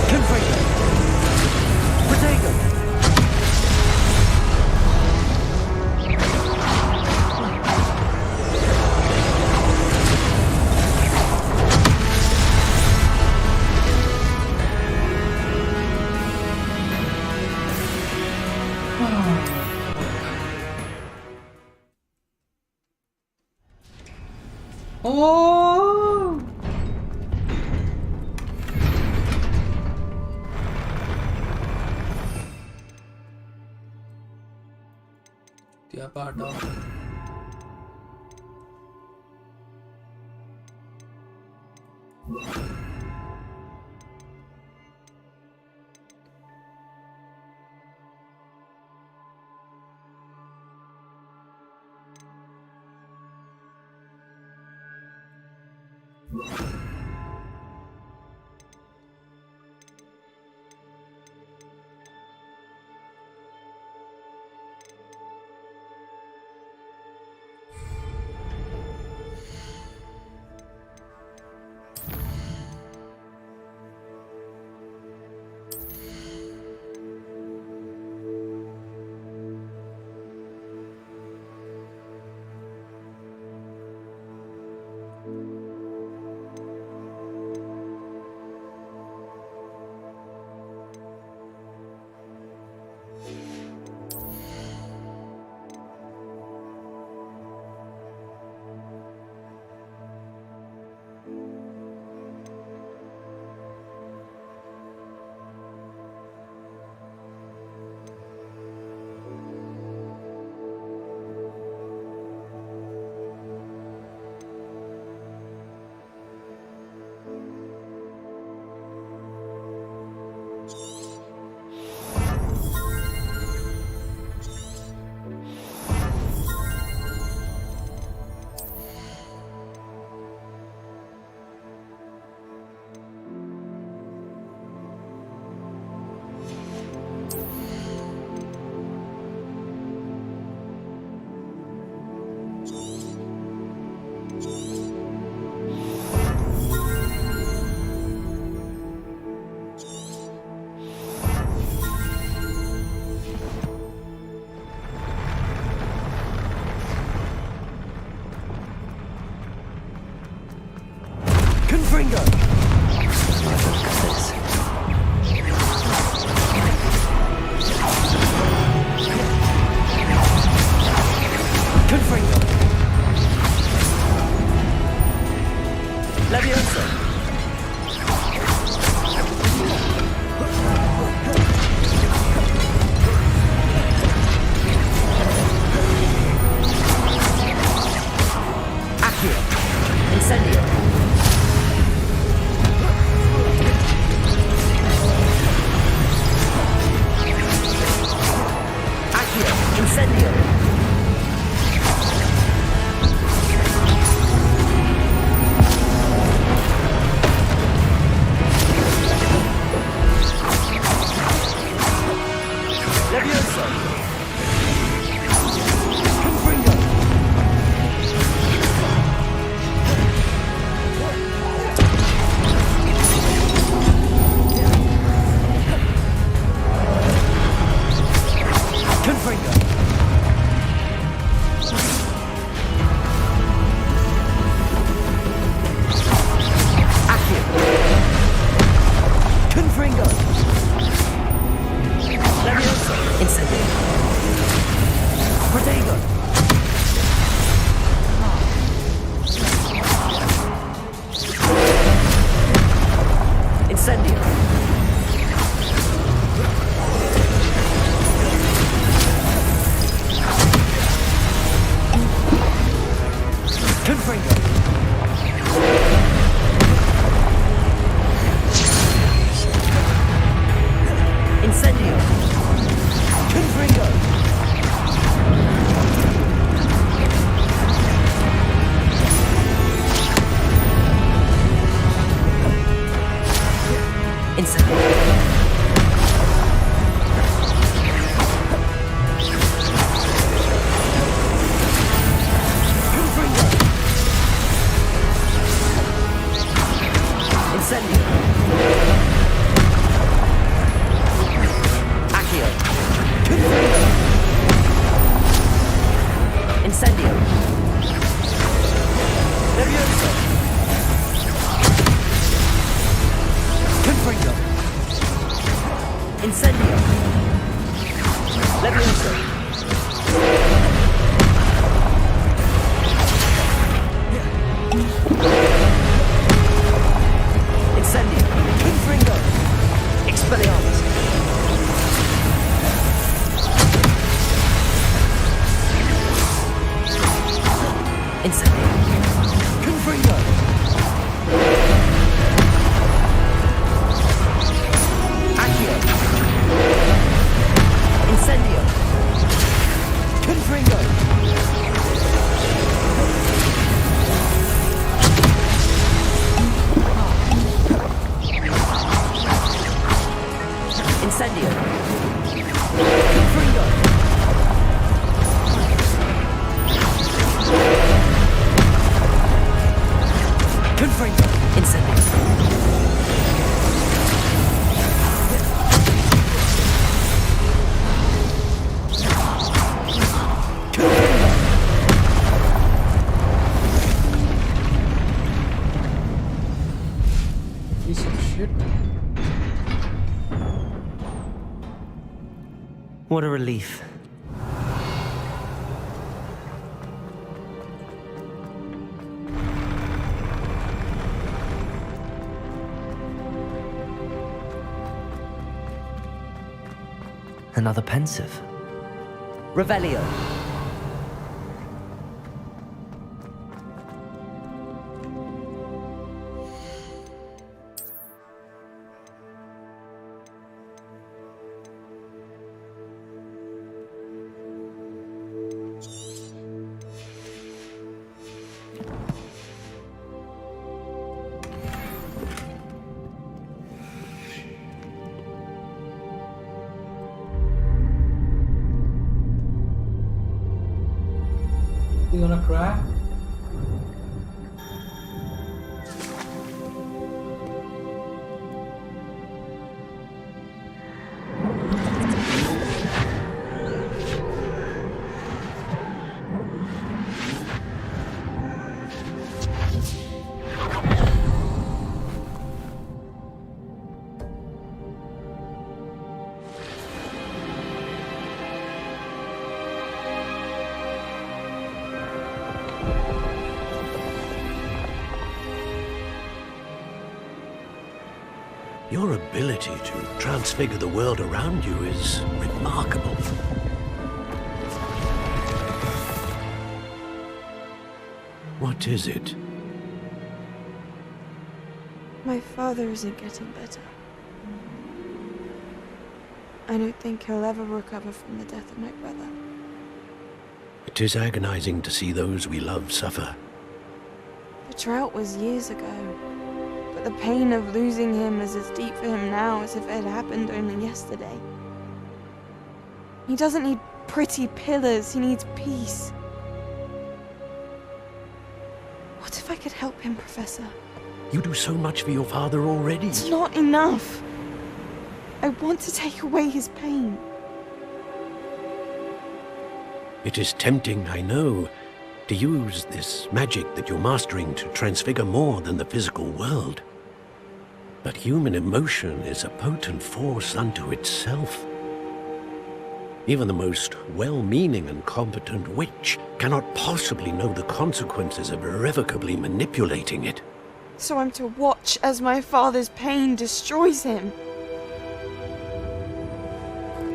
Confringo! Protego! Oh! Tiap ada. Incendio. Levioso. Confringo. Confringo. Accio. Confringo. Levioso. Incendio. Protego. Incendio. Confringo. Incendio. Confringo. Incendio. Confringo. Incendio. Accio. Confringo. Incendio. Levioso. Confringo. Incendio. Levioso. Incendio. Confringo. Expelliarmus. Incendio. Confringo. Accio. Incendio. Confringo. Incendio. Confringo. Confringo. Incendio. Piece of shit. What a relief. Another pensive. Revelio. You gonna cry? Your ability to transfigure the world around you is remarkable. What is it? My father isn't getting better. I don't think he'll ever recover from the death of my brother. It is agonizing to see those we love suffer. The drought was years ago, but the pain of losing him is as deep for him now as if it had happened only yesterday. He doesn't need pretty pillars, he needs peace. What if I could help him, Professor? You do so much for your father already. It's not enough. I want to take away his pain. It is tempting, I know, to use this magic that you're mastering to transfigure more than the physical world. But human emotion is a potent force unto itself. Even the most well-meaning and competent witch cannot possibly know the consequences of irrevocably manipulating it. So I'm to watch as my father's pain destroys him.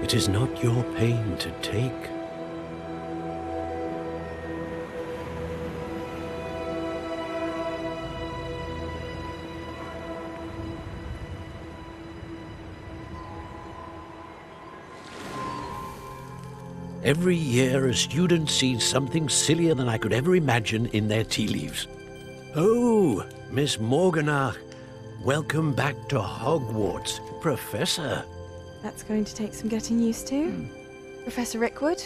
It is not your pain to take. Every year, a student sees something sillier than I could ever imagine in their tea leaves. Oh, Miss Morganach, welcome back to Hogwarts, Professor. That's going to take some getting used to. Professor Rickwood?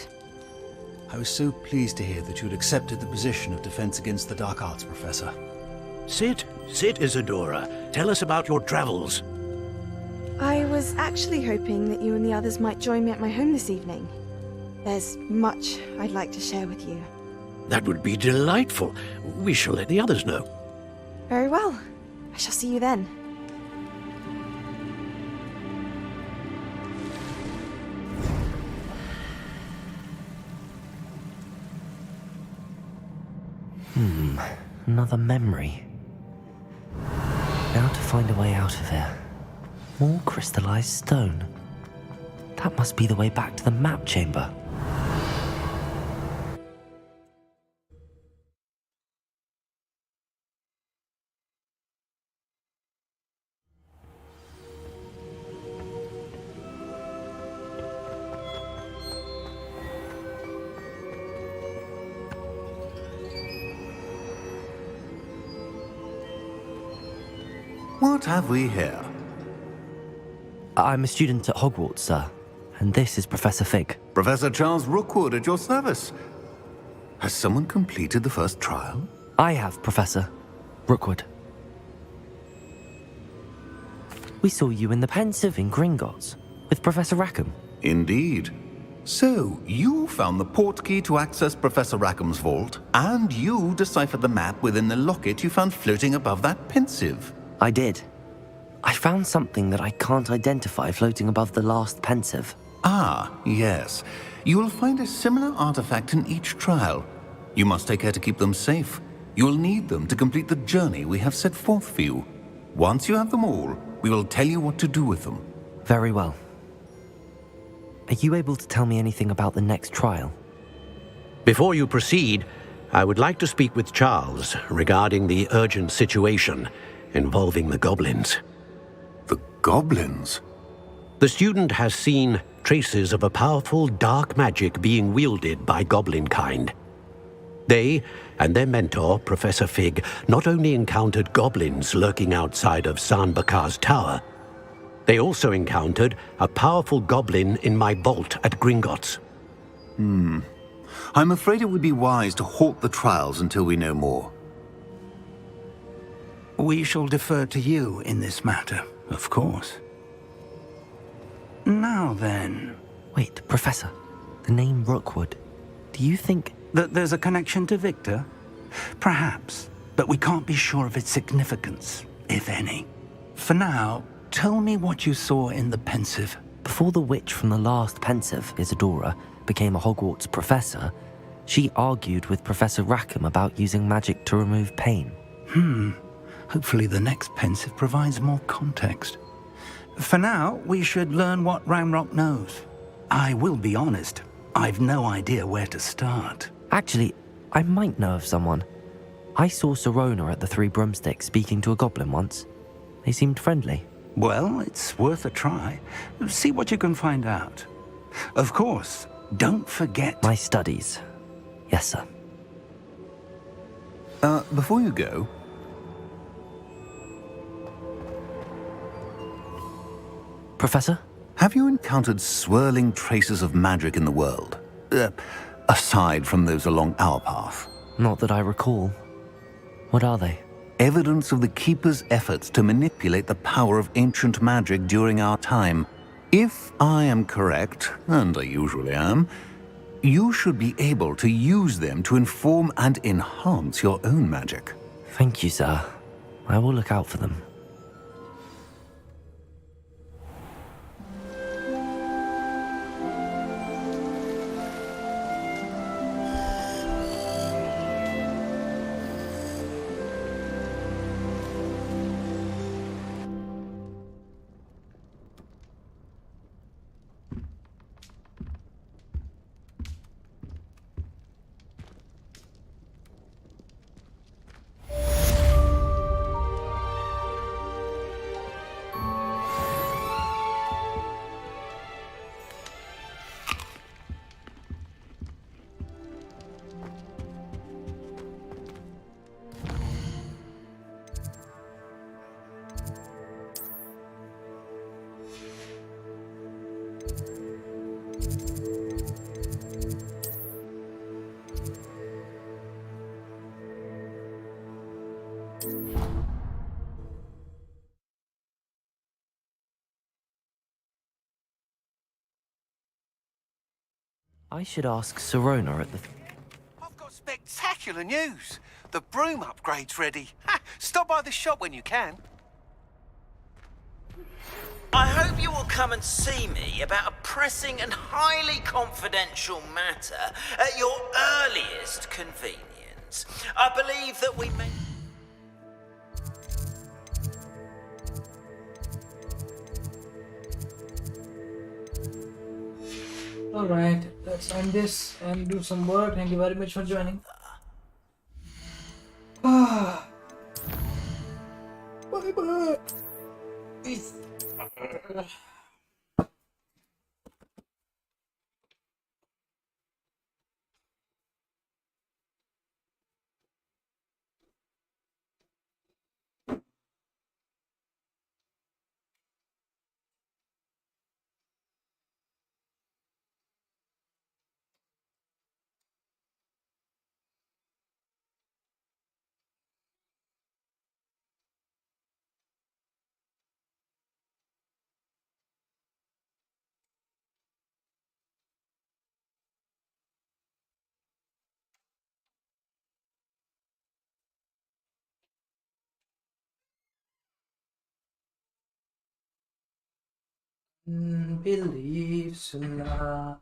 I was so pleased to hear that you'd accepted the position of Defense Against the Dark Arts, Professor. Sit, Isadora. Tell us about your travels. I was actually hoping that you and the others might join me at my home this evening. There's much I'd like to share with you. That would be delightful. We shall let the others know. Very well. I shall see you then. Another memory. Now to find a way out of here. More crystallized stone. That must be the way back to the map chamber. What have we here? I'm a student at Hogwarts, sir. And this is Professor Fig. Professor Charles Rookwood at your service. Has someone completed the first trial? I have, Professor Rookwood. We saw you in the Pensive in Gringotts with Professor Rackham. Indeed. So, you found the portkey to access Professor Rackham's vault, and you deciphered the map within the locket you found floating above that Pensive. I did. I found something that I can't identify floating above the last Pensive. Ah, yes. You will find a similar artifact in each trial. You must take care to keep them safe. You will need them to complete the journey we have set forth for you. Once you have them all, we will tell you what to do with them. Very well. Are you able to tell me anything about the next trial? Before you proceed, I would like to speak with Charles regarding the urgent situation involving the goblins. The goblins? The student has seen traces of a powerful dark magic being wielded by goblin kind. They and their mentor, Professor Fig, not only encountered goblins lurking outside of Sanbakar's tower, they also encountered a powerful goblin in my vault at Gringotts. I'm afraid it would be wise to halt the trials until we know more. We shall defer to you in this matter, of course. Now then... Wait, Professor. The name Rookwood. Do you think... that there's a connection to Victor? Perhaps, but we can't be sure of its significance, if any. For now, tell me what you saw in the Pensive. Before the witch from the last Pensive, Isadora, became a Hogwarts professor, she argued with Professor Rackham about using magic to remove pain. Hopefully the next Pensive provides more context. For now, we should learn what Ramrock knows. I will be honest, I've no idea where to start. Actually, I might know of someone. I saw Sirona at the Three Broomsticks speaking to a goblin once. They seemed friendly. Well, it's worth a try. See what you can find out. Of course, don't forget... my studies. Yes, sir. Before you go, Professor? Have you encountered swirling traces of magic in the world? Aside from those along our path? Not that I recall. What are they? Evidence of the Keeper's efforts to manipulate the power of ancient magic during our time. If I am correct, and I usually am, you should be able to use them to inform and enhance your own magic. Thank you, sir. I will look out for them. I should ask Serona at the... I've got spectacular news. The broom upgrade's ready. Ha! Stop by the shop when you can. I hope you will come and see me about a pressing and highly confidential matter at your earliest convenience. I believe that we may... Alright, let's end this and do some work. Thank you very much for joining. Bye bye. Beliefs in love.